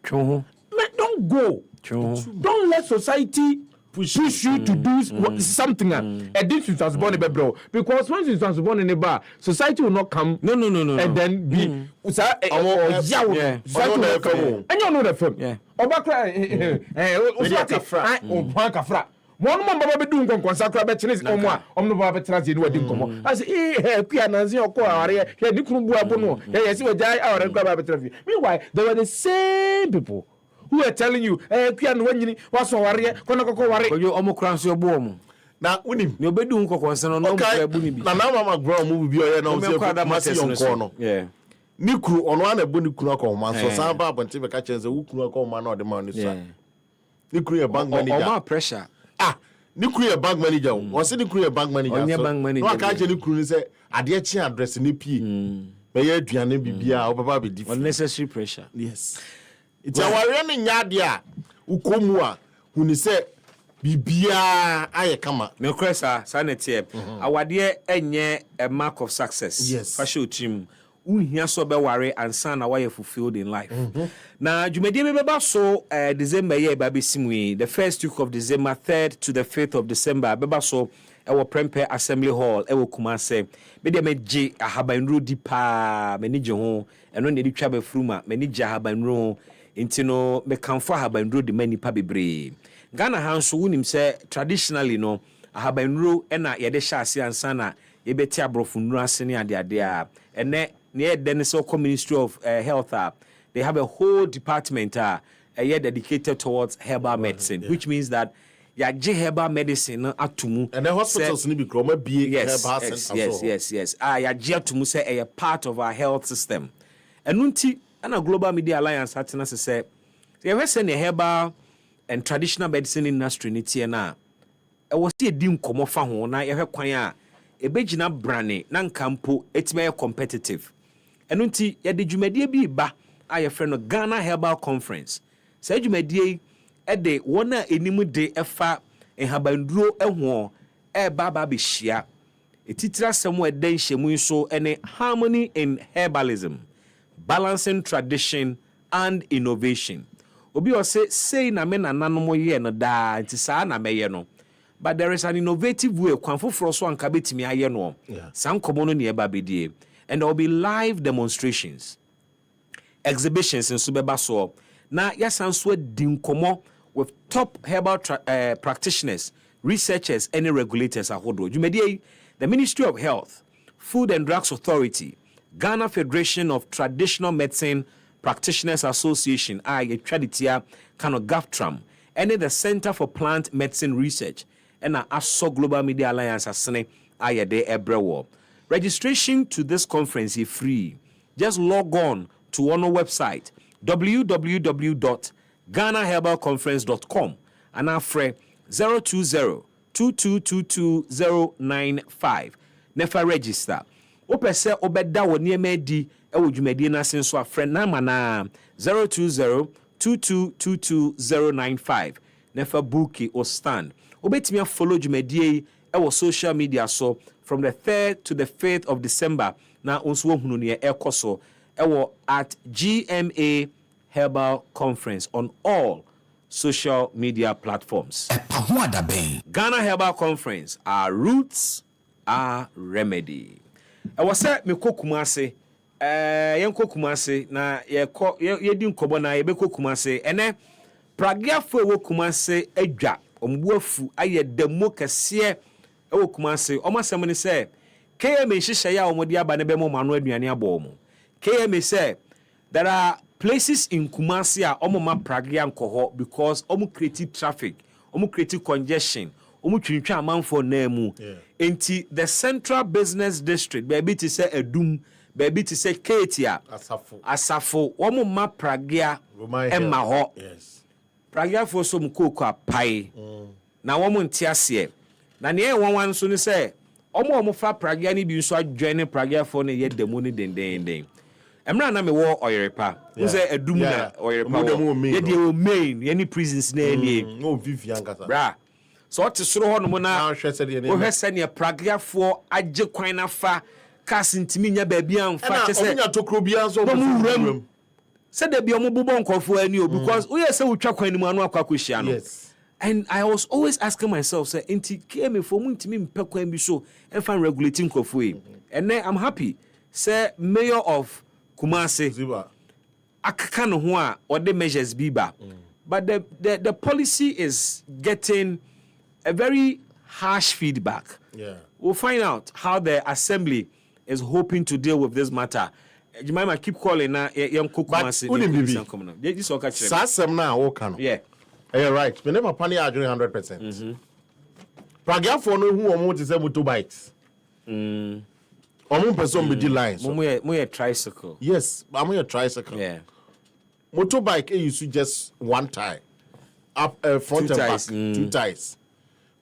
don't go don't let society push you to do something and this is as born bro because once it's as born in the bar society will not come no and then be society will come and you know the film obakra kafra one man baba do nkon sakra be chinese omo a omno baba betra ze ni wadi nkomo as pia nanzi okọ aware he di kunu bu abo no ye si wajai aware baba betra fi meanwhile they were the same people who are telling you pia no wanyini waso ware kono kokko ware ojo omo kranso obo omo na unim ni obedu nkokon se no no bu ni bi na mama grow mu bi oye na o se masi yonko no ni kru ono ana bu ni kru akọ ma so san ba abonte be ka chenze wu kru akọ ma na o de ma ni so ni kru e bank manager o ma pressure ni kru ye bank manager o se ni kru ye bank manager so no ka je ni kru ni se ade chi address ni pie be ye aduane bibia o baba be different unnecessary pressure yes iti aware ni nyade a ukomu a huni se bibia aye kama me kresa sanete awade enye a mark of success yes fashion team unhia so be ware ansa na why fulfilled in life na dwumadi me beba so December year ba besimwe the first week of December 3rd to the 5th of December beba so ewo Prempeh Assembly Hall ewo Kumase be de meje ahabanro di pa menije ho eno ne di twa ba fruma menije ahabanro intino me kanfo ahabanro di manipa bebre Ghana hanso wunim se traditionally no ahabanro ena ye de hya ase ansa na ye beti abrofo nuru ase ne ade a ene near Denison Ministry of Health, they have a whole department dedicated towards herbal medicine, which means that ya herbal medicine atumu and the hospitals need be grow be herbal yes ya atumu say a part of our health system. And nunti ana Global Media Alliance atena say we say the herbal and traditional medicine industry ni tie na e wo se di nkomo fa ho na ye hwe kwan a ebegina brane na nkampo etime competitive. Eno nti ye de dwumadie bi ba a ye frɛ no Ghana Herbal Conference. Sa dwumadie e de wona enimu de efa enhabanduro ehwo e baba be hia. Etitira sɛm e den hyɛmu so ene harmony in herbalism, balancing tradition and innovation. Obi o say na me nananom ye no da nti saa na meye no. But there is an innovative way kwanfo fro so anka betimi aye no. San komo no ne e ba bedie. And there will be live demonstrations, exhibitions in Subeba so. Now, yes, and so dinkomo with top herbal practitioners, researchers, and regulators. The Ministry of Health, Food and Drugs Authority, Ghana Federation of Traditional Medicine Practitioners Association, Traditia, Kano GAFTRAM, and the Center for Plant Medicine Research, and ASO Global Media Alliance, Asene, Ayade Ebrewo. Registration to this conference is free. Just log on to our website www.ghanaherbalconference.com and afre 020-2222-095. Never register. Opese obeda wo niema di ewo dwumadi na senso afre na mana 020-2222-095. Never bookie or stand. Obetimi follow dwumadi ewo social media so from the 3rd to the 5th of December, now also hunu ne ekoso ewo at GMA Herbal Conference on all social media platforms. EpaHoaDaben. Ghana Herbal Conference, our roots, our remedy. I was say me Kumase yenko Kumase na yedi nkobo na yebeko Kumase ene pragiafo ewo Kumase adwa ombuafu aye demo kese ewo Kumase omasem ni se KM hihye ya omodi aba ne be mo mano aduane abo mo KM say there are places in Kumasi a omoma pragia nkoho because omu create traffic, omu create congestion, omu twintwa amanfo na mu. Enti the central business district, baby to say Edum, baby to say Ketia, Asafo, omoma pragia emma ho. Yes. Pragia for some cocoa pie. Na woman tiasie. Na ne one so ni say omo fa pragia ni bi nso adwane pragia for ne ye demo ni den. Emra na me wo oyerepa. Uze edum na oyerepa. Ye de o main, ye ni prisons na any. No Vivian kasa. Bra. So what soro ho no na wo hwese ne pragiafo agye kwan na fa kas ntimi nya ba bia amfa che se. Onya tokro bia so mo se de bia mo bobon kofo ani o because we se wo twa kwan ni mu anu akwakohia no. Yes. And I was always asking myself, say, inti came for mu ntimi mpe kwan bi so and fan regulating kofo e. And then I'm happy. Say mayor of Kumasi akaka no ho a or the measures biba. But the policy is getting a very harsh feedback. Yeah. We'll find out how the assembly is hoping to deal with this matter. Jemima keep calling na young Kumasi. But this okay Sasem na wo kan. Yeah. You're right. Me never pani agree 100%. Pragiafo no hu omo te say motorbikes. Omo person be the lines. Mo tricycle. Yes, I'm a tricycle. Yeah. Motorbike you use just one tie. Up front two and ties. back, two ties.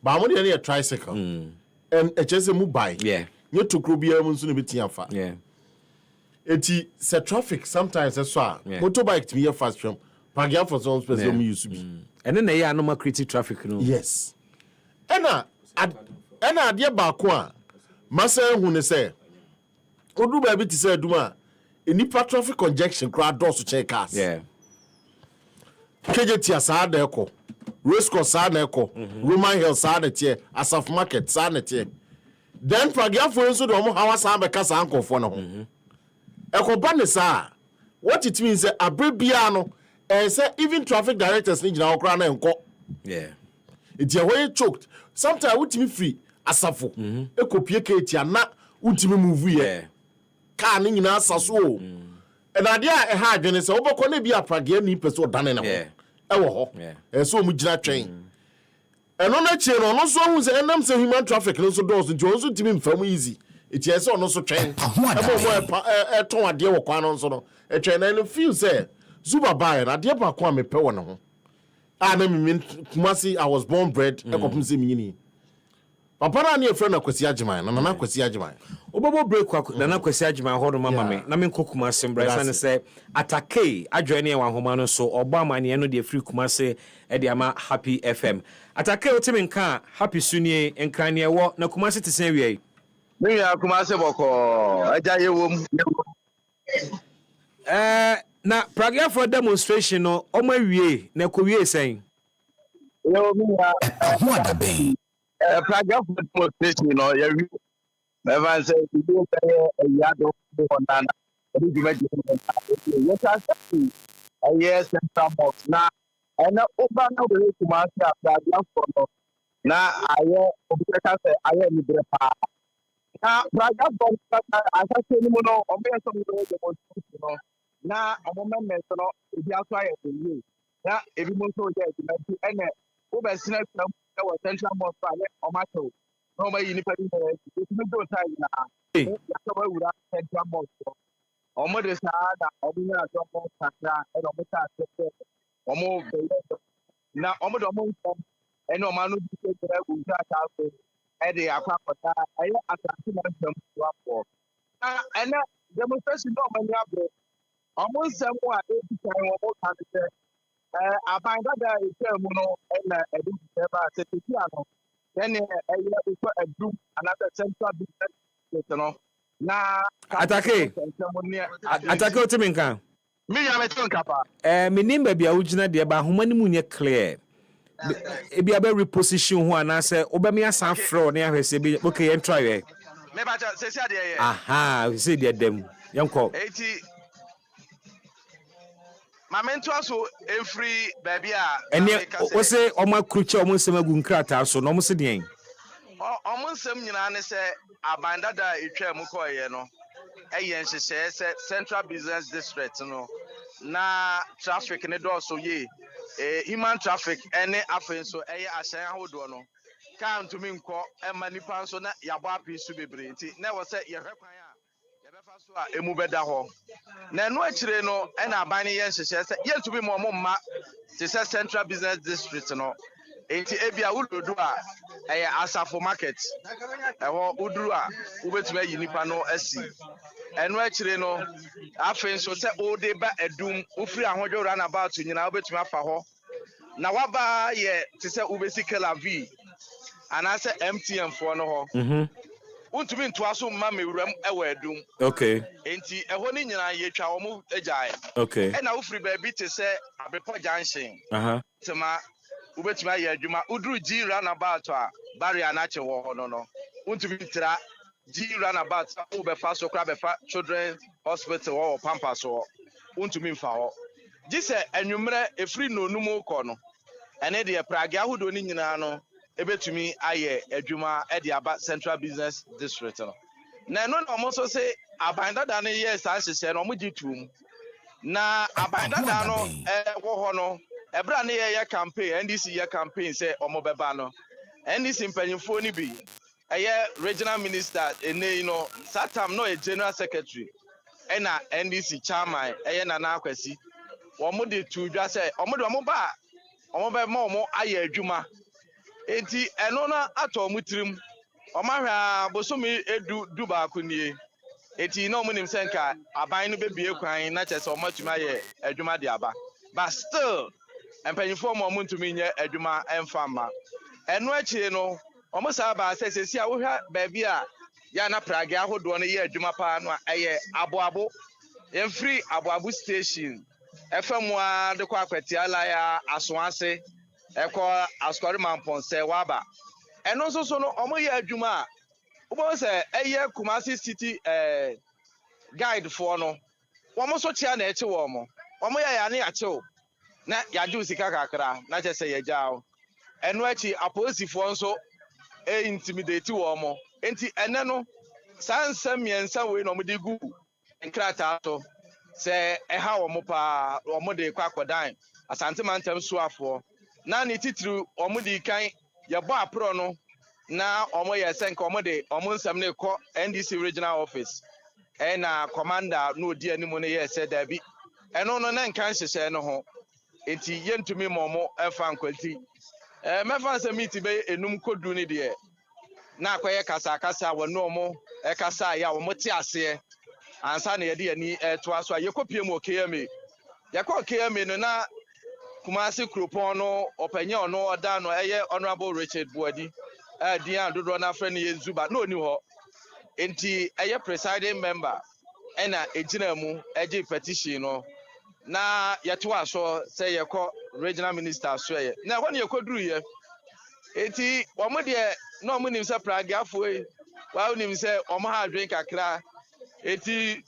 But I'm only a tricycle. And it's just a move bike. Yeah. You to Krubia Munsun Bitiafa. Yeah. It's a traffic sometimes that's why. Motorbike to me a fast from Pragia for some person used to be. And then they are no more creative traffic. No? Yes. And I dear Bakwa. Massa who say Odu baby to say Duma. Nipa traffic congestion crowd doors to check cars. Yeah. KJT asade eko. Race course asade eko. Roman Hill asade tie. Asaf Market asade tie. Then pragia for so do mo hawa sa be kasa ankofo no ho. Eko ba ne sa. What it means say abrebia no say even traffic directors ni gina okra na enko. Yeah. It ya way choked. Sometimes ultimi free asafo. Eko pie KT na ultimi move ye. Car ni nyina asaso. And idea a ha adwene se obokọ na bi apragia ni pese odane ne ho. E wo ho. E so mu gina twen. Eno na che no so hu se enam se human traffic no so doors nti so timi mfam easy. Eti ese ono so twen. E ton ade wo kwan no so no. E twen na no feel say Zuba buy na ade ba kwa mepe wo ne ho. Ah na me Kumasi I was born bred e kopum se minyini. Papa na e friend na Kwesi Ajiman na na Kwesi Ajiman. Obobo break na na Kwesi Ajiman hodo mama me na me nkokuma sembra sana se atake adwene wa homa no so obama ne no de free Kumasi e de ama Happy FM. Atake otime nka Happy Sunie enkran wo na Kumasi te sen wie. Me ya Kumasi boko ajaye wom. Na pragia for demonstration no omo wie na ko wie sen. Yo me ya EpaHoaDaben. Pragia for demonstration no ya wie. Never say you do a yard of one. What I say, yes, central box now. And over now the Kumasi after for now. I am the now, Praga box as I say, no, or bear some demonstration. Now, a moment, if you are trying to use. Now, if you want to get and over central box or matter. Nobody in the no time now. Central box. Almost the Sahara, almost almost now, almost and no man who said at the Aquapata, I and demonstration no money up. Almost somewhat I find that is and I then a group another central business na atake otime nka me ya meton kapa me nimba bia ugina de ba homa ni mu nye clear e bia be reposition ho ana se obemi asan fro na ahwese bi okay en try we me ba se sia de ye aha se de dem Yanko. Mamento so every baby. And what's it? Oma Krucha, almost some gunkrata, so no more sitting. Almost some Yanane say, Abandada, Itre Mukoye, no. Ayen she says Central Business District, no. Na traffic in the door, so ye. Human traffic, any offense, so a share hold on. Come to me, call and manipan so that Yaba piece to be pretty. Never said your a mubeda ho. Na no actually no, and a binding yes, she says, yet to be more ma. She says Central Business District, no. Enti ebia udua asafo market eho udua ubetuma yinipa no asi eno akire no afen so se ode ba edum ufiri ahodwo run about nyina ubetuma fa ho na waba ye te se ubesi kela v anase MTN fo no ho untumi ntoa so mma mewuram ewo edum okay enti eho ni nyina yetwa omu agyae okay na ufiri ba bi te se abepo junction tema ubetuma ye adwuma uduru G runabout a barrier na che wo ho no untumi tira G runabout ubefa so kra befa children hospital wo pampa so untumi mfa ho gise anwumre efri nonum ko no ene de prage ahodo ni nyina no ebetumi aye adwuma e de aba Central Business District no na no no mo so say abandada no yes a hyehyɛ no mo gitum na abandada no wo ho no ebra na ye campaign NDC ye campaign say omobeba no NDC mpanyimfo ni bi regional minister ene no satam no a general secretary ena NDC chairman Nana Akwasi omo de tudwa say omo ba omo ma omo aye adwuma enti eno na ato omo tirim omo hwa bosomi edu duba akunie enti na omo nim senka aban no bebie kwan na chese omo tuma aye adwuma de aba but still empanyifo mo ntumi nye adwuma emfama eno akire no omo sa ba sesesi a wo hwa baabi a ya na prage ahodo no ye adwuma pa no aye aboabo emfiri aboabo station efamua de kwa akwati ala ya asoase eko askori mamponse waba eno so no omo ye adwuma wo se eye Kumasi city guide for no wo so chia na eche wo mo omo ya na ya che na yaju sika kakra na che se yajao eno achi aposifo nso intimidate wo mo enti ene no sansam yensa we no mudi gu nkrata to se eha wo mo pa wo mo de kwakodan asante mantem suafo na ne titru wo mo di kan ye bo apro no na omo ye senka omo de omo nsam ne ko NDC regional office na commander no di animu ne ye se dabi eno no na nkan hyehye no ho enti yentumi momo efa nkwati mefa se meet be enum kodu ni de na akoye kasa wono mo kasa ya wo moti ase ansa na ye de ani to aso a ye kopie mu okeyame ye ko okeyame no na Kumasi Kropon no opanye ono oda no eye honorable Richard Buadi dia dodo na friend ye Zuba no ni ho enti eye presiding member ena ejina mu eji petition no na yeto aso say ye ko regional minister so ye na ho ne ye koduru ye enti omo de no omo nim se prage afo wa nim se omo ha drink akra enti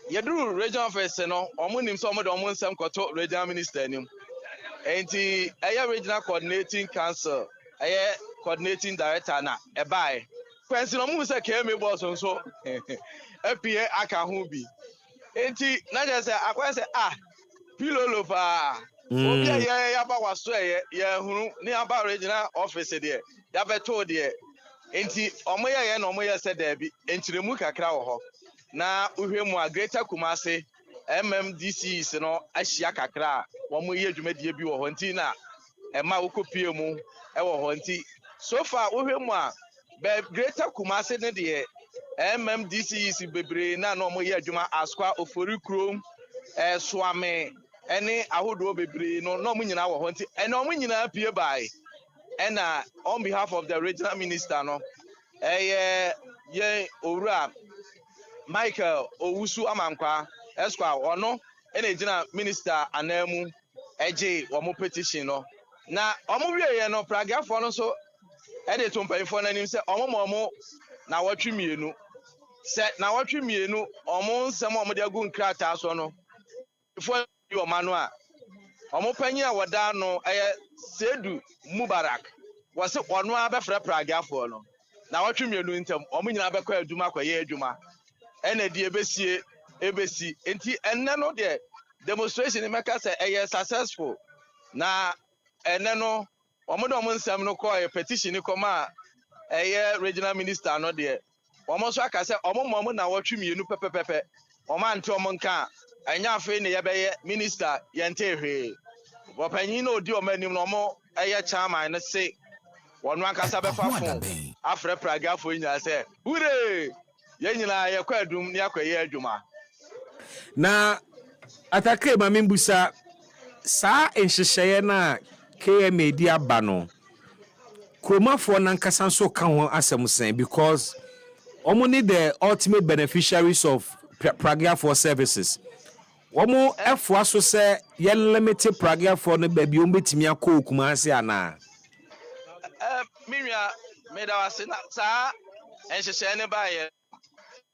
yeduru regional office no omo nim se omo de omo nsem koto regional minister anim enti regional coordinating council coordinating director na ebai kwensi no mu se keme boss nso apie aka ho bi enti na je se akwa se pilolo pa obi ya ba waso ye hunu ni aba regional office de ya beto de enti omo ye na omo ye se da bi entiremu kakra wo ho na uhwemu a Greater Kumasi MMDC no ahia kakra wo mo ye dwumadie bi wo ho nti na ema wo kopie mu wo ho nti so far uhwemu a Greater Kumasi ne de MMDC bebre na no mo ye adwuma Askwa Ofori Krom Swame ene ahodo bebre no mo nyina wo ho nti ene mo nyina pie bai ena on behalf of the regional minister no ye owura Michael Owusu Amankwa Esquire ono ene gina minister anamu eje wo mo petition no na omo wieye no pragafo no so e de to mpanyfo na nim se omo na watwe mienu set na watch me no omo nsem omo de agu nkrata so no before you manua omo panyi a wada no Sedu Mubarak was ono abefra pragafo no na watch me no ntem omo nyina bekọ aduma kwaye aduma ene de ebesi enti enne no de demonstration make say successful na enne no omo de omo nsem no call petition ni koma regional minister no de omo so aka say omo na watch me no pepepepe omo ante omo nka anya afi ne yebeye minister yente hwe wopanyin no odi omo anim no omo chairman no say wonu akasa befa fon afre pragafo nya say hure ye nyina ye kwadum ne akwaye adwuma na atake ma membusa saa enhyehyeye na KMA di aba no kromafo nankasa nso ka ho asem because omo need the ultimate beneficiaries of pragafo services omo efo aso se ye limited pragafo no baby o betimi akọ Kumasi ana minwa meda wase na saa enhyehyeye ne ba ye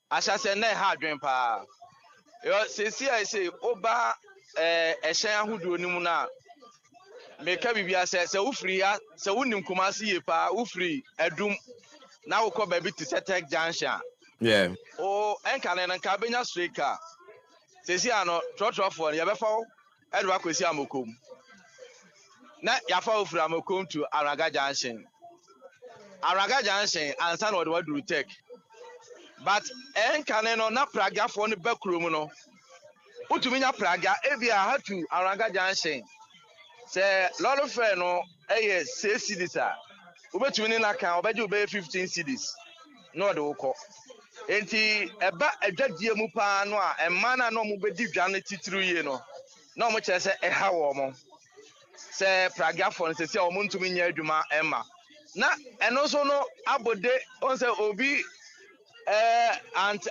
ahyase na ha adwen pa yo sesi ai say oba ehyen ahodo ni mu na meka bibia se ufri ya se wonim Kumasi ye pa ufri adum na wokọ baby ti setek junction o enkane na nka benya streka sesi ano trotro ye befa edwa kwesi amokom na yafa ufri amokom to Araga junction ansa na odwa duru tek but enkane no na pragafo no bakrom no utumi nya praga ebia hatu Araga junction se lolo fe no 6 cities a ubetumi ni na kan obeje ube 15 cities no de wokọ enti eba adwadie mu pa no a emma na no mu bedi dwane titiri ye no na mo kire se eha wo mo se pragafo no se o mo ntumi nya adwuma emma na eno so no abode on se obi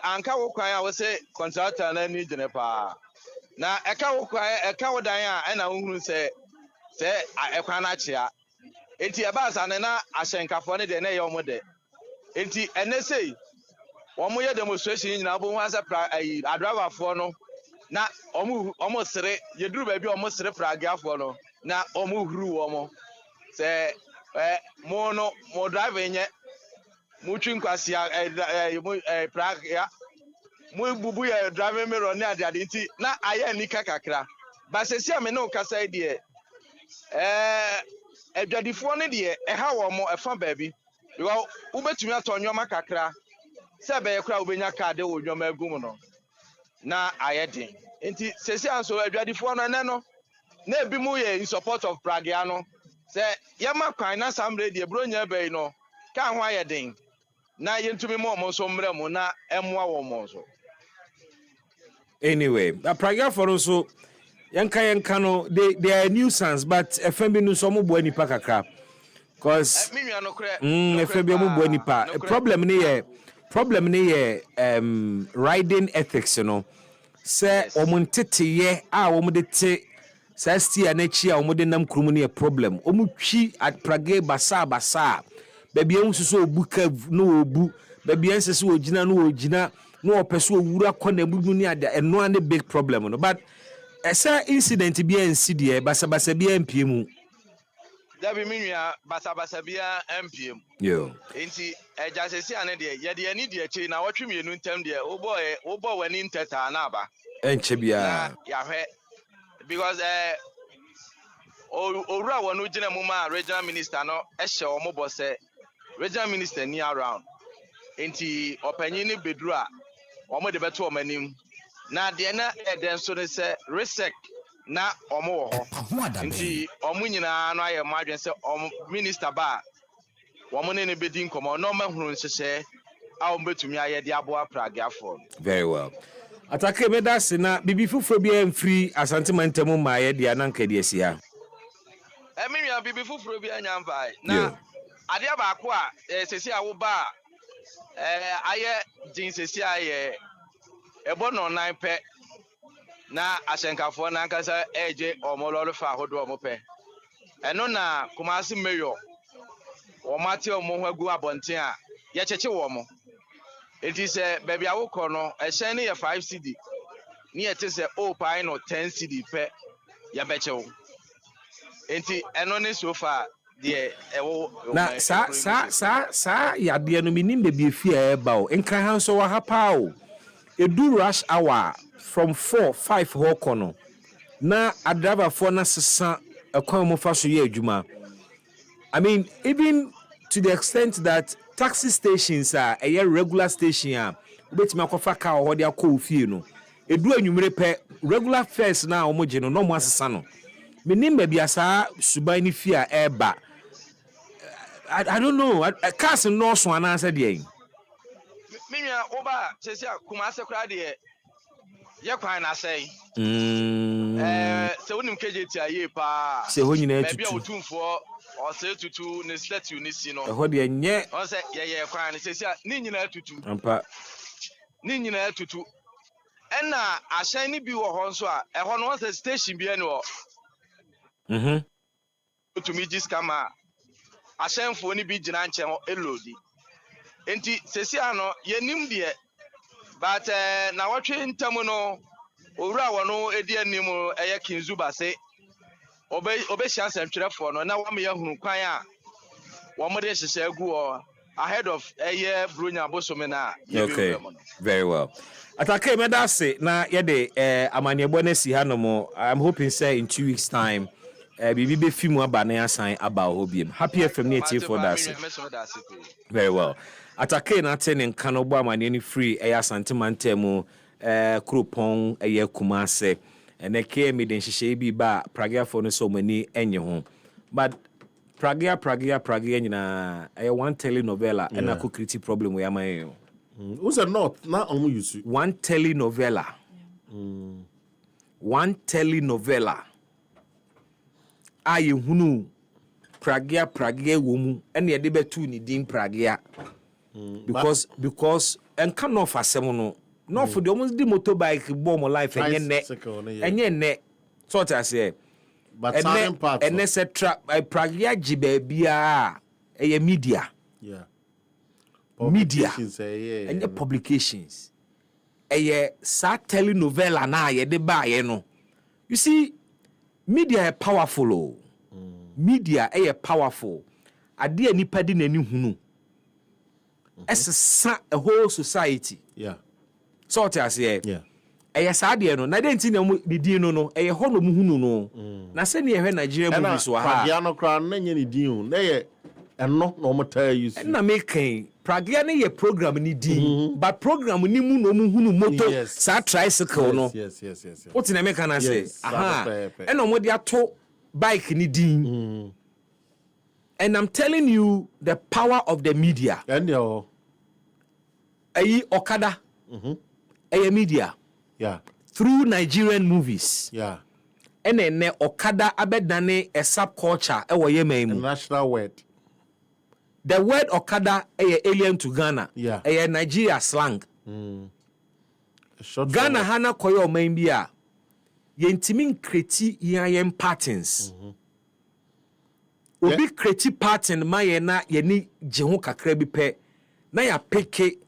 anka wo kwan a wo se contractor na ni gene pa na eka wo kwan eka wo dan a na wo hunu se ekwan na chia enti eba sa na ahyenkafo ne de na ye omo de enti ene sei omo ye demonstration nyina bo hu asa driver fo no na omo sere ye duru ba bi omo sere pragafo no na omo huru omo se mo driver nye mo twinkwasi prag ya mo bubu ya driver mirror ne ade nti na aye nika kakra ba sesi ame no kasa de adwadifo ne de eha wo mo efa baabi because ubetumi atonyoma kakra se be ye kra ubenya card wo nyoma agum no na aye den nti sesi anso adwadifo no ne no na ebi mu ye in support of pragia no se yema kwan na samre de bronya bai no ka ho aye den na yentumi mo so mre mu na emwa wo mo so anyway the pragafo no so yanka no they are nuisance but FMB no so mo bo anipa kakra cause FMB mo bo anipa problem ni ye riding ethics you know say omontete a omode te sa stia na chi a omode nam krum ni problem omutwi at prage basa baby ensuso obuka no obu baby ensese ogina no ogina no opeso owura kona bubu ni ada eno ane big problem no but esa incident bi ensi de basa bi empiem da bi minua basa bi empiem yo enti eja sesi ane de ye de ani de chi na wotwe mienu ntem de wo wani nteta na aba enche bia ya hwe because owura wonu gina mu ma regional minister no ehye o mo bose regional minister ni around enti opanyin ni bedru a o mo de beto o manim na de na eden so ne se resec na o mo wo ho enti o mo nyina no aye mo adwen se o minister ba wo mo ne bedin komo no ma hunu nhyehyɛ a o betumi aye de aboa pragafo very well atake me da se na bibi fufuro bi amfiri asante mantemu ma aye de ananka de asia minua bibi fufuro bi anya mfai na ade ba ko a sesi a wo ba aye jin sesi aye ebo no nan pe na ahyenkafo na nkasa eje omololo fa hodo omo pe eno na Kumasi mayor o mate omo hu agu abonten a ye cheche wo mo It is a baby awoko no a shiny 5 CD. Near to say oh pine or 10 CD per ya betcho. Enti enone so far the na sa ya de no minim be fie ba o nkran han so wa hapa o edu rush hour from 4-5 ho kono na a driver for na sesa ekwan mo fa so ye adwuma. I mean, even to the extent that taxi stations are a regular station a obetima kofa car ho de akọ ofie no edu anwumre pe regular fares na omoje no no mo asesa no minim be bia sa suban ni fie a eba. I don't know. Cars no so an answer there. Minya oba sesi kuma se kra de ye kwan na sei. Se wonim KJT aye pa. Se ho nyina tutu. Be bia otumfo o se tutu ne statue ni si no. Ho de nye. O se ye kwan sesi ni nyina tutu. Ampa. Ni nyina tutu. Ena ahyan ni bi wo ho nso a ho no se station bi ene wo. To me just come ahyɛnfoɔ ni bi gyina nkyɛn elodi enti sesi ano yenim de but na wɔtwe ntam no owura wɔ no edi anim ɛyɛ kinzuba se obehia nsɛmtwerɛfoɔ no na wɔn yɛ hunu kwan a wɔn de hyehyɛ agu ahead of ɛyɛ bronya bosome na. Okay, very well. Atake medase na yɛde amaniebo na si ha no mo. I'm hoping say in 2 weeks time Bibi be film aba na asan aba hobiem. Happy FM na tie for that. Very well. Atake na ten nka no bo amane ni free eya santimante mu kropon eya kumase. Ene ke me den hihye bi ba pragia for no so mani enye ho. But pragia nyina eya one telenovela ena ko create problem we amaye. Who's a not na omu yusu. One telenovela. One telenovela. Aye hunu pragia wo mu ene de betu ni din pragia because enka no fa asem no for the almost the motorbike bomb life enye ne sort as say but certain parts ene se pragia jibe bia media media enye publications sa telenovela na ye de ba ye no. You see, media is powerful. Media is powerful. Ade nipa di nani hunu. As a whole society. Yeah. So what I say? Yeah. Eye saade no na de nti na mu di no no eye ho no mu hunu no. Na se ne ehwe Nigeria movies wa ha. Pragia no kra na nye ni din na ye eno no mo tell you. Na me kan pragia na ye program ni din but program ni mu no mu hunu moto sa tricycle no. Yes. What in America na say? Aha. E no mo de ato bike ni din. And I'm telling you the power of the media. And yo. Ayi Okada. Ayi media. Yeah. Through Nigerian movies. Yeah. And then Okada abedane a subculture ewo yemen mu. National word. The word Okada is alien to Ghana. Yeah. A Nigeria slang. Ghana hana koyo membia. Yentimin kreti yayem patterns. Obi kreti pattern mayena yeni jehu kakra bi pe na ya peke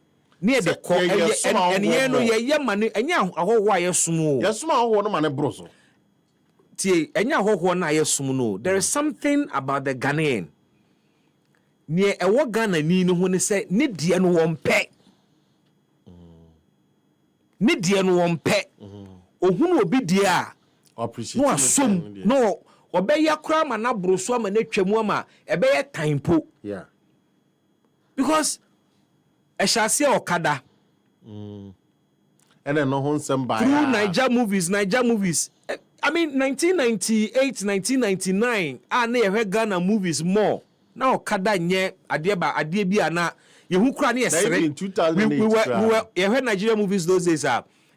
near the call and ye no ye mane enya ahoho ayesumu. Yesuma ahoho no mane broso. Tie enya ahoho na ayesumu no. There is something about the Ghanaian. Near a Ghana ni no ho ne say ne die no wompe. Ne die no wompe. Ohunu obi die a appreciate no asom no obeye kra ma na broso ma na twam ama ebeye timpo. Yeah. Because Eshase Okada. And then no honsem by through Niger movies. I mean 1998, 1999 na ye Ghana movies more. Now Okada nye ade bi ana ye hu kra na ye sere. We were Nigeria movies those days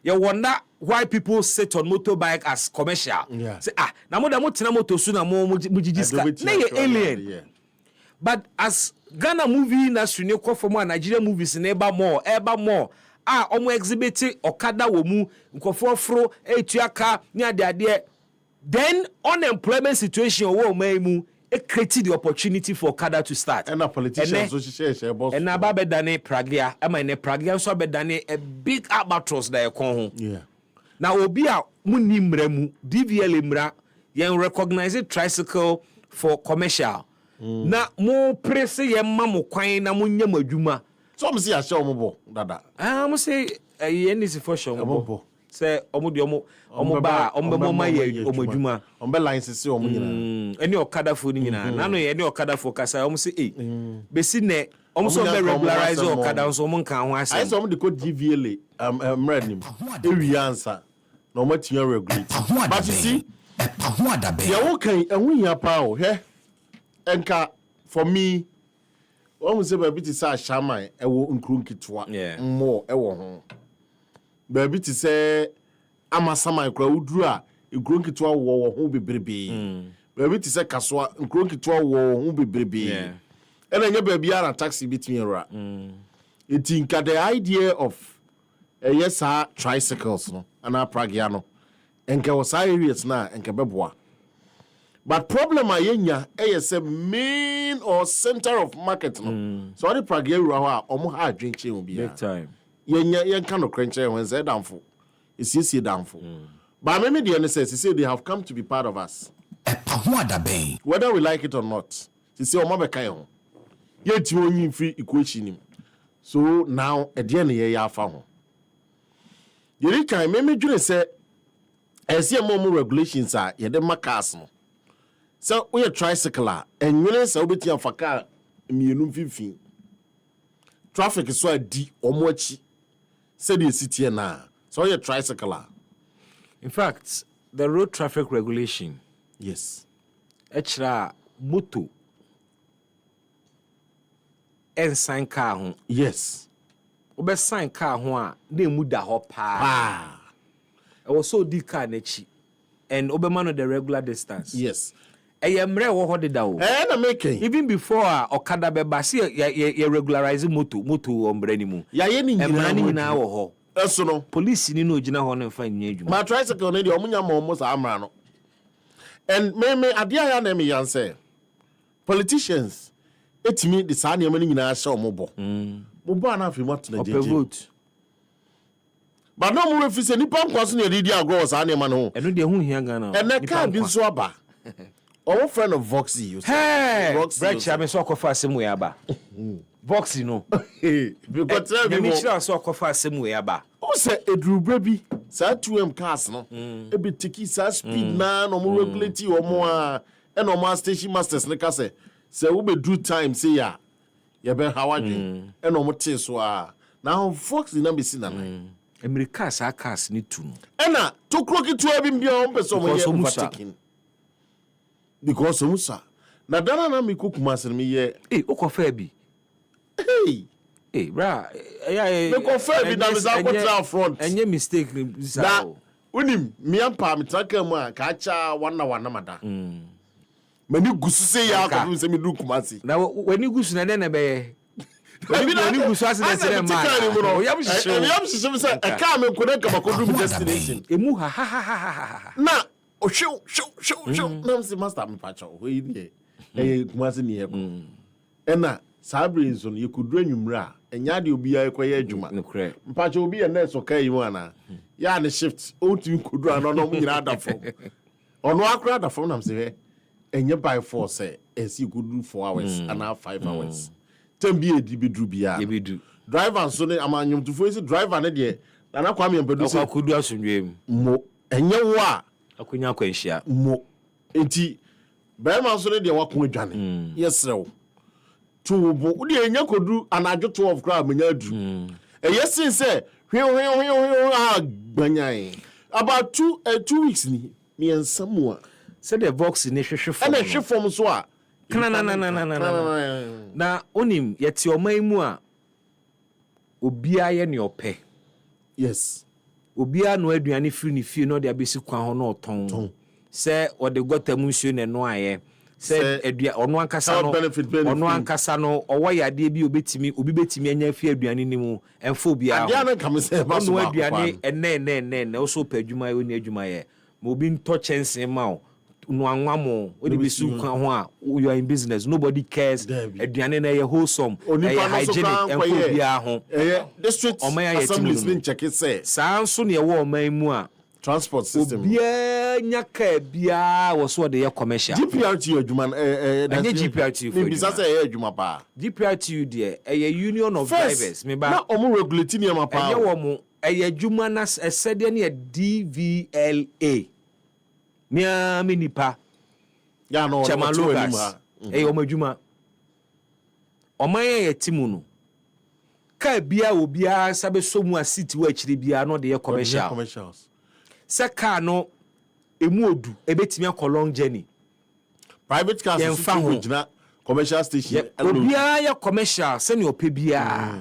you wonder why people sit on motorbike as commercial. Yeah. Say na mo da mo tena moto su na mo mujijiska na ye alien. Yeah. But as Ghana movie industry ne kwa from Nigeria movies na eba more omo exhibit Okada wo mu nkofo fro etuaka ni ade then unemployment situation wo man mu it created the opportunity for Okada to start. And a politician, so she boss. And now Babe Dane Pragia, I mean, Pragia so Dane a big albatross that you call. Yeah. Now, Obia Munimremu, DVL Imra, you recognize it tricycle for commercial. Na mo press ye mamu kwai na munya madwuma. Some say I show mo dada. I'm say ye ni se for show mo. Say omo de omo ba omo ma ye omadwuma. Ombe lines se omo nyina. Any Okada fo ni nyina. Na no ye any Okada fo kasa omo say besi ne omo so be regularize Okada so omo nkan ho asem. I say omo de ko DVL mranim. Ewi answer. No matter your regulate. But you see, EpaHoaDaben. Yeah, okay, and we are power, yeah. Enka for me, one say baby to say shaman, e wo nkrunkitwa. Yeah. More e wo ho. Baby to say amasama kra udru a nkrunkitwa wo ho bebrebe. Baby to say kaswa nkrunkitwa wo ho bebrebe. Yeah. And then baby ara taxi between ra. It in the idea of yes, tricycles no ana pragiano enke was areas na enke beboa. But problem ayenya is a main or center of market no. So the pragiano ha omo ha adwenche obi big time. Yen kind of crenche when say downfall. It's easy downfall. But maybe the NSS say they have come to be part of us. EpaHoaDaben. Whether we like it or not. They say omo be kan ho. Ye ti onyi free equation. So now at the end ya afa ho. You can make me say, I see more regulations are ye the macas no. So we a tricycle and you say obeti of a car mienu 15. Traffic is so di omochi. Said the city na. So we a tricycle. In fact, the road traffic regulation. Yes. Extra moto. And sign car home. Yes. Obe sign car ho a na emu da ho pa. I was so di car nechi. And obe man the regular distance. Yes. Mre wo ho de da o. Na making. Even before Okada beba see ye regularize moto ombre ni mu. Ya ye ni nyina wo ho. Eso no. Police ni no gina ho no fa nya adwuma. My tricycle na de omunya mo sa amra no. And me adia ya na me yan say. Politicians etimi de sa na me nyina sha omobo. Mobo na afi mat na jeje. But no more if nipa nkwaso na redi agro sa na ma no. Eno de hu hia Ghana. And na car bi so aba. Our friend of Voxy you say. Hey, Voxy am so kofa asem we aba. Voxy no. Because tell me me sure so kofa asem we aba. O say edru baby, sa 2M cars no. E be tiki sa speed na no mo regulate o mo a e no ma station masters ne ka say we be do time say ya. Ye be hawadwe. E no mo te so a. Now Voxy na be sin na. America sa cars ni tu no. E na to kroki to abi mbia o person mo ye overtaking. Because Musa. Na dana na mi kukuma se mi ye. Okofa bi. Bra. Me kofa bi na me za ko front. Enye mistake ni sa. Unim mi ampa mi traka mu a ka cha wana mada. Mani gusu se ya ko se mi du kumasi. Na wani gusu na na be. Wani gusu ase na se ma. Oyam shisho se e ka me ko na ka ko du destination. Emu ha. Na oh show. Nam si master me pacha o yi ne. Kumasi ni e ko. Ena Sabri so you could drain yumra. Enya de obi ya ekoye adwuma. Mpacha obi ya nurse oka yi mu ana. Ya ne shift o tu could draw no mu nyira adafo. Ono akra adafo nam se enye by force as you could do 4 hours and now 5 hours. Tembi edi bedru bia. Ebedu. Driver so ne amanyum to fo driver ne de na kwa me mpedu se akudu asundwem. Mo enye wo a akunya kwanhia. Mo enti be ma so ne de wakon adwane. Yesrew. Tubo udi enya kodu anajo 12 gram nya adu yesin say gbanyai about 2 weeks ni me ensamua say the box ni hwehwe form na hwe form so a na onim yeti oman mu a obia ye ne opɛ yes obia no aduane firi ni fie no de abesi kwan ho no oton say ode gotamu nsuo ne no aye say edua ono ankasa no owo yade bi obi betimi anya fi aduane ni mu emfo bia adia na kam say ba so aduane enne na so pa adwuma oni adwuma ye ma obi nto chense ma nwamo we be su kwan ho a you are in business nobody cares aduane na ye wholesome hygienic enko bia ho district assemblies been check it say sanso ne wo oman mu a transport system bia nyaka bia wo so de ye commercial GPRTU adwuma na GPRTU for bisa say adwuma pa GPRTU de union of drivers me ba na omo regulate ni ma pa ye wo mo adwuma na esede ne DVLA mia minipa ya no Chairman Lucas omadwuma omaye yetimu no ka bia obia sabe somu a city wa chire bia no de commercials se ka no emu odu ebetimi akolong journey private cars so gina commercial station obia ya commercial se ne ope bia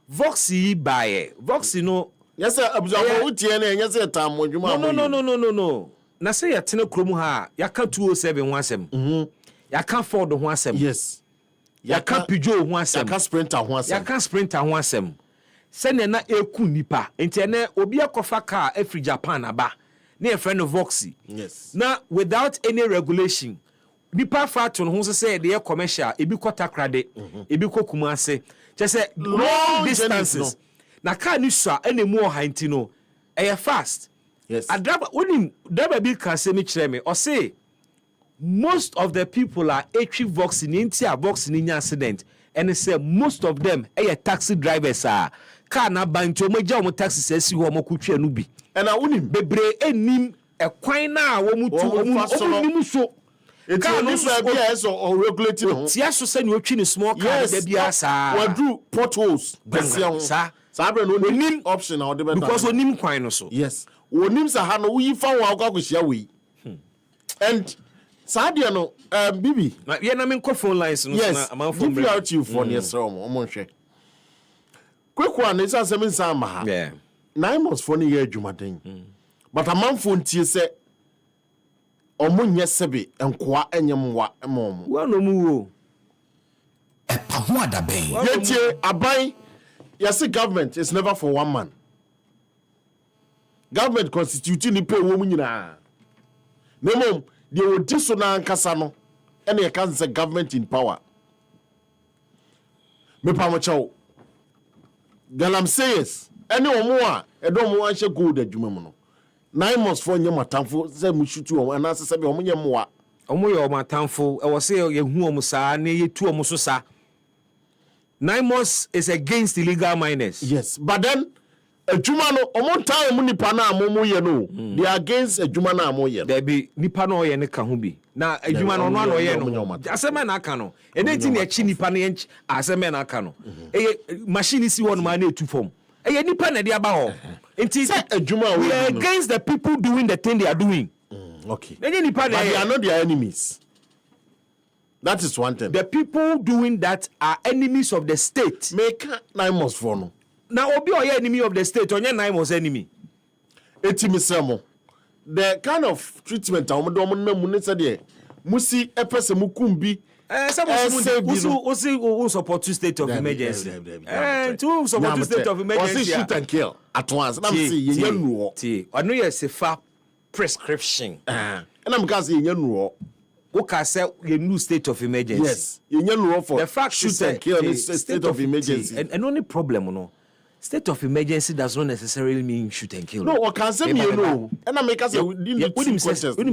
Voxy bae Voxy no yes abuzo utie na yes tam adwuma no na say yatene krom ha yaka 207 ho asem yaka Ford ho asem yes yaka Peugeot ho asem yaka Sprinter ho asem se ne na eku nipa enti ne obi akofa car afri Japan aba na e friend Voxy yes na without any regulation nipa fato ho say de commercial ebi kota krade ebi kokuma ase che say long distances na car ni so enemu oha enti no e fast. Yes. Adraba driver bi can say me kire me or say most of the people are actually Vox in India Vox in accident and say most of them taxi drivers are car na banjo moja omo taxi sesi ho omo kutwe no bi and a unim bebre enim e kwan na wo mutu omo so car no so bia so regulating ho tia so say ni otwi ni small car da bia sa wadu potholes sa bre no nim option na de better because onim kwan no so yes onim sa ha no wi fa wa akwakohia we and sadia no bibi na ye na me call phone lines no na am phone give out you for yes omo nhwe kwekwa na isa sem nsa ma ha 9 months for ne ye adwumaden but a man phone tie se omo nye sebe enkoa enyemwa emom wa no mu wo EpaHoaDaben yetie aban yes government is never for one man. Government constituting ni pe wo mu nyina nemom de odi so na ankasa no ene ye kan say government in power me pa mo chawo galam says ene omo a edo mo an she gold adwuma mu no 9 months for nyem atamfo say mu shutu o na se be omo nyem moa omo ye omo atamfo e wo say ye hu omo saa na ye tu omo so saa 9 months is against illegal miners. Yes, but then adwuma no omo time mu nipa na amomo ye no they are against adwuma na amo ye there be nipa na oye ne ka ho bi na adwuma no no ye no asema na aka no ene ti na echi nipa na ye asema na aka no machine si won ma na etu form nipa na de aba ho enti adwuma we are against the people doing the thing they are doing. Okay, nipa na they are not their enemies. That is one thing. The people doing that are enemies of the state. Make 9 months for no. Now, obi oye enemy of the state, onye 9 months enemy. Etimisemo. The kind of treatment a omo do omo na mu ne se de musi epese mukumbi. Usi support state of emergency. To support state of emergency. Shoot and kill at once. Na me say ye nuo. Ti. Onu ye sefa prescription. And am ka say ye nuo. Oka say a new state of emergency. Yes. You know for the fact shoot and kill is state of emergency. And only problem no. State of emergency does not necessarily mean shoot and kill. No, what can say me no. And I make us when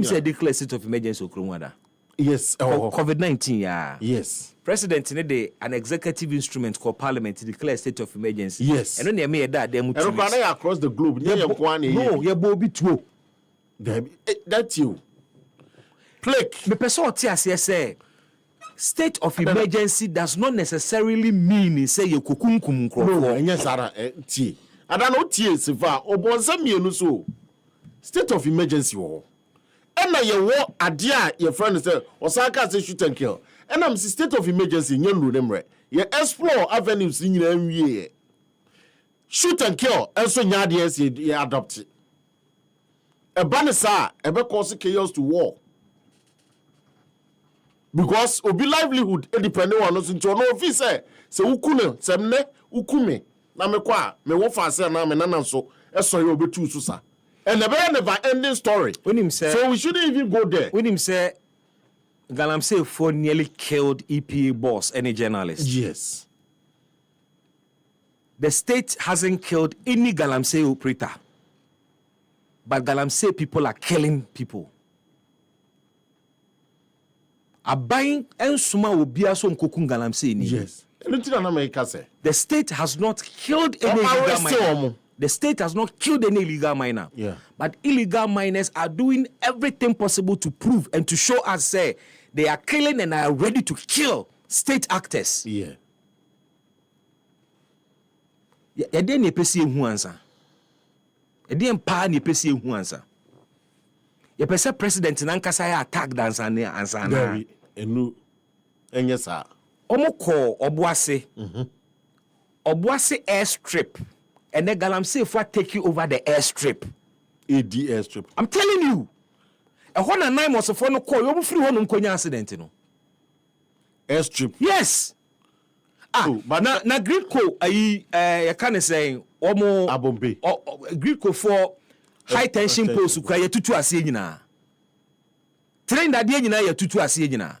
say declare state of emergency okromwada. Yes. COVID-19 yeah. Yes. President in an executive instrument called parliament to declare state of emergency. Yes. And only me that them across the globe. No, you bobi two. That's you. Plague. Me person say state of emergency does not necessarily mean say you kukunkum nkrofo. No, yes ara tie. Ada no tie sefa obonza mienu so. State of emergency wo. And na ye wo ade a your friend say osaka say shoot and kill. And am state of emergency nyenu demre. Ye explore avenues nyina nwie. Shoot and kill enso nya ade as ye adopt. E ban sa e be cause chaos to war. Because obi livelihood depending on us into no office say ukune semne ukume na me kwa me wo fa say na me nana so eso ye obetu so sa And a very never-ending story. So we shouldn't even go there. When him say, Galamsey for nearly killed EPA boss, any journalist. Yes. The state hasn't killed any Galamsey operator. But Galamsey people are killing people. A buying and suma will be also Nkokun Galamsey. Yes. The state has not killed any illegal miner. The state has not killed any illegal miner. Yeah. But illegal miners are doing everything possible to prove and to show us say they are killing and are ready to kill state actors. Yeah. Yɛde ne pesi ehu ansa. Yɛde mpa ne pesi ehu ansa. Yɛpɛ president nankasa ya attack dansa ne ansa na. Very enu enye sa. Omo call Obuase. Obuase airstrip. And then Galamsey for take you over the airstrip. AD airstrip. I'm telling you. A 109 was for no call. You free one konya accident, you know. Airstrip. Yes. But na Gridco you can say omo Abombe. Gridco for high tension post kwa tutu ase nyina. Train that dey nyina ya tutu ase nyina.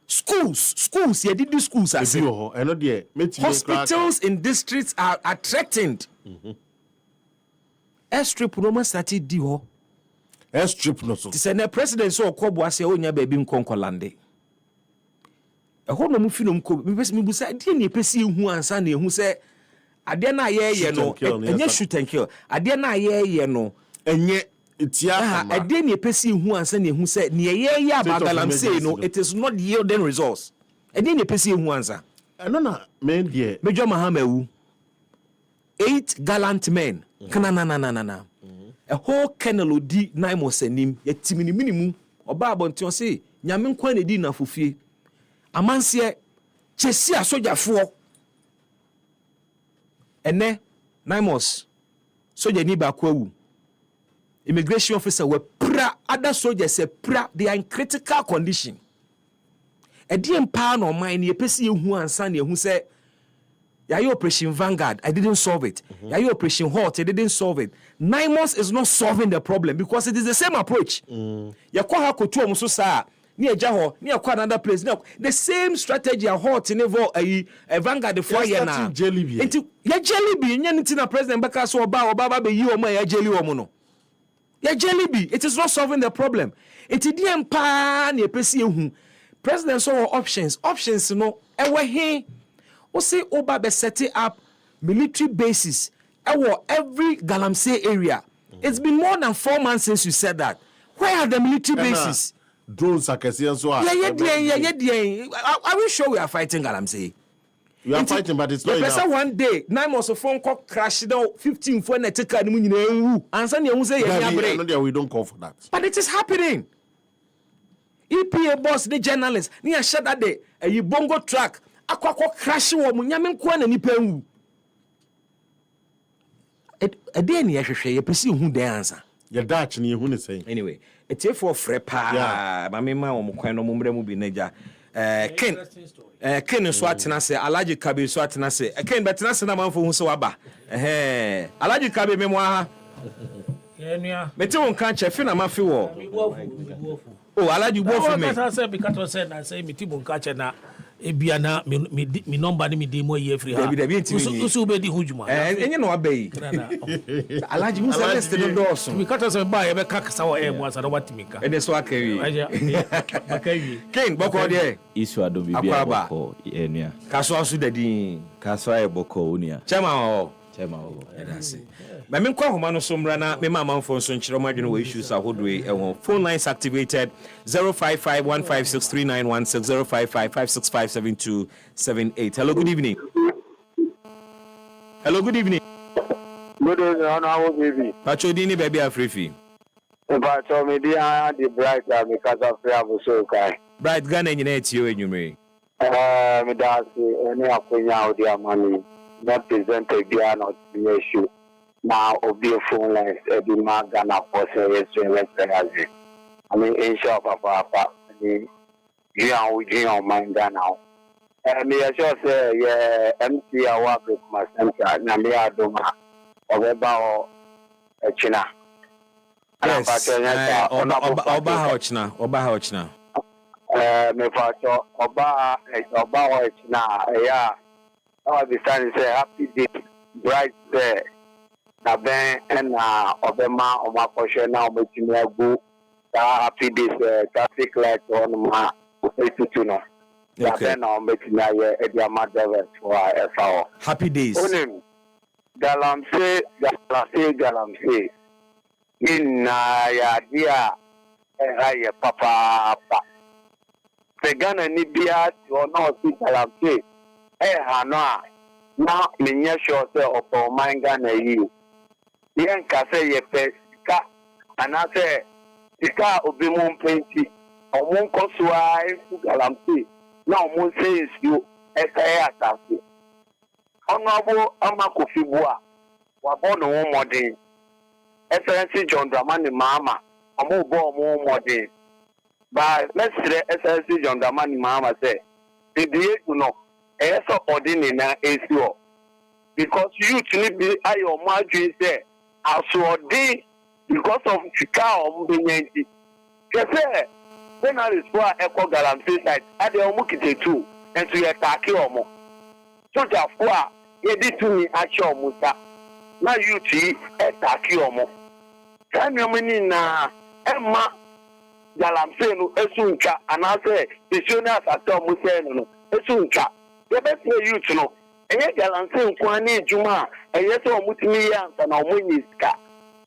Schools, you did the schools as hospitals in districts are threatened. Airstrip no man started di ho. Airstrip no so. Say na president so okobo ase onya baby nkonko lande. E ho no mu fi no mko me busa die na pesi ehu ansa na ehu se ade na ye no enye shoot and kill. Ade na ye no enye ade na pesi ehu ansa na ehu se ne ye about Galamsey no it is not yielding results. Ade na pesi ehu ansa. No na men die Major Mahamawu 8 gallant men. Na. A whole kennel di naimo senim yetimi ni minimum oba abontion say nyame nkwa na di na fofie amanse chesi asojafo ene naimos soja ni ba kwawu immigration officer were pra other soldiers say pra they are in critical condition ediem pa no man na yepesi ehu ansa na ehu say Yayo Operation Vanguard, I didn't solve it. Yayo Operation Hot, I didn't solve it. 9 months is not solving the problem because it is the same approach. Yakwa kotu omuso sa ni ejaho ni akwa another place. The same strategy a Hot never a Vanguard for year na. Enti ya jellyby nya nti na president baka so oba be yi omo ya jelly omo no. Ya jellyby, it is not solving the problem. Enti di empa na epesi ehu. President so options no ewe he we say Oba be setting up military bases every Galamsey area. It's been more than 4 months since you said that. Where are the military bases? Drones are so. Yeah. Are we sure we are fighting Galamsey? We are fighting, but it's not enough. One day, 9 months of phone call crashed down 15 for an attack and we don't call for that. But it is happening. EPA boss, the journalist, near shut that day, a bongo track. Akwakwa crash wo mu nyame nko na nipa wu ade ne yehwehwe ye pesi hu dan ansa ye dach ne hu ne sei anyway ete for frepa mama ma wo mu kwan no mu mre mu bi naja ken so atena se alaji kabe so atena se ken betena se na manfo hu se waba alaji kabe me mo aha enua mete won kan chefe na mafi wo alaji bo for me ka say because say na say meti bon ka che na ebiana mi number ni mi dey mo ye free ha usu be di hujuma enye no abai alaji mu say list no doors mi kata say ba ye be kakasa wa mo asa what mi ka ene so akawi akawi ken boko de isu ado bibia boko enua kaso asu dadin kaso ay boko onia chema that's it. My main call Homano Sombrana, my mama phone son Chiromagino issues are hoodway and phone lines activated 055-156-3916 055-565-7278. Hello, good evening. Good evening, honorable baby. Pacho Dini baby Afrifi. Pacho media the bright because of so kai. Bright Ghana in you and you may. Me that's any akonya odi amani. Not presented beyond not the issue. Now, obey phone lines, the Magana for service. I mean, in shop of Papa, you are mind now. And me, I just say, yeah, MC, I work with my center, Namia Doma, or about China. Yes. Oba Hochna. Me facho Oba Hochna. Yeah. I be saying say happy day, bright day. Na ben and Obama Oma Koshe na Ometimi happy days traffic light on my institution. Okay. Happy days. Galamse. Inna ya dia ya papa. Pegana ni bia ono si galamse. Hanoa na minya sure say opo manga na yi. Yen ka say ye pesika anase sika obimu penti. Omun kosua enfu galamse. Na omun say you ekaya atase. Honorable Amakofibua wabonu wo modern. Excellency John Dramani Mama omo bo omo modern. But let's say Excellency John Dramani Mama say the day you know so ordinary na esio because you need be ayo madri say asodi because of chika ombinyanti. Kese when I is for echo galamsey side ade omo kitetu enso ye take omo soja fo a ye di tumi achi omo sa na you ti take omo kan yo mani na emma galamsey no esunka anase visionary after omo say no esunka the best youth no enye galamsey nkwan na ejuma enye so omutimi ya nsa na omunyiska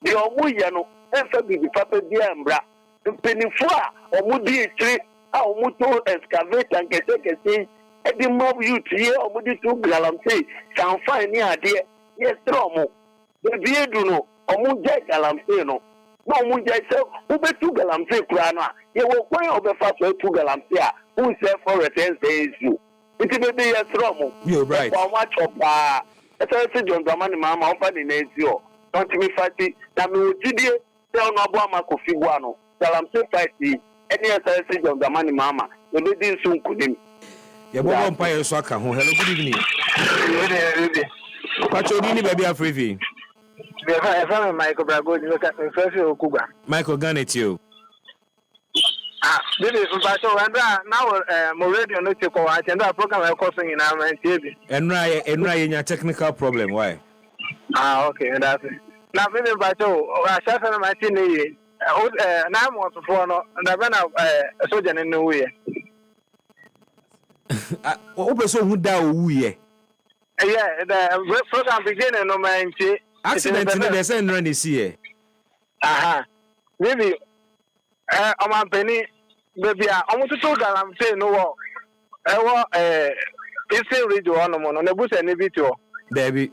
de omuye no enfa bibi papa bia mbra mpenifu a omudi etri a omuto excavator nkese edi mob youth ye omudi to galamsey kan fine ni ade yes tromo de biedu no omuje galamsey no na omuje se ubetu galamsey kura no a ye wo kwan obefa so etu galamsey a who say for return says you. It's baby yes wrong. You're right. For much of Excellency John Dramani Mama open in Ezio. Don't me fighting. Na me ojidie tell no abo Amakofibua no. Galamsey fighting. Any Excellency John Dramani Mama. We be din sun kudim. Ya bo empire so aka ho. Hello, good evening. Good evening. Pacho ni baby Afrivi. If I'm Michael Brago, you can first Okuba. Michael Garnet you. This is now more radio no take over and that program I causing in our TV. And your technical problem why? Okay, that's it. Now maybe Bacho I shall say my team now more for no and when a soldier in the way. Open so who da wuye. Yeah, the program beginning no man accident in the same run this year. Maybe my penny baby I want to talk galamsey no wo isi read one no na busa ni bitio baby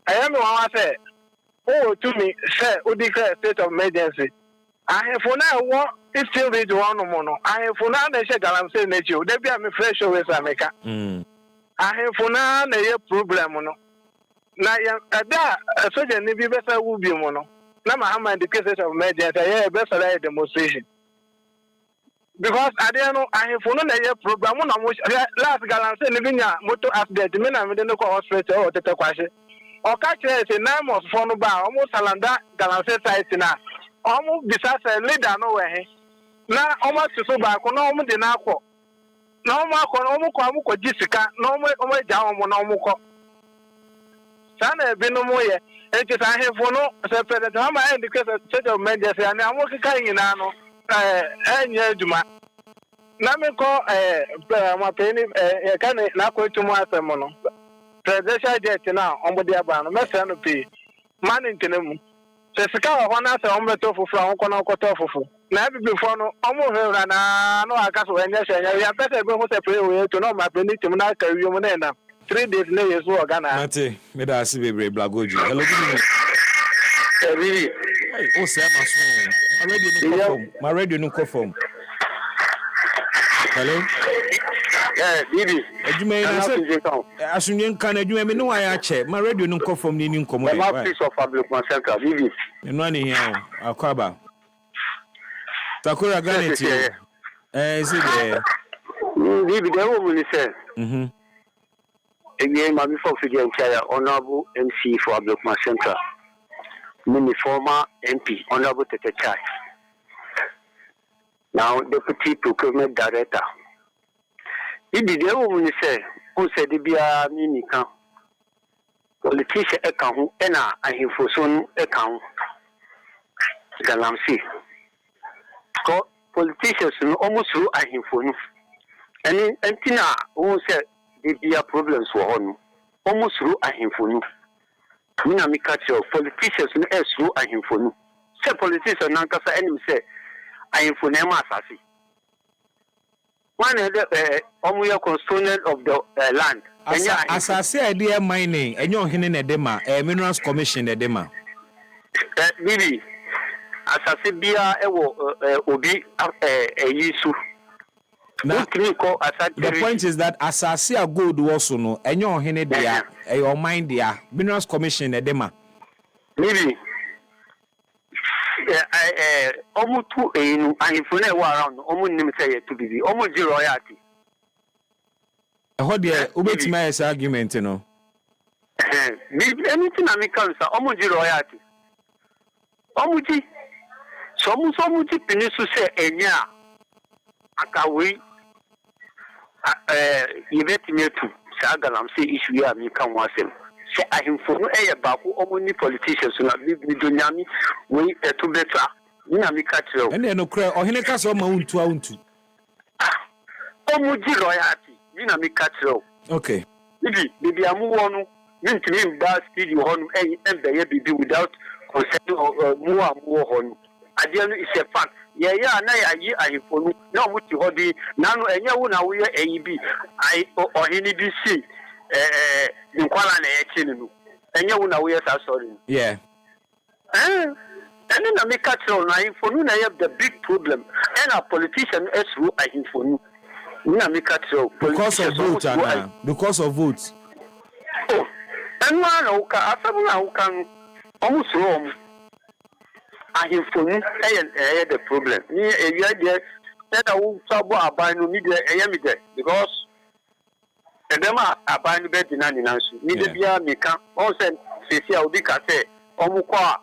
I am one say oh to me say we declare state of emergency I for now wo isi read one no I for now na she galamsey na chi o dey be am fresh always ameka I for now na ye problem no na ya ada soja ni bi besa wu bi mo no na Muhammad the cases of emergency yeah best for demonstration because I don't know I have no na program na mo last galamsey ni binya motor accident me na me de ko hospital o tete kwase o ka kire say 9 months for no ba o mo salanda galamsey site na o mo bisa say leader no we he na o mo so ba ko na o mo de na akọ na o mo akọ na o mo ko jisika na o mo ja o mo na o mo ko sana be no mo ye enti sa ahefo no se president ama indicate state of emergency and am working nyina no enya aduma na me ko ma peni e kan na ko tumu asem no presidential jet na omode aba no mesa no pe man ntenemu se sika ho na se ombeto fufu an ko na ko to fufu na bibifo no omo hwera na no aka so enya hwenya ya pese be ho se pre we to no ma peni tim na ka wiyo mo na 3 days na yesu ogana Mate me da asi bebre blagoji hello good evening hey o se amaso my radio no confirm hello yeah bibi adwuma na se asunyen kan adwuma me no wa ya che my radio no confirm ni nkomo e ma piece of public center bibi no ani here akwaba takura ganeti is it there bibi dey wo ni say again, my before again, Honorable MC for Bismark Central. Mini former MP, Honorable Tetechai. Now Deputy Procurement Director. He did the woman say, who said the Bia Mini can. Politician account, and I for son account. Galamsi. Politicians almost through I him for you. And Tina, who said the Bia problems for him. Almost through I him for you. Mina mi catch your politicians no through I him for you. Say politicians nankasa enemy say I him for nema asasi. One of the omuya custodian of the land. Asase idea mining enyo hene na dema minerals commission na dema. Bibi asase bia ewo obi yisu. Now, the point is that asase a gold was no enyo hene dia your mind dia minerals commission na dema. Bibi omu tu enu ahifune wa around omu nim say to bibi omu ji royalty. How there ubetima esa argument no. Anything I make answer omu ji royalty. Omu ji so mu ji pinisu say enya akawi yebetime tu sa galam say issue ya mi kan wasem. Say ahimfo no baako omu ni politicians na bi donyami we to better. Nina mi ka tiro. Ene no kra ohene ka so ma untu. Omu ji royalty. Nina mi ka tiro. Okay. Bibi amu wonu ntimi ba studio honu embeye bibi without consent mu honu. Adiano is a fact. Yeah, na yi ahimfo no na omu ti hodi na no enye wo na wo ye AEB ai ohene bi si nkwala na eche no enye wo na wo yes sorry yeah and then na make control na info no na have the big problem and a politician is through info no na make control because of votes oh and one na uka asabu na uka almost wrong info no the problem ni area there that I will sabo aban no me there me there because Edema abanu be dinani nansu. Ni de bia meka. On se sesi a obi ka se omu kwa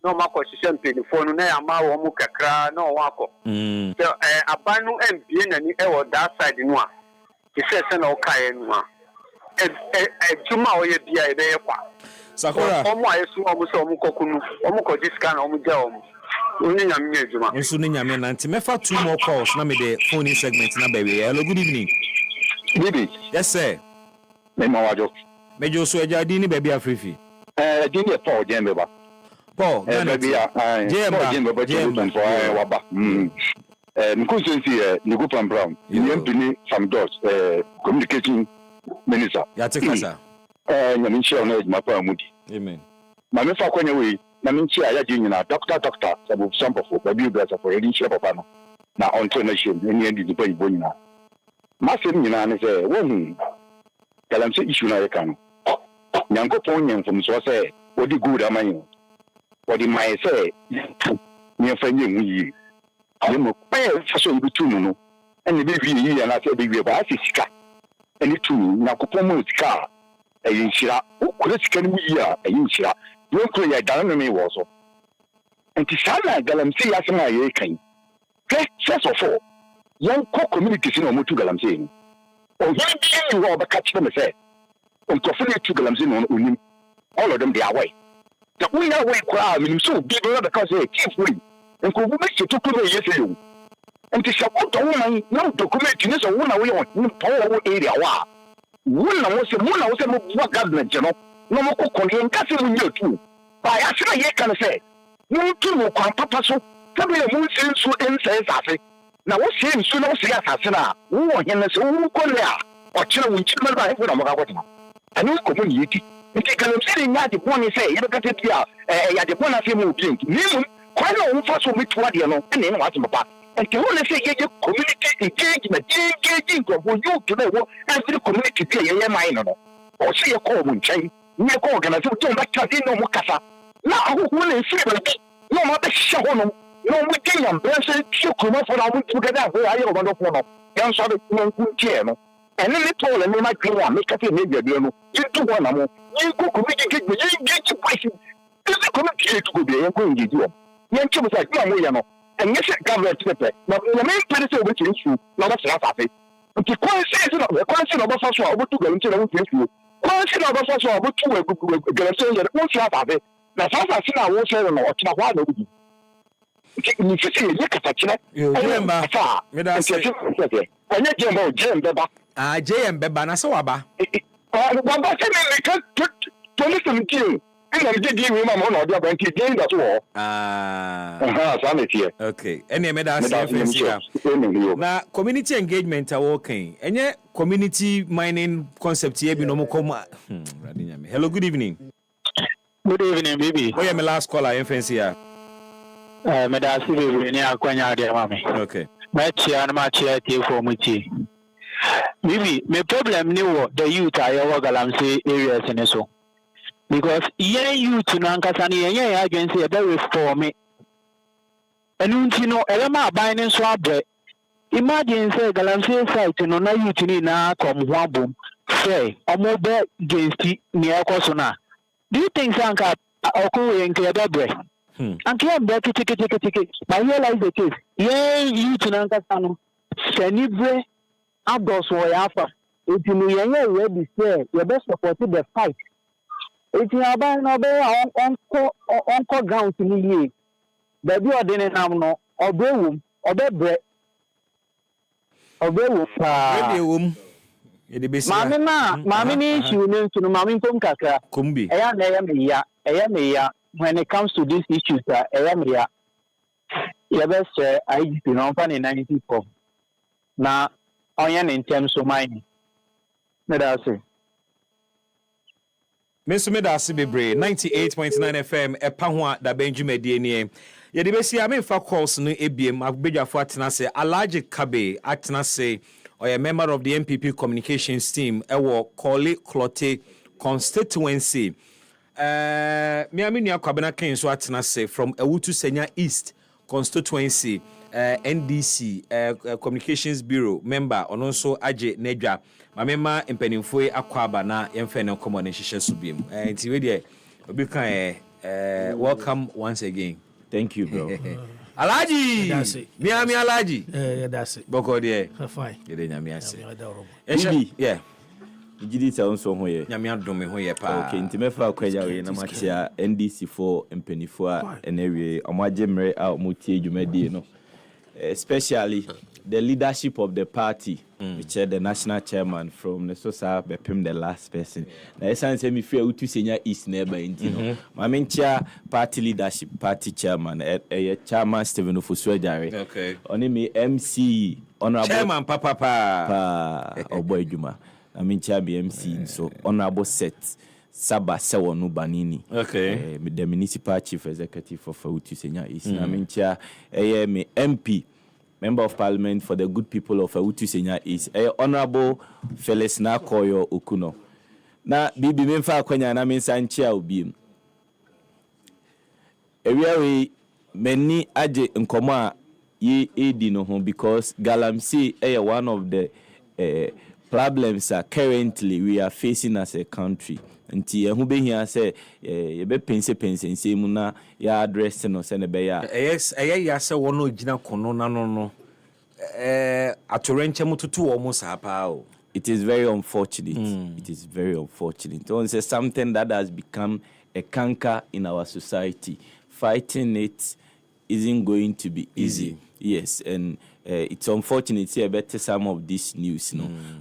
no mako hihye mpelifo no na ya ma wo mu kakra na o akọ. So abanu embie nani e wo that side no a. Ti se na o kae no a. Juma o ye bia e be ye kwa. Sakura. Omu ayesu omu se omu kokunu. Omu ko discount omu ja omu. Oni nyame ejuma. Nsu ni nyame na nti mefa two more calls na me de phone segment na baby. Hello, good evening. Bibi. Yes, sir. Me mawajo. Mejo so eja di ni baby afrifi. Di ni Paul Jembeba. Paul, baby Jembeba Jembeba waba. Nkunsensi ni go from Brown. Ni mpini from Dot communication minister. Ya tekasa. Nyame nchia na ejuma pa mudi. Amen. Ma me fa kwanya we na me nchia ya ji nyina doctor sabu sample for baby brother for edi nchia papa no. Na on donation ni ndi di pa ibo nyina. Masem nyina ne se wo Galamse issue na yekano. Nyango pon nyem from so say odi good amanyo. Odi mai say ni afanye mu yi. Ale mo pe so bi tunu no. Ene be wi yi ya na say be wi ba asika. Ene tunu na kopon mo sika. Eyin shira. O kole sika ni mu yi a eyin shira. Yo ko ya dan me wo so. Enti sana galamse ya sema ye kan. First of all, young communities no mo tu galamse ni. Oh, you will catch them say, Uncle to Galamzin on Unim. All of them they are way. The winner way crowd, meaning so big because they keep free. And could make you took away yesterday. And to support the woman, no document in this one away on power area. One was a government, you know. No more coconut, casting with you too. By actually, you can say, no two will come papa so. Probably a moon seems so insane. Now what seems to know Siasana, who are in the own Korea, or children with children by Hudamagawata. And you could be it. If you can say that the one say, you look at it here, at the one of you moving, quite a lot of me to what you know, and then what's my back. And to only say, you community engagement, engaging for you to know every community pay a minor. Or say a common chain, near Corgan, and don't back to no Mukasa. Now, who will see no matter show no, we can't. Blessed, you come up for our together. Where are you going to follow? Young sort of piano. And then they told me, my clear, make a maybe a piano. You do one more. You go communicate with you, get your question. This is community to be going to do. Young children like no, and yes, government paper. Now, the main policy of which issue, not a salary. But the question of the question of us are able to go into the issue. Question of us are able to get a saying that won't have it. Now, some I see I won't say no, it's not why nobody. You see, look at that. You remember? JM Beba, na so waba. Waba say me can 2017. I'm just giving my money or bank again that's all. Okay. Any me da say na community engagement are working. Enye community mining concept here bi no mo come. Hello, good evening. Good evening, baby. Where am my last caller FNC here? Me da see baby ni akwanya de mama. Okay. Me chia na ma chia tie for mu chi. Baby, me problem ni wo the youth ayo Galamsey areas in so. Because yen youth no ankasa ni yen agency e be reform me. Enu nti no elema aban ni so abre. Imagine say Galamsey site no na youth ni na kom ho abom. Say omo be against ni ekoso na. Do you think sanka okun yen ke be bre? And came back to ticket. I realize the case. Yeah, you to Nankasano. Senibre Abdos or Alpha. If you know ready, say your best supported the fight. If you are buying uncle ground to me, baby or dinner now, or brew, or bed bread. Or brew. Mamma, you mean to Mammy Tomkaka. Kumbi. I am a when it comes to these issues, I am here. Your best, I used to know in 94. Now, I am in terms of mining. That's it. Mr. Medasi Bebre, 98.9 FM, EpaHoaDaben DNA. Yedibesi ame fa calls no ebiem agbedwafo atena se Alhaji Kabe atena se or a member of the MPP communications team ewo Kole Klote constituency. Miami Nia Kwabena Ken so atena se from Ewutu Senya East constituency, NDC communications bureau member ononso Aje Nedwa mamema mpanimfoe akwaba na yemfe ne komo ne hihye so biem nti we de obi kan welcome once again. Thank you, bro. Alhaji Miami Alhaji that's it boko de fine de nyame ase yeah Jidi ta onso ho ye nyame adome ho ye pa okay nti mefa kwaja we na machia NDC for mpanifo a enewie omagye a omotie dwumadi no especially the leadership of the party which the national chairman from the Sosa Bepim the last person na esan say me fe utu senya east neighbor enti no ma mencha party leadership party chairman chairman Stephen Ofosuajare okay oni me MC honorable chairman papa oboyjuma I mencha BMC so honorable set Saba Sewonu Banini. Okay. The municipal chief executive of Utu Senya East. I mencha me MP Member of Parliament for the good people of Utu Senya East. Honorable Felix Nakoyo Okuno. Na bibi memfa kwanya na mensa nchia obi. Ewiawe many aje nkoma ye edi no ho because Galamsey one of the problems currently we are facing as a country. Nti ehu be hia say ye be pense mu na ya address no se ne be ya yes ya se wono gina kono na no atorenche mututu wo musa pa o. It is very unfortunate. It is very unfortunate. It's something that has become a canker in our society. Fighting it isn't going to be easy. Yes, and it's unfortunate to better some of this news,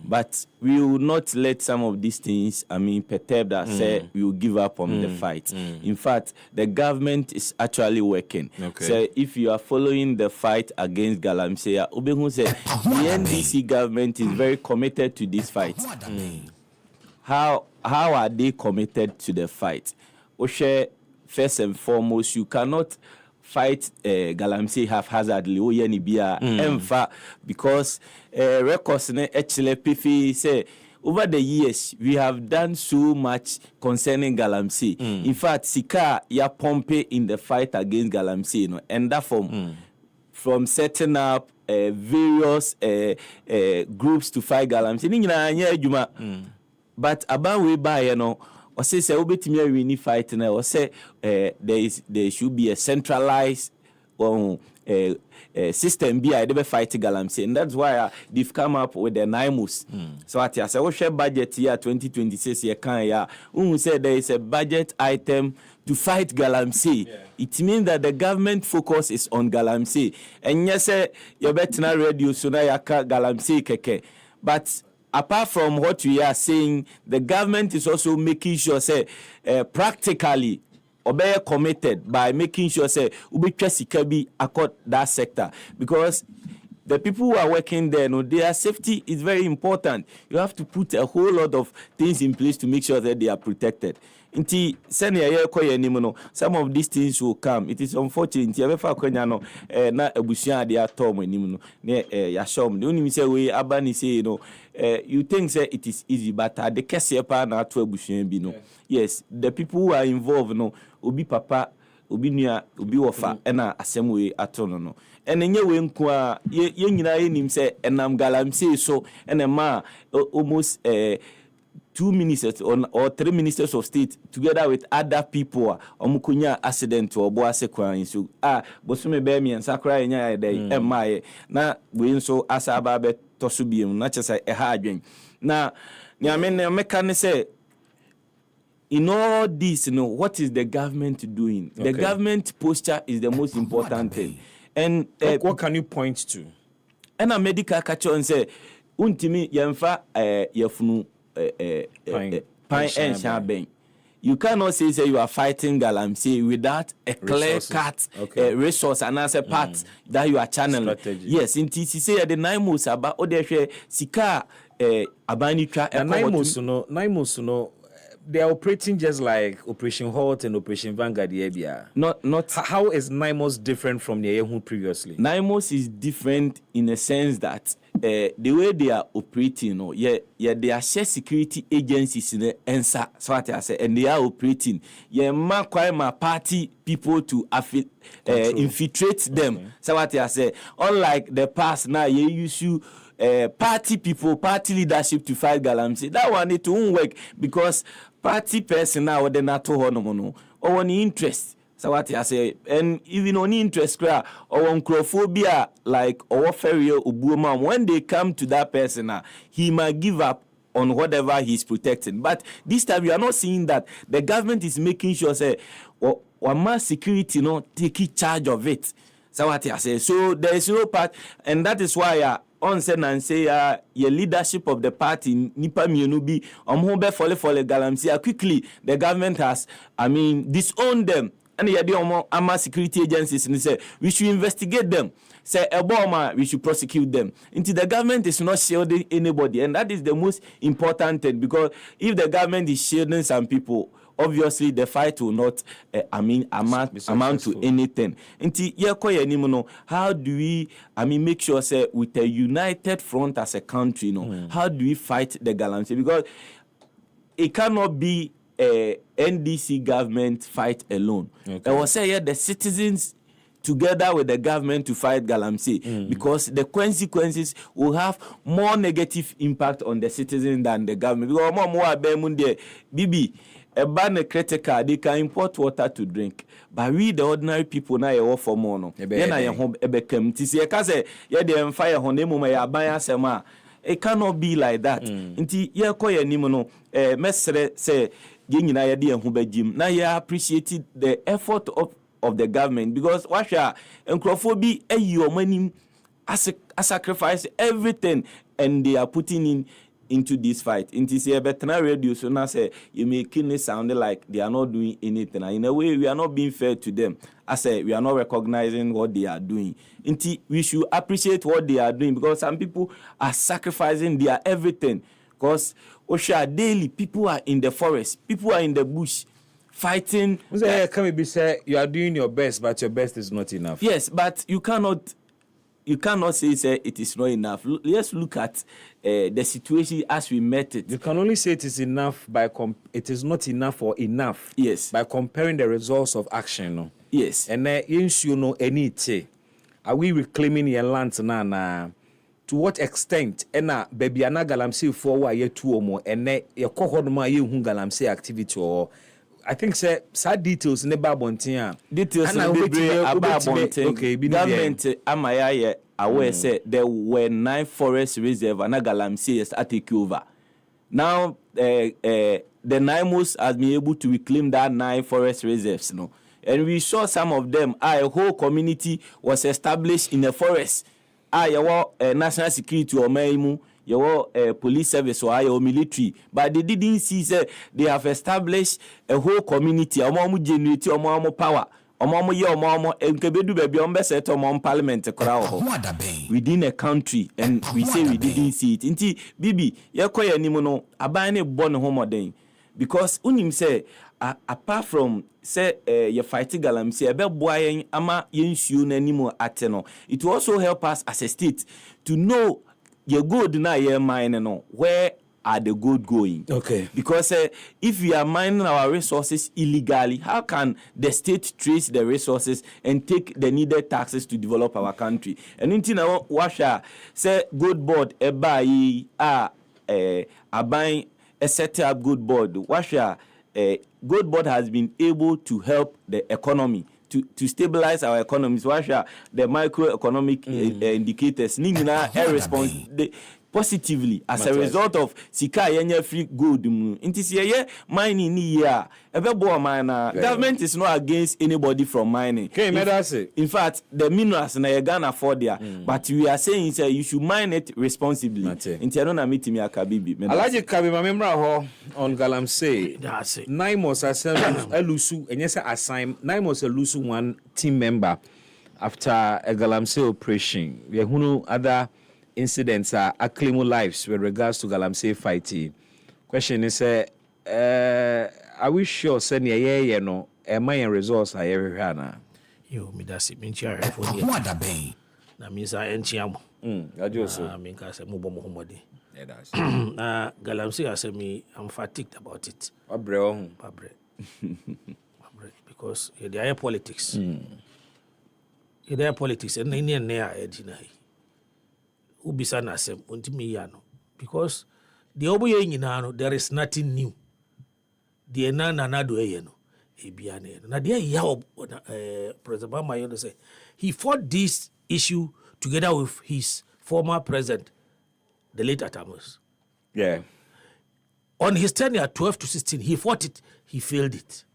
but we will not let some of these things, perturb us. Say we will give up on the fight. In fact, the government is actually working. Okay. So if you are following the fight against Galamsey, Obehu said the NDC government is very committed to this fight. How are they committed to the fight? Oshe, first and foremost, you cannot fight Galamsey haphazardly emfa because records actually pifi say over the years we have done so much concerning Galamsey. In fact, Sika ya pompe in the fight against Galamsey and that from setting up various groups to fight Galamsey. But about we buy or say obetimi we need fight na or say there should be a centralized system be they fight galamsey, and that's why they've come up with the NIMOS. So at ya say we share budget year 2026 year can ya who say there is a budget item to fight galamsey. It means that the government focus is on galamsey, and yes you better radio so na yaka galamsey keke. But apart from what we are saying, the government is also making sure say practically obey committed by making sure say ubetwa sika bi across that sector, because the people who are working there, their safety is very important. You have to put a whole lot of things in place to make sure that they are protected. Inti senior year koye nimuno, some of these things will come. It is unfortunate. Inti abefa kwenya no na ebusia de atom nimuno ne yashom. The only say we abani say you think say it is easy, but the kese pa na to ebusia bi no. Yes, the people who are involved obi papa, obi nua, obi wofa na asem we atono no. Enye we nko a ye nyina ye nim say enam galamsey so enema almost 2 ministers or 3 ministers of state together with other people omukunya accident or boase kwan so bosume be mi ensakra nya dey emaye na we nso asaba be toso biem na chese ha adwen na ni amen meka ne say in all this what is the government doing? Okay. The government posture is the most important thing. And what can you point to? And a medical catcher and say untimi yemfa yefunu pine and shaben. You cannot say you are fighting galamsey without a clear cut resource and as a part that you are channeling. Strategy. Yes, in TCC the NIMOS about odehwe sika abanitwa and NIMOS they are operating just like Operation Halt and Operation Vanguard. Not how is NIMOS different from the Yehu previously? NIMOS is different in a sense that the way they are operating, they are shared security agencies in the ENSA, so what I say, and they are operating. My party people to infiltrate them. So what I say, unlike the past, now you use party people, party leadership to fight galamsey. That one need to work because party person now they not to honomono or any interest. So what I say, and even on interest or on crophobia like or ferio ubuma, when they come to that person, he might give up on whatever he's protecting. But this time we are not seeing that. The government is making sure say or mass security taking charge of it. So what I say. So there is no part, and that is why on say your leadership of the party nipa mienu bi omhobe fole galamsey quickly the government has disowned them, and the ama security agencies and say we should investigate them, say eboma we should prosecute them. Until the government is not shielding anybody, and that is the most important thing, because if the government is shielding some people, obviously the fight will not amount to anything. How do we make sure say with a united front as a country, how do we fight the galamsey? Because it cannot be a NDC government fight alone. I will say the citizens together with the government to fight galamsey, because the consequences will have more negative impact on the citizen than the government. Because Bibi a ban critical, they can import water to drink. But we, the ordinary people, now you for more. No, it cannot be like that. Inti ye koye nimuno mesre say yenyina ye de hu bajim. Now you appreciated the effort of the government, because washa encrophobia your money sacrifice everything, and they are putting into this fight. Into say better radio, so now say you making it sound like they are not doing anything. And in a way, we are not being fair to them. I say we are not recognizing what they are doing. Into we should appreciate what they are doing, because some people are sacrificing their everything. Because Osha daily people are in the forest, people are in the bush fighting. Can we be say you are doing your best, but your best is not enough? Yes, but you cannot say it is not enough. Let's look at the situation as we met it. You can only say it is enough by it is not enough or enough. Yes. By comparing the results of action. No? Yes. And you know any are we reclaiming your land now? to what extent ena baby ana galamsey for wa ye tu omo ene ye kokho no ma ye hu galamsey activity or I think say sad details ne ba bonten a details ne be aba bonten okay bi government amaya ye aware say there were 9 forest reserve and galamsey is take over now the NIMOS has been able to reclaim that 9 forest reserves and we saw some of them a whole community was established in the forest your national security or maimu your police service or your military, but they didn't see say they have established a whole community omo generate omo power omo ye omo enkebedu baby set omo parliament within a country, and we say we didn't see it nti bibi ye koye nimu no aban ne born homoden because unim say apart from say you fight galamsey ebe boa yen ama yensuo na nimu ate no, it will also help us as a state to know your gold na your mine no, where are the gold going? Okay. Because if we are mining our resources illegally, how can the state trace the resources and take the needed taxes to develop our country? And until now, Washa say gold board buy a buying a set up gold board. Washa gold board has been able to help the economy. To stabilize our economies, Russia, the microeconomic indicators, ningina respond positively as a result of sika yenye free good. Inti mining ni ya. Ebebo miner. Government is not against anybody from mining. In fact, the minerals na Ghana for there, but we are saying say you should mine it responsibly. Inti anona meet me akabibi. Alaji kabi mamemra ho on galamsey. That's it. NIMOS elusu enyese assign NIMOS elusu one team member after a galamsey operation. We hunu other incidents are claiming lives with regards to galamsey fighting. Question is are we sure send ye no my results are every hana? Yo, me that's it. Me share for you. EpaHoaDaben. Na me say enchiamo. Ajoso. Me ka say mo bo mo homode. Yeah, that's. Galamsey I say me I'm fatigued about it. Pabre. Because there are politics. There are politics and any near edina. Ubisa na sem untimi yano. Because the oboye nyina there is nothing new. The na do no ebiane na there President Obama say he fought this issue together with his former president, the late Atamus. Yeah. On his tenure 12 to 16, he fought it, he failed it.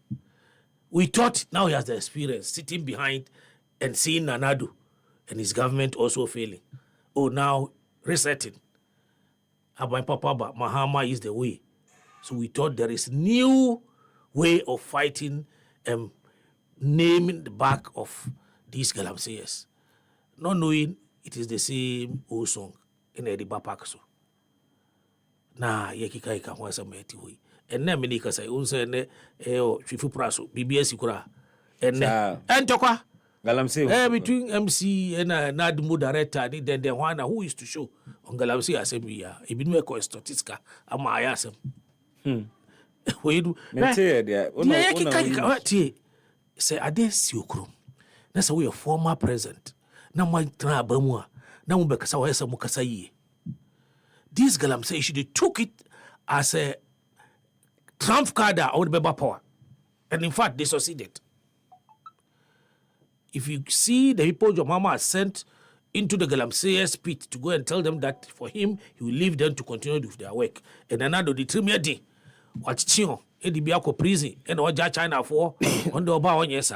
We thought now he has the experience sitting behind and seeing Nanado and his government also failing. Oh, now resetting. Abai Papa Mahama is the way. So we thought there is new way of fighting and naming the back of these galamseyers. Not knowing it is the same old song in Ediba Pakso. Na yekika ika wansa meti hui. Enne minika say unse ne chifu praso BBS ikura. Enne entokwa galamsey between MC and Nadmu director ni then one who is to show on galamsey assembly ya ibinu eko statistics ama ayasem. We do. Say ade si okrom. Na say we former president. Na mo tra abamu a na mo bekasa wa yesa mo kasa yi. This galamsey they took it as a trump card or the power. And in fact they succeeded. If you see the people your mama has sent into the galamsey's pit to go and tell them that for him he will leave them to continue with their work. And another the 3 years Wachichio, Edibiako prison, and Oja China for on the Oba on yes,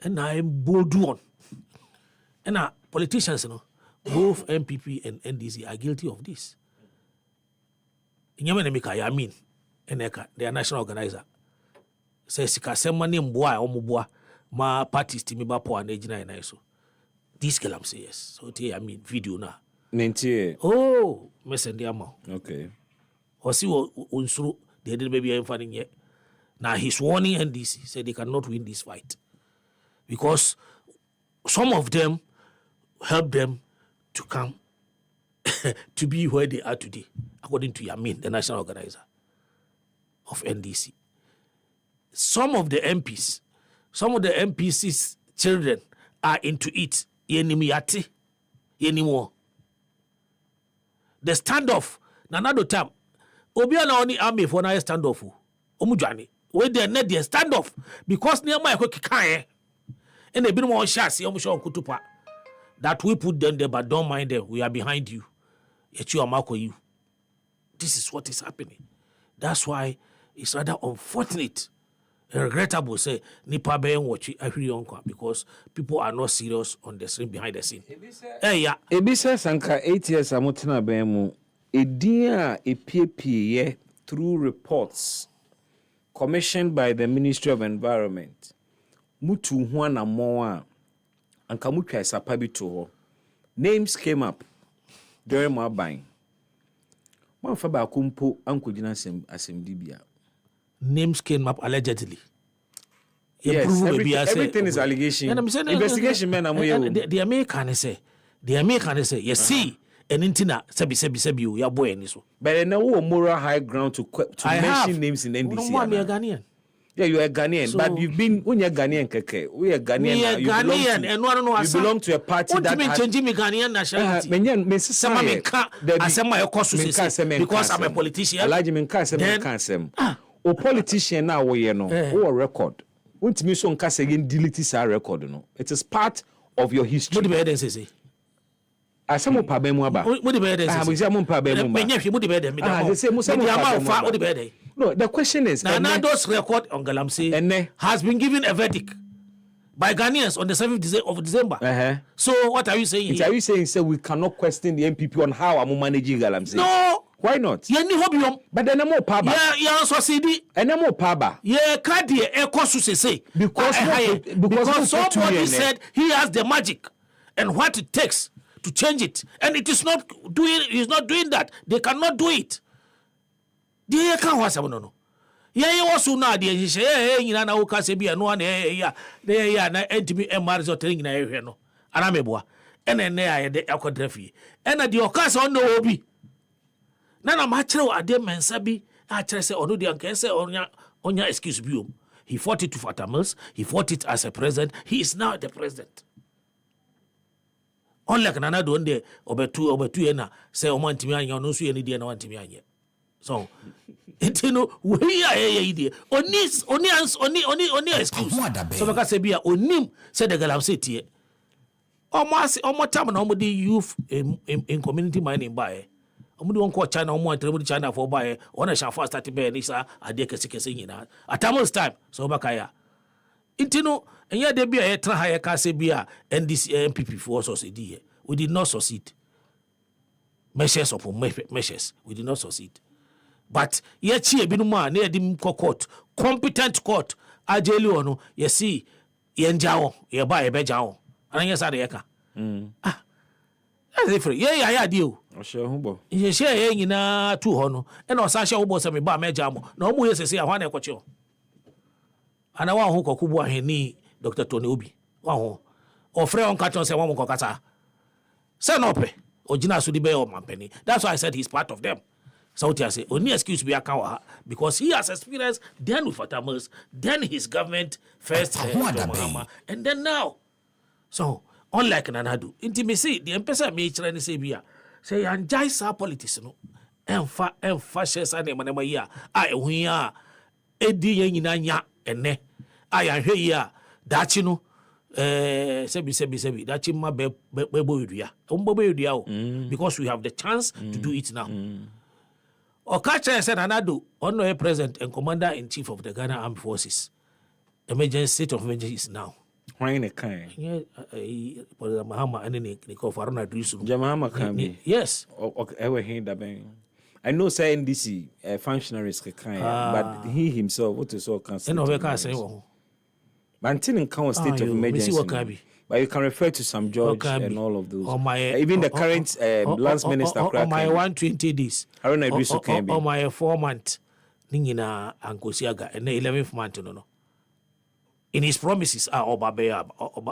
and I'm bold one. And politicians, both MPP and NDC are guilty of this. In Yemenemika, I mean, and their national organizer says, Sikasema name boy or mubwa, ma parties to me bapo and ejina and I so. This Galam says yes. So, I mean, video na. Oh, messenger. Okay. Osi unsuru they didn't maybe anything yet. Now he's warning NDC said they cannot win this fight because some of them help them to come to be where they are today, according to Yamin, the national organizer of NDC. Some of the MPC's children are into it. Yenimiyati, yenimo. the standoff na another time obi na oni army for na standoff omudwane we dey na dey standoff because near my quick kan and they been more shots kutupa that we put them there but don't mind them, we are behind you, yet you are mark you. This is what is happening. That's why it's rather unfortunate and regrettable say nipa be watch every uncle because people are not serious on the scene behind the scene. Yeah. Ebisa sanka 8 years amotena ben mu edia epiepie through reports commissioned by the Ministry of Environment. Mutu huana moa anka mutwa isapa bi to ho. Names came up during my buying. One for ba kumpo ankogina asem bia. Names came up allegedly. Yes, everything is allegation. Investigation men the American say, you see, and intina sebi ya boy ni so. But no moral high ground to mention names in NDC. No, I'm a Ghanaian. Yeah, you are Ghanaian, so, but you've been when you're Ghanaian, keke. We are Ghanaian. We are Ghanaian, and one no. You belong to a party that has changing me Ghanaian nationality. Some me can't. I say my course because I'm a politician. Alhaji me can't say. O politician now we no. O record. Won't me so nka again delete our record no. It is part of your history. What the evidence say? Asamo pa ben mu aba. What the evidence say? Ah, we say mo pa ben mu. Menye hwe mo the evidence me da. Say mo pa ben. What the evidence? No, the question is Nanado's record on Galamsey has been given a verdict by Ghanaians on the 7th of December. So what are you saying here? Are you saying we cannot question the MPP on how I'm managing Galamsey? No. Why not? But then more power. Yeah, so CD. And more power. Yeah, Kadi say because somebody said he has the magic and what it takes to change it, and it is not doing. He's not doing that. They cannot do it. They can't was no. Yeah, also now the say nyina na uka se bia no na ya na entimi MR so telling na ehwe no. Ana meboa. Ene ne ya de akwadrafi. Ene de okasa on no obi. Na na ma kire ade mensa bi a kire se onu de anka se onya excuse bi. He fought it to Fatamils, he fought it as a president. He is now the president. Unlike Nana do nde obetu na say o mantimi anya no so ye ne de na wantimi anya. So, you know, we are idea. Oni excuse. So because say be onim say the Galamsey tie. Omo time na omo dey youth in community mining buy. Omo dey won call China omo entrepreneur China for buy. Ona sha fast start be ni sa ade kese nyina. At Tamils time so bakaya. Intino enya dey be a tra higher ka say be NDC MPP for us succeed. We did not succeed. Measures upon measures. We did not succeed. But yet she been man near the court, competent court, ajeli ono, you see, yenjao, ye buy a bejao. And yes, Adeka. That's different. Yeah, deal. Sure, Humbo. You share in 2 hono, and no Sasha Hubo semi bar mejamo. No more yes, say I want a cocho. And I want who Kubwa he Dr. Tony Ubi. Wow. Or Freon Caton say one Cocasa. Sanope, or Gina Sudibe or Mampeni. That's why I said he's part of them. So I say, only excuse me because he has experience then with Fatamils, then his government first, and then now. So, unlike Nanadu, intimacy, the empress may try to say, say, and Jais our politics, no, and fascists and Manamaya, we are Eddie Yinanya, and ne, I am here, that you know. Sebi that my because we have the chance to do it now. Okacha said Anadu, Honorary President and Commander-in-Chief of the Ghana Armed Forces. Emergency state of emergency is now. Why in a kind? Yeah, Mahama and then Nico Farona Drisu. Jamahama can be. Yes. I know say NDC functionaries kind, but he himself, what is all concerned? But in current state of emergency. But you can refer to some judge and all of those. Even the current last minister. On my 120 days. On my 4 month. Ningina Ankosiaga and the 11th month. No. In his promises are Obabeaba,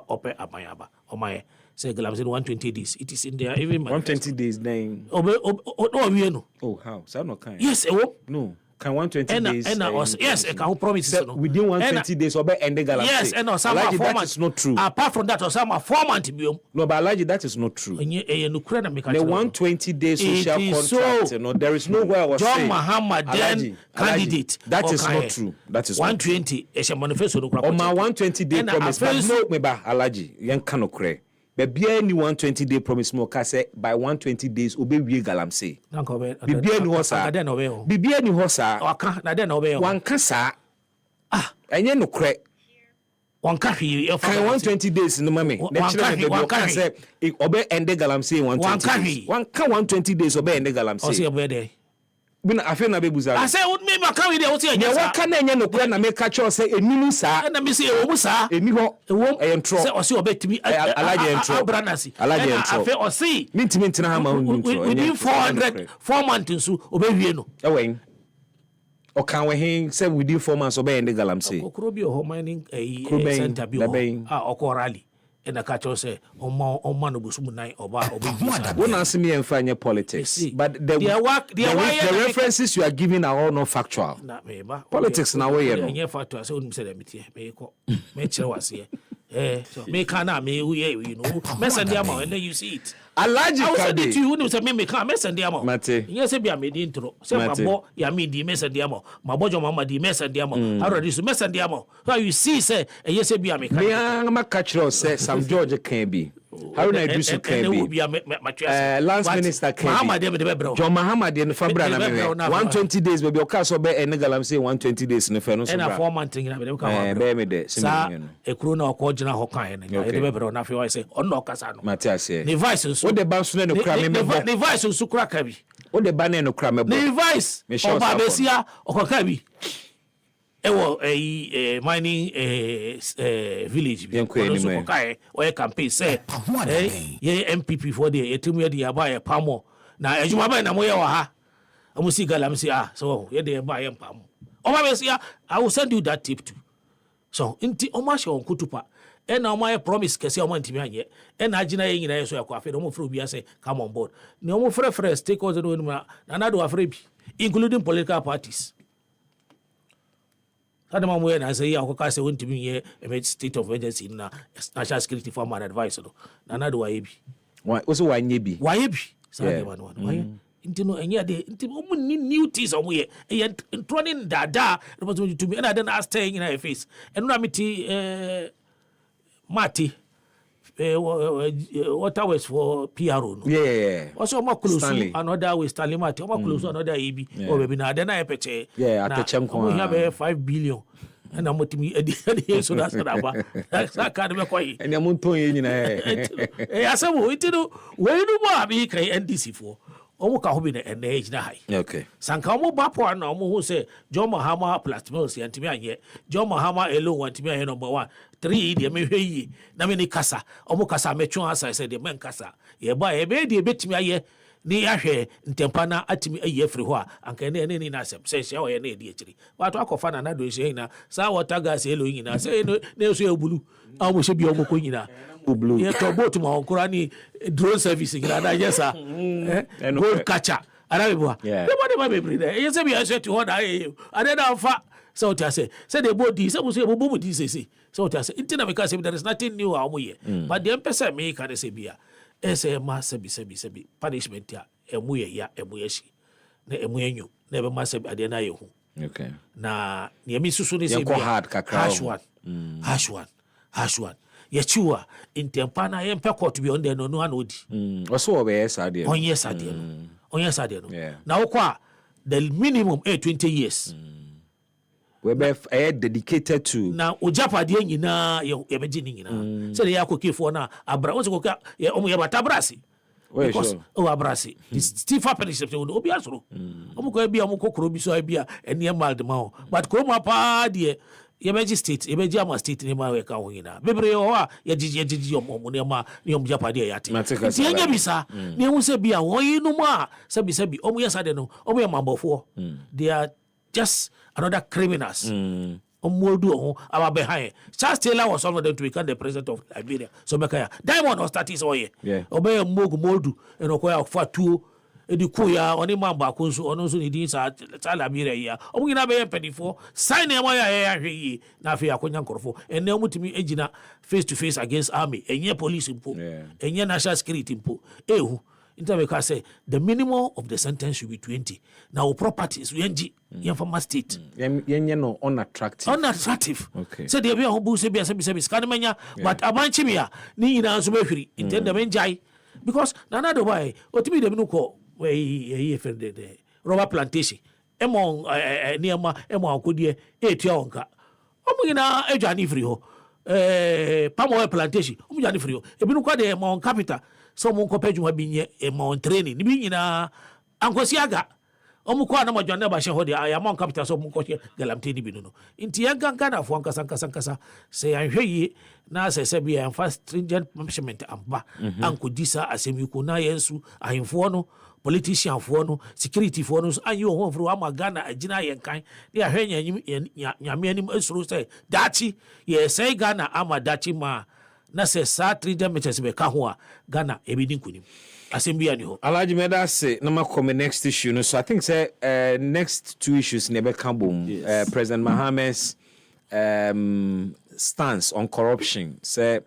Ope Amayaba, on my say Galamsey 120 days. It is in there even 120 days name. Oh, how? So no kind. Yes, no. Can 120 days? Yes, I can promise you. Within 120 days, or end the galamsey. Yes, and some that is not true. Apart from that, or some format. No, but Alhaji, that is not true. The 120 days social contract, there is nowhere I was John saying. Mahama then candidate. That is not true. That is 120 is a manifesto. On my 120 day promise, but no, me ba Alhaji, yan cannot. But be any 120 day promise more say by 120 days obey we galamsey. Be any hosa. Be any hosa. One kasa. Enye no kre. One kahi. Can 120 days in the mommy. One kahi. Say obey ende galamsey 120. One ka 120 days obey ende galamsey. Obey there. Bina afi na be buza. I say would me ma kan we dey o say anya. Wa kan enye no kre na make catch us say eninu sa. Na me say e wo mu sa. Eni ho e entro. Say o say obetimi Alhaji entro. Abranasi. Alhaji entro. Afi o say mintimi ntina ha ma ntro. Within 4 months nso obewie no. Ewen. O kan we hin say within 4 months obey ende galamsey. Okoro bi o mining center bi o. Okorali. And the catcher say, "Oh man, Obusumunai, Oba, Obi." Don't ask me and find your politics. But the references you are giving are all not factual. Politics now way no. Factual. So say them here. Me was here. So me kana me you know. Messenger and then you see it. Alhaji I said it to you. Say me can messenger mo. Mate. Yes, be am the intro. Say mabo ya me di messenger mo. Mabojo mama di messenger mo. Already so messenger mo. So you see say yes be am me am catch us say Sam George can be. How na do so can be. Lance minister can be. John Mahama dey no fabra na me. 120 days baby o ka so be en galamsey 120 days no fe no so bra. Na 4 months na be ka. Be me dey. Sa ekuru na ko gina ho kan na. E dey be bro na fe o say ono kasa no. Matias here. The vice so. What the ban so no kra me me. The vice so kra ka bi. What the ban no kra me. The vice. Oba besia okoka bi. Ewo mining village bi so kai o campaign say ye MPP for the etimu ye aba ye pamo na ejuma ba na mo ye wa ha amusi galamsi so ye de ba ye pamo o ba besia I will send you that tip too so inti o ma she on kutupa na o ma ye promise kese o ma ntimi anye na agina ye nyina ye so yakwa afi no mo fro bi say come on board ne o mo frɛ stakeholders no na na do afre bi including political parties. Adama mo na say ya ko ka say won timi ye state of emergency na national security form and advice no na do waye bi o so wanye bi say de man waye intino enya de intimo mo ni new teas o mo ye running dada no to me and then I stay in her face and no amiti Mati what was for PRO no also mo close another way Stanley Mati mo close another EB o baby na then I peche atechenko we have 5 billion and I'm motimi edi so that's about that kind of kwai and am ton ye nyina asemo intino we no mo abi kai NDC for omo ka ho bi na age na high okay sanka omo bapo na omo hu say John Mahama Platinum si antimi anye John Mahama alone antimi anye number 1 3 de me hweyi na me ni kasa omo kasa metwe asa say de men kasa ye ba ye be de betimi aye ni ahwe ntempa na atimi aye free ho anka ne ni na asem say hye o ye na edi akiri wato akofa na do hye na sa water gas elo nyina say ne so ebulu awo hye bi omo ko nyina blue ye to boat ma onkura ni drone service nyina da yesa gold catcher arabe bo nobody ma be breed ye say bi hye to ho da ade da fa so to say the body say mo say bo di say so to say intina because there is nothing new awo ye but the person me can say bia ese ma sebi punishment ya emu ya emu yeshi na emu enyu na ebe ma sebi ade na yehu okay na ne mi susu ne sebi hash one ye chiwa intempa na ye mpe court bi on de no no anodi oso wo be sade onye sade no na okwa the minimum 20 years we be dedicated to na ojapade nyina ye beji ni nyina se de yakokefo na abra won se koka ye omo ye batabrasi because abrasi still happens if obi asoro omo ko bia omo kokoro bi so bia ene mald ma ho but ko ma pa de ye beji state ye beji ama state ni ma we ka ho nyina bebre ho a ye jiji omo ne ma ni omo japade ya te ti enya bisa ne hu se bia wo yinu ma sabi omo ye sade no omo ye mambofo they are just another criminals. Omoldu our behind. Charles Taylor was one of them to become the president of Liberia. So Mekaya Diamond was starting so ye. Obey Moldu and Okoya for 2 edi kuya oni mamba kunsu ono so ni din sa labire ya omu nyina be pedifo sign e mo ya hwe na afi akonya nkorofo enne omutimi ejina face to face against army enye police mpo enye national security mpo ehu Interveka say the minimum of the sentence should be 20. Now properties we in from state. No unattractive. Unattractive. Okay. Say they be a who say be scanmania, but abanchimia ni na so be intend the menjai because nana do why otimi de no ko we the rubber plantation. Emon nearma emon kodie etua onka. Omu nyina adwane free ho. Palm oil plantation. Omu jwane free ho. Ebi no kwa de emon capital. So mon kopejuma binye emon training ni binyina ankosiaga omu kwa na majwana ba she hode aya mon capital so mon koche galamte ni binu no inti yanka na fo ankasa se anhwe na se bia en fast stringent punishment amba ankodisa asemiku na yensu ahemfo no politician fo no security fo no ayo ho fro ama Ghana agina yenkan ni ahwenya nyame anim asuro se dachi ye say Ghana ama dachi ma na se sa 3 damages be ka ho a Ghana ebidi nkunim asembia ni ho Alhaji Meda say na makom next issue no so I think say next 2 issues never come boom. President Mohammed's stance on corruption say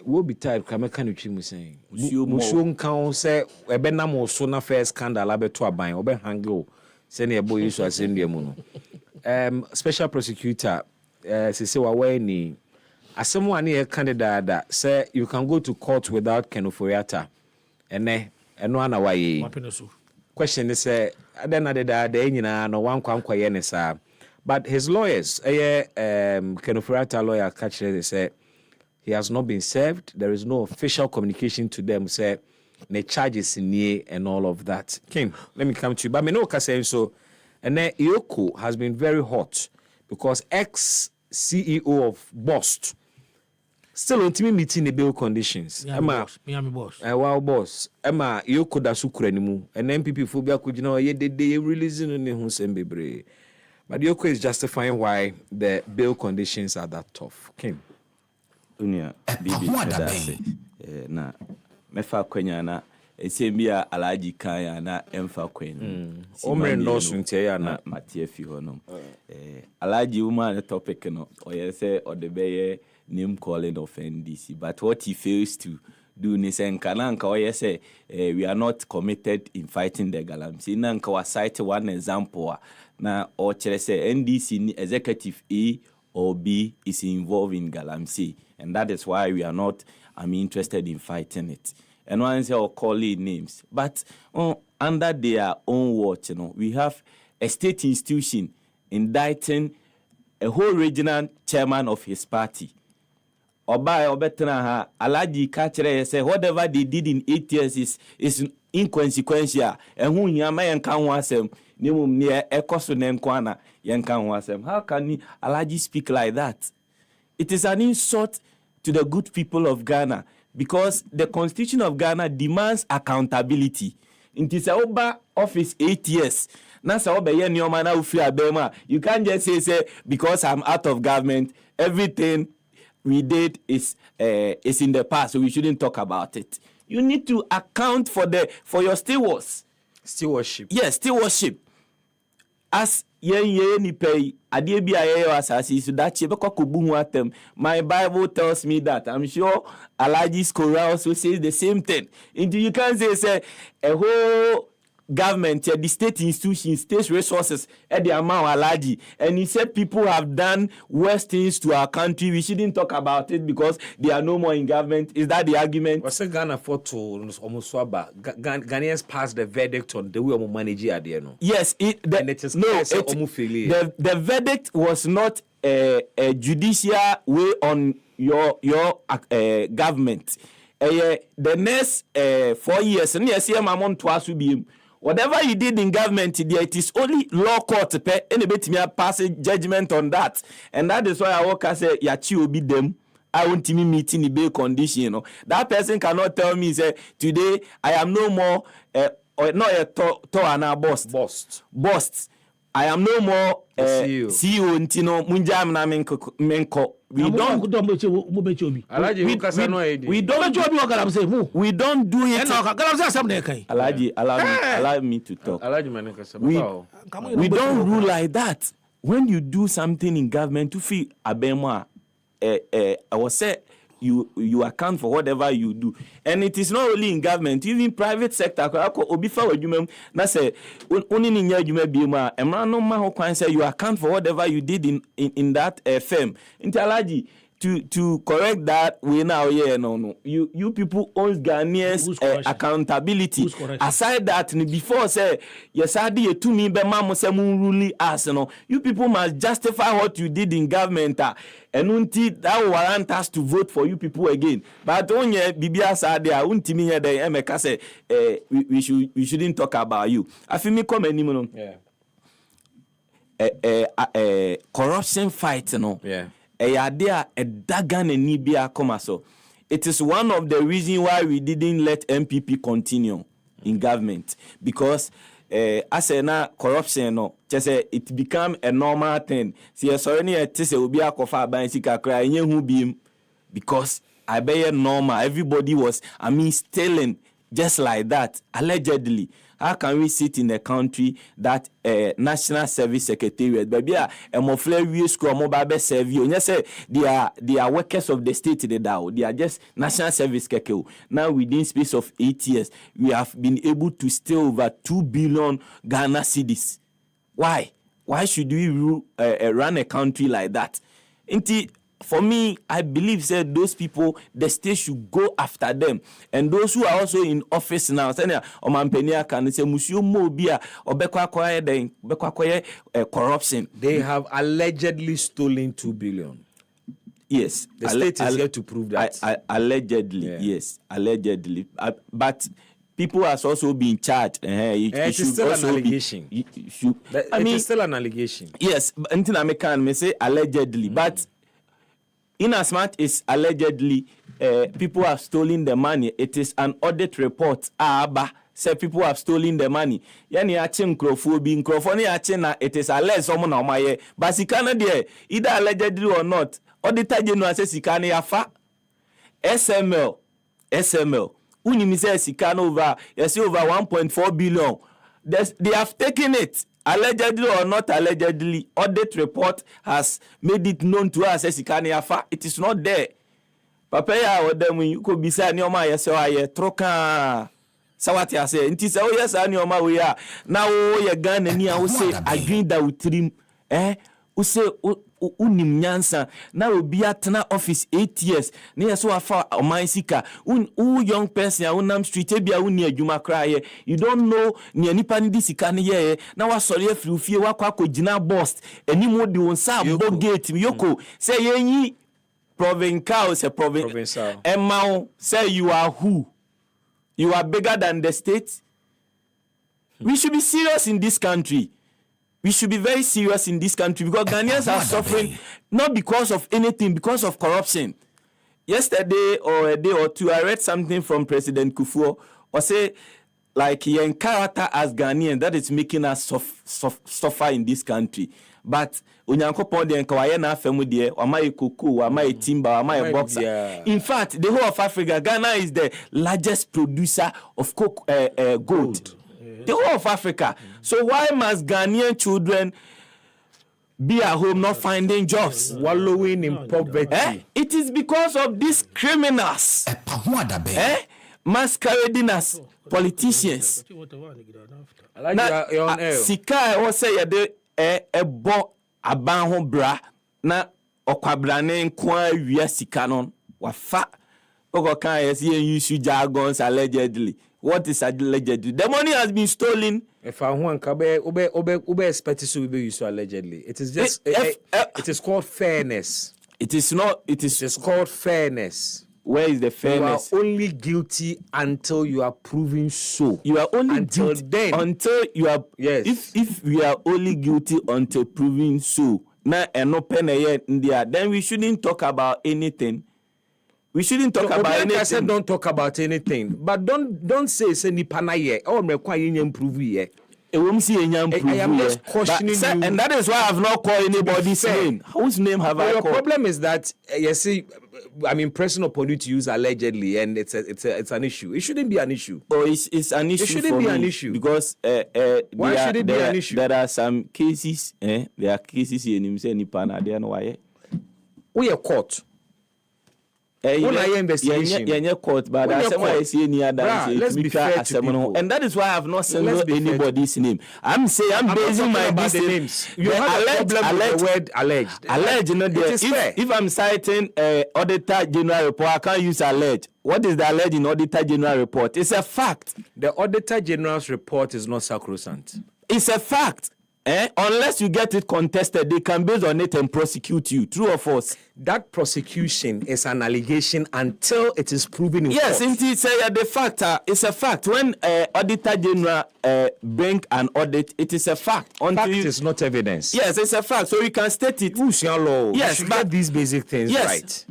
will be tired kama kan you mu saying musuo kan say ebe na mo so na first scandal abeto aban obe handle say na ebo yiso asendua mu no special prosecutor say wa ni asemo ani candidate say you can go to court without kenoforiata eno ana waye question is say adena de nyina no wankwa ye ne sa but his lawyers kenoforiata lawyer catch say he has not been served. There is no official communication to them say the charges in and all of that. Kim, let me come to you but me no ka say so and then Iyoko has been very hot because ex-CEO of Bost still on meeting the bail conditions. Miami boss. Wow boss. Emma Iyoko da sukura ni mu. And MPP phobia could they releasing on who sembebre. But Iyoko is justifying why the bail conditions are that tough. Kim. Unia bibi medase. Na mefa kwenya na esembia Alhaji Kaya na emfa kwenya. Omre ndosu ntie ya na Matie fi honom. Alhaji uma topic no oyese odebeye name calling of NDC, but what he fails to do is we are not committed in fighting the galamsey. Nanka was cite one example na or say NDC executive A or B is involved in galamsey, and that is why we are not interested in fighting it. And one say or call it names, but under their own watch, we have a state institution indicting a whole regional chairman of his party. Oba obetena ha Alhaji Kachere say whatever they did in 8 years is inconsequential. Ehun nyama yenka ho asem nimum ne ekoso ne nkwana yenka ho asem. How can Alhaji speak like that? It is an insult to the good people of Ghana because the Constitution of Ghana demands accountability. It is oba office 8 years. Na sa obeye nyoma na ufi abema. You can't just say because I'm out of government everything we did is in the past, so we shouldn't talk about it. You need to account for your stewardship. Yes, stewardship. As ni pay adiebi ayo asasi so that my Bible tells me that. I'm sure Alhaji Skora also says the same thing. Until you can't say a whole government, the state institutions, state resources at the amount Alhaji, and he said people have done worse things to our country. We shouldn't talk about it because they are no more in government. Is that the argument? What's Ghana for to almost swaba? Ghanaians passed the verdict on the way we manage it. Yes, the verdict was not a judicial way on your government. The next 4 years, and yes, whatever you did in government, it is only law court anybody pass a judgment on that. And that is why I work as a yachi obi them. I want to meet in the bail condition. That person cannot tell me say today I am no more or not a boss. I am no more CEO ntino munjam na menko don't do it. Alaji, allow me to talk. We don't rule like that. When you do something in government, to feel abema, I was say you account for whatever you do, and it is not only in government, even private sector. Obifa wajumem na say oni ni nya adwuma bi mu a emra no ma ho kwan say you account for whatever you did in that firm. Inti Alaji, to correct that we now no you people own Ghanaians accountability. Aside that, before say yes I did to me be mama say really ask no, you people must justify what you did in government and until that warrant us to vote for you people again. But onye bibia sa there unti me there emeka say we shouldn't talk about you. Afimi come anymore. Corruption fight no. Yeah. It is one of the reasons why we didn't let MPP continue in government, because as a corruption no, just it become a normal thing. See, sorry, it is a because I be normal. Everybody was, stealing just like that, allegedly. How can we sit in a country that National Service Secretariat, baby, a mofle we school mobile serve you? You say they are workers of the state. They are just National Service Keke. Now within space of 8 years, we have been able to steal over 2 billion Ghana cedis. Why? Why should we run a country like that? For me, I believe that those people, the state should go after them. And those who are also in office now, corruption. They have allegedly stolen 2 billion. Yes. The state is here to prove that. Allegedly, yeah. Yes. Allegedly. But people has also been charged. It is still an allegation. It is still an allegation. Yes. Until I may say allegedly. But in as much as allegedly people have stolen the money, it is an audit report. Say people have stolen the money. Yani achi nkrofo na it is alleged someone na omaye. But sikana there, either allegedly or not, auditor general say sikana yafa. SML. Unimi say sikana over 1.4 billion. They have taken it. Allegedly or not allegedly, audit report has made it known to us as it is not there. Papa ya odem you could be saying your ma yes aye troka sawati ase nti say oh yes ani your ma we are now ye Ghana ni a wo say agree that with trim wo say unim nyansa na obi atena office 8 years na yeso afa oman sika young person a unam street e bia uni adwuma kra ye you don't know ni anipa ni sika ne ye na wasori afiri fie wakwa akogina boss enimo de wonsa bo gate yoko say yenyi provincial say provincial emma say you are who? You are bigger than the state. We should be serious in this country. We should be very serious in this country because Ghanaians are suffering not because of anything, because of corruption. Yesterday or a day or two, I read something from President Kufuor, or say, like, he in character as Ghanaian, that is making us suffer in this country. But Unyankopon de Nkawaye na afemu de, wamaye cocoa, wamaye timber, wamaye boxer. Yeah. In fact, the whole of Africa, Ghana is the largest producer of gold. The whole of Africa. So why must Ghanaian children be at home not finding jobs? Wallowing in poverty. It is because of these criminals. Masquerading as politicians. Sika o say yede ebo aban ho bra na okwabrane nko awia sika non wafa ogokan yes use jargons allegedly. What is allegedly? The money has been stolen. If I want to expect to be used allegedly, it is just it is called fairness. It is not. It is just called fairness. Where is the fairness? You are only guilty until you are proven so. You are only until guilty then. Until you are. Yes. If we are only guilty until proven so, now and open India, then we shouldn't talk about anything. We shouldn't talk about anything. I said don't talk about anything. But don't say nipa na ye or me kwa yin improve ye. I am just questioning you. And that is why I have not called anybody's name. Whose name have I called? Your problem is that you see, I'm impressing upon you to use allegedly, and it's an issue. It shouldn't be an issue. Oh, it's an issue. It shouldn't be an issue because why should it be an issue? There are some cases. There are cases in Nipan. They are why. We are court. Yeah, court, but I see any other. Let's be fair to people. And that is why I have not singled anybody's name. I'm basing my names. You have a problem with the word alleged. Alleged, you know, if I'm citing Auditor General report, I can't use alleged. What is the alleged in Auditor General report? It's a fact. The Auditor General's report is not sacrosanct. It's a fact. Unless you get it contested, they can base on it and prosecute you. True or false? That prosecution is an allegation until it is proven in yes, court. Yes, the fact. It's a fact. When Auditor General bring an audit, it is a fact. Fact is not evidence. Yes, it's a fact. So you can state it. Yes, but these basic things right.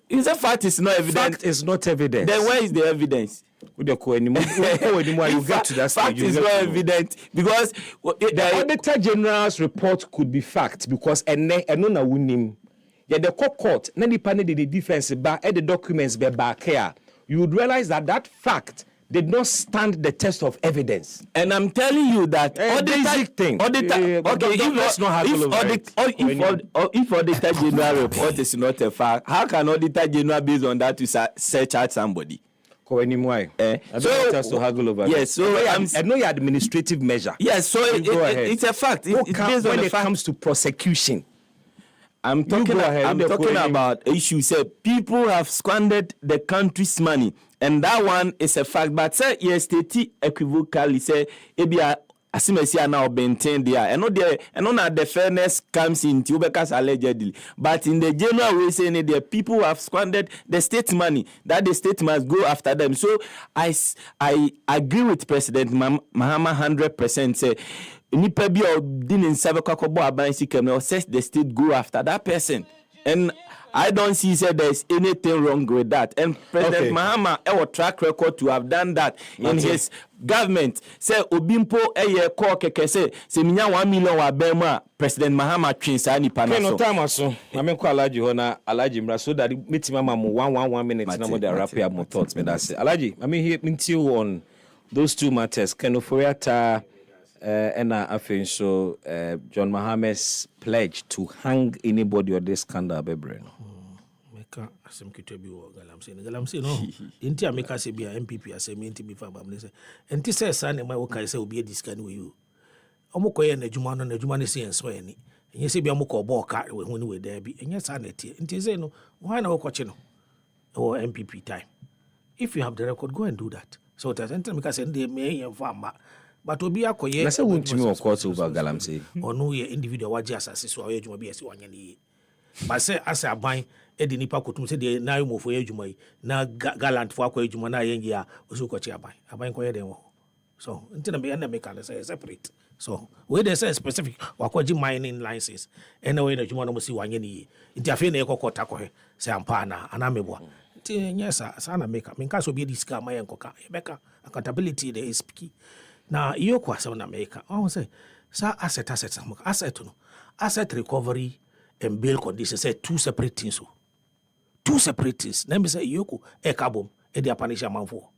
It's a fact. It's not evidence. Fact is not evidence. Then where is the evidence? You get to that stage. Fact is not evident because the Auditor General's report could be fact because enona wunim. Yeah, the court na the panel the defense back the documents be back here. You would realize that fact did not stand the test of evidence. And I'm telling you that basic thing. If Auditor General report is not a fact, how can Auditor General based on that to search out somebody? I don't want us to haggle over. Yes, so I know your administrative measure. Yes, so it's a fact. It's based on when it comes to prosecution. I'm talking about issues. People have squandered the country's money, and that one is a fact. But say yes, state equivocally say Asimesi now maintain there. And not the fairness comes into because allegedly. But in the general way, saying the people have squandered the state money, that the state must go after them. So I agree with President Mahama 100%. Say nipa bi odin nsabe kwakobo aban sikam na says the state go after that person. And I don't see there's anything wrong with that. And President Mahama our track record to have done that in his government. Say Obimpo call keke say minya 1 million wa bema President Mahama twinsa ni panaso. No time so. Amenko Alaji hona Alaji mra so that meet mama mo 1 minute na mo dey wrap up my thoughts me that say. Alaji, I mean here until on those two matters. Kenoforiata and I think so John Mahama's pledge to hang anybody on this scandal bebre. Asem kitwebi wo galamse no enti ameka se bia MPP asem enti bi fa bam ne se enti se sa ne mai wo kai se obi ediska ne we you omokoye na adwuma no na adwuma ne se enso ani enye se bia mokọ bo ka we hu ne we da bi enye sa na tie enti se no why na wo koche no or MPP time if you have the record go and do that so that enti ameka se ndie me yen fa ma but obi akoye na se wontumi wo court over galamse ono ye individual waje asase so aye adwuma bi ese wanya ne but say asa aban edi nipa kotum se de na yomofo ye adwuma yi na gallant fo akwa adwuma na yengi a osu kochi aban ko ye den wo so ntina me na make an say separate so we dey say specific wakwaji mining license ena we na adwuma no mo si wanye ni nti afi na ye kokota ko he se ampa na ana mebo nti nyesa sa na make me nka so bi diska ma ye nkoka ye beka accountability dey is key na iyo kwa se na make o say sa asset recovery and bail conditions say two separate things so two separate things. Let me say yoko ekabom e dia panisha manfo.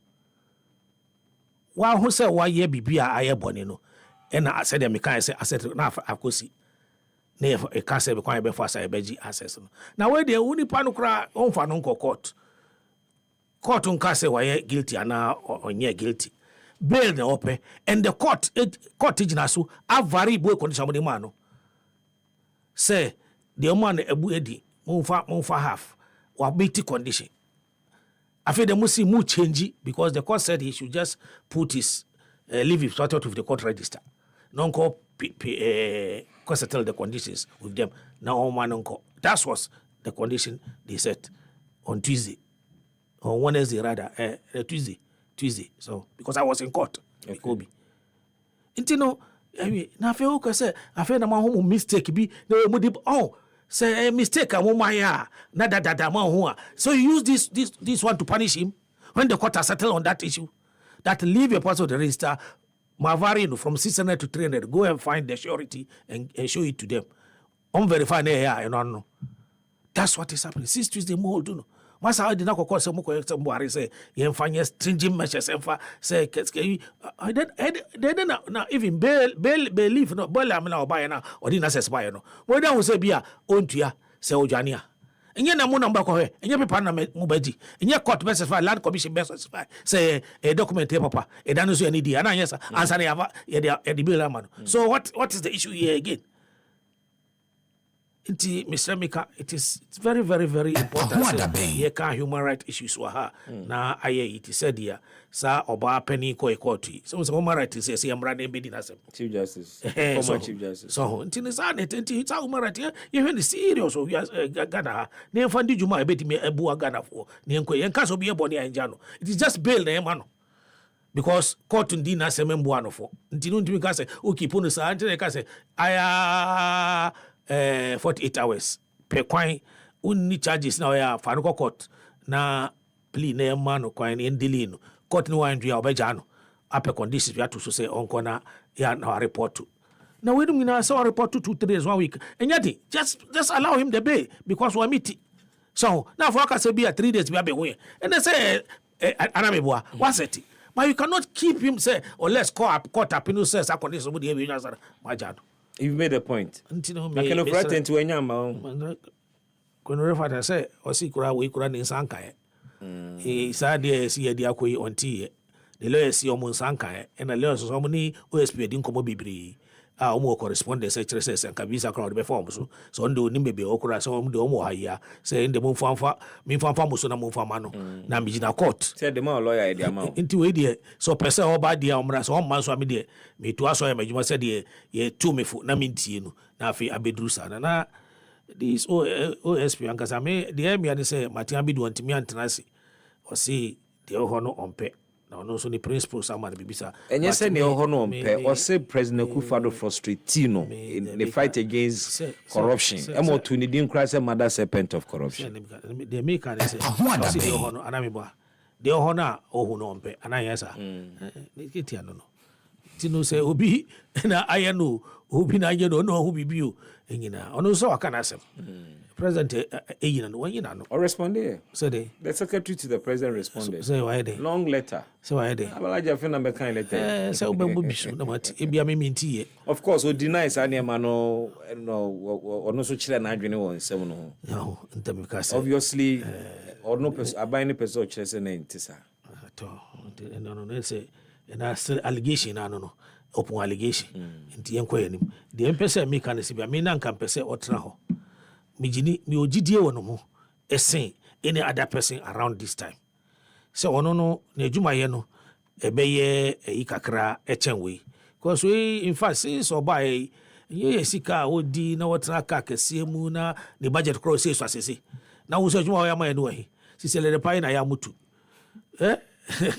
Wa ho say wa ye bibia aye bone no. E na say dem kan say asset na akosi. Na e ka say be kwan be for say beji access no. Na we dey uni pa no kra onfa no court. Court unka say wa ye guilty ana onye guilty. Bail na open and the court ejina so avari boy condition mo de man no. Say the man ebu edi monfa half. Or BT condition. I feel the Musi mu change because the court said he should just put his leave his daughter with the court register. Non-co settle the conditions with them. Now on non-co. That was the condition they set on Tuesday. On Wednesday rather. Tuesday. So because I was in court. Kobe. Intino, na fe o say I feel na ma mistake bi na say a mistake na so you use this one to punish him when the court has settled on that issue that leave a person of the register Mavarino from 600 to 300. Go and find the surety and show it to them. Verify no. That's what is happening. Since Tuesday, more do no. Masa I did not call some more say you find stringent measures and say now even believe no bail am now buy now or didn't access buy no. Well then we say bia own to ya say ojania. Enye na mo number ko he enye paper na mo baji enye court specify land commission specify say a document here papa e dan so any dia na yes answer na ya bill am. So what is the issue here again? Mr. Mika, it's very, very, very important. Here can human rights issues were her. Na aye it is said here. Sa oba penny ko ekoti. So human rights is say I'm running bidding as Chief Justice. Former Chief Justice. So until it's human rights. You hear the serious of Ghana. Ne fandi juma ebeti me ebu Ghana for. Ne enko yen kaso bi eboni anjano. It is just bail na emano. Because court ndi na se membuano for. Until ntimi ka say okay punu sa until ka say aya 48 hours per kwan unni charges na ya fanuko court na plea na man kwan in delay no court no wan dua obeja no ape conditions we have to say onko na ya na report to na we do na say report to 2-3 days 1 week enyati just allow him the bail because we meet so now for ka say be 3 days we be we and they say anameboa what's it but you cannot keep him say or let's court up no say conditions somebody we answer majado. You've made a point. I can afford into a yama. When refer say, or see kura we kura in sanka. He said, yes, he had yakui on tea. The lawyer see almost sanka, and the lawyers so many OSP didn't come bibri. Our more correspondence, says, and Kabisa crowd before so on do nimbe okra, so do more higher, saying the moon fanfa, me fanfamusuna mufamano, Namijina court. Said the more lawyer idea. Into idiot, so person all bad dear omra, so one man so me me to us, you must say, ye 2 me foot, Namintino, Nafi Abedrusa, na this OSP, and Casame, the Emmy, say, Matiambi do anti me and Tenassi, or see the honor on pay. Now, no, so the principal someone bibisa. And yes, any honor on pay or say President Akufo-Addo frustrate in the fight against corruption. Emo to ni dim Christ a mother serpent of corruption. The maker is the honor anamiba. The honor oh no on pay and I answer. No. Tino say obi na ayano obi na ayano no who be you. Engina. Ono so I can answer. President no or responded. So the secretary to the president responded. So why they long letter. So why they Abalaja feel na kind letter. So bisu na mati ebia me minti. Of course we deny say na no ono so chire na adwene won nsem no. No, ntamika say. Obviously ono person abanye person chire say na ntisa. No say na still allegation no. Open allegation. Nti yenko yanim. The mpese me kan say me na nka mpese otra ho. Mijini mi ojidie wono mo esen any other person around this time. So ono no na adwuma ye no ebeye ikakra echenwe. Because we in fact since obai ye sika odi na wotra ka kese mu na the budget cross say so asese. Na wo so adwuma ya ma ye no ahi. Sisele de pai na ya mutu.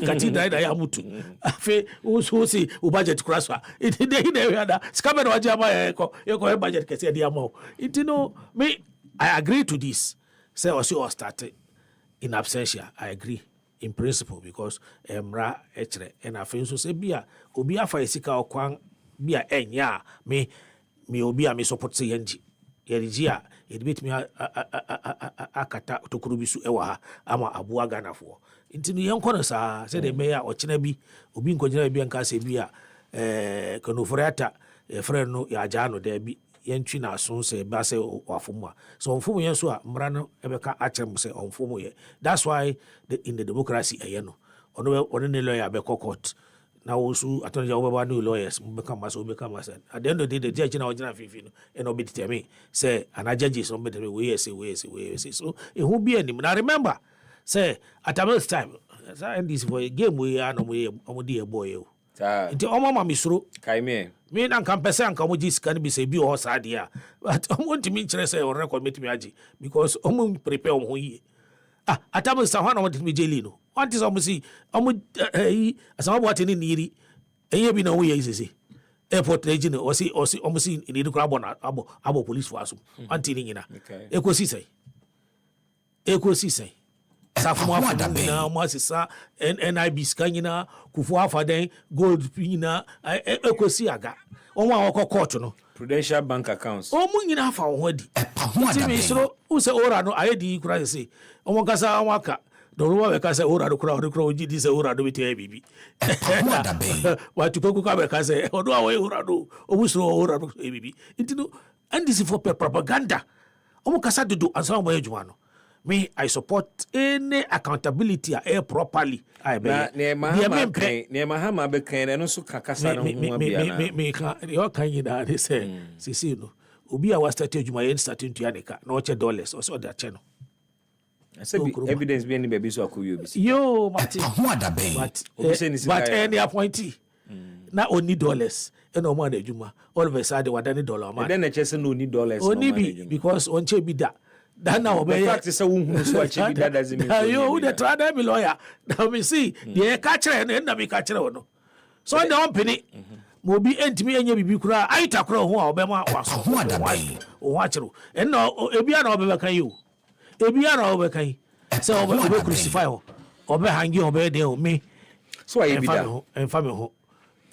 Kati da ya mutu. Afi wo so si o budget cross wa. It dey ada. Scam na waje ama ye ko budget kese dey ama. It no me I agree to this. Say also started in absentia. I agree in principle because emra echre and I feel so say bia obi afa esika okwan bia enya me obi a me support say yenji yerija it bit me akata tokurubisu ewa ha ama abuwa Ghana for intinu yenkono sa say the mayor ochina bi obi nkojina bi anka say bia konoforiata friend no ya jano there bi yentwi na so say ba say wafomu so onfomu yen so a mra no ebeka achem say onfomu ye. That's why in the democracy ayeno ono ne lawyer be court na wosu attorney obeba no lawyers mbeka mas at the end of the day the judge na ojina fifi no e no be determine say an judges no be determine we say so e who be anim. Now remember say at this time and this for a game we are no we omodi e boy o nti omo ma misro kaime me na kan pese an kan mo ji scan bi say bi o sa dia but omo ntimi nkyere say o record metimi agi because omo prepare omo yi atamo sa hwana mo timi jeli no want is omo si omo asama bo ateni niri eye bi na wo ye sisi airport region o si omo si ni de kra na abo police for aso anti ni nyina ekosi sai Safu Afa na Masisa NIB Scanyina, Kufu Afa den gold pina ekosi aga. Onwa okọ court no. Prudential bank accounts. Omu nyina fa ohodi. Timi soro use ora no ayedi kura se. Omo kasa anwaka. Don't we can say ora do kura do kura oji say ora do beti bibi. Wa tukoku ka be ka say odo awe ora do. Omu soro ora do bibi. Intino and this is for propaganda. Omo kasa do ansa mo ejuma no. Me, I support any accountability properly. I bet. Mahama be kind and also Kakasa no me your kind that they say, see, no. Ubi was started my end starting to Yanika, no $1 or so that channel. I said evidence being the baby so could you be. Yo, Martin, but any appointee, not only dollars. And no money, Juma. All of a sudden, what any $1 man. Then the chest no need dollars. Only be because on Chebida. That now the fact is that doesn't mean you the tried be lawyer. Now me see the catcher and end me catcher no. So the company mo bi entimi enye bibi kura aita kura ho a obema waso o wachero and no ebia na obeba kan you ebia na obeba kan say obe crucify ho obe hangi obe de o me so ayi bi da en family ho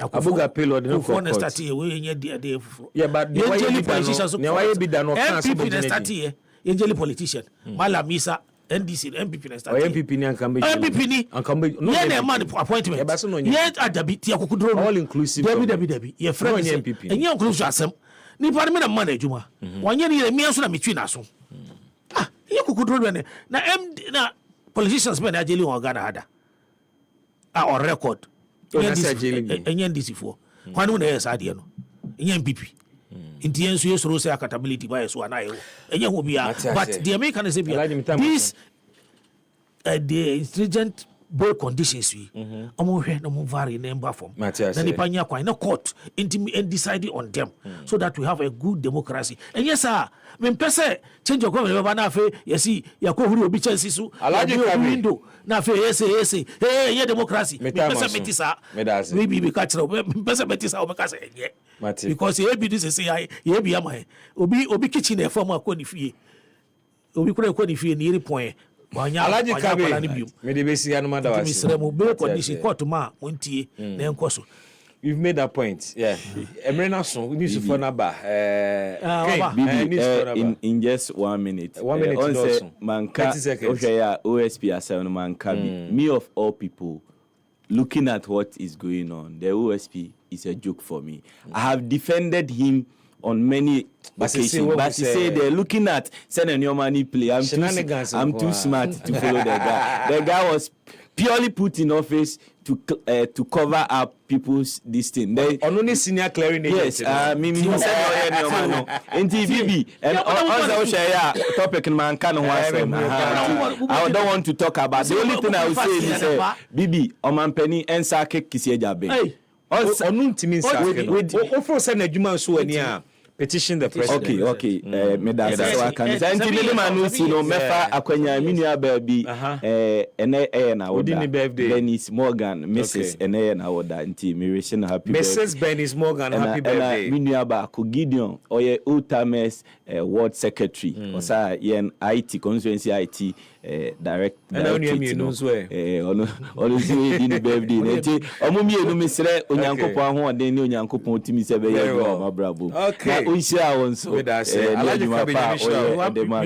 abuga payload no for start here we enye de fufuro yeah but the way bi da no kan so be start here Angeli politician, Malam Isa, NDC, MPP, MPP ni ankambe. MPP ni ankambe. No man appointment. Yet at the bit yakukudro. All inclusive. Debi. Your friend is MPP. And you inclusive asem. Ni parliament na man ejuma. Wanye ni mi anso na mitwi na so. Ah, yakukudro na politicians be na Angeli on Ghana hada. On record. NDC for. Kwanu na yes ade no. MPP. Inti yensu yesoro say accountability by so anayo enye ho bia but the American say bia this the stringent board conditions we omo hwe no mo vary number form na nipa nya kwan na court and decide on them so that we have a good democracy and yes sir me pese change of government ba na afi yesi yakohuru obi chance su window na afi yesi hey democracy me pese metisa we be catch me pese metisa o be ka say ye because ye be this say ye be am obi kitchen e form akọ ni fie obi kura akọ ni fie ni ri point Alaji Kabe me de besi anuma da wasi Mr. Mo condition court ma montie na enkoso. You've made that point. Yeah. Emrena so we need to phone number. In just 1 minute. 1 minute also. Manka OSP asem manka me of all people looking at what is going on. The OSP is a joke for me. I have defended him on many occasions, but he say they're looking at sending your money play. I'm too smart to follow the guy. The guy was purely put in office to cover up people's this thing. Only senior clearing agent. Yes, Mimi said no. NTVB and also share topic in man can I don't want to talk about. The only thing I will say is Bibi Omanpenny and Sake Kisiejabe. Petition the president. Okay. So I can say mefa akwanya minua baby ene na woda Bernice Morgan Mrs. ene na woda nti me wish na happy birthday Mrs. Bernice Morgan happy birthday minua ba ko Gideon oye Ultimates ward secretary osa yen IT constituency IT direct ono si di birthday nti omo mienu mesre onyankopon ho den ni onyankopon timi se be ye ma brabo Unshia also. With us, Alaji Kabe,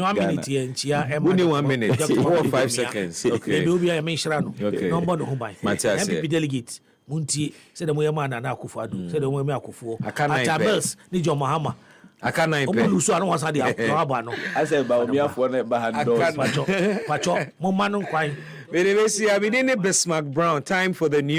1 minute here. Only 1 minute. 4 or 5 seconds. Okay. Maybe we are mentioning. Okay. Number no by. MPP delegate. Munti said the way man na Akufo-Addo. Said the way me Akufo. Atabels ni John Mahama. Akana ipe. Omo lusu anu wasa de aba no. I said ba omi afo na ba hand doors. Pacho. Mo manu kwan. Bismark Brown. Time for the news.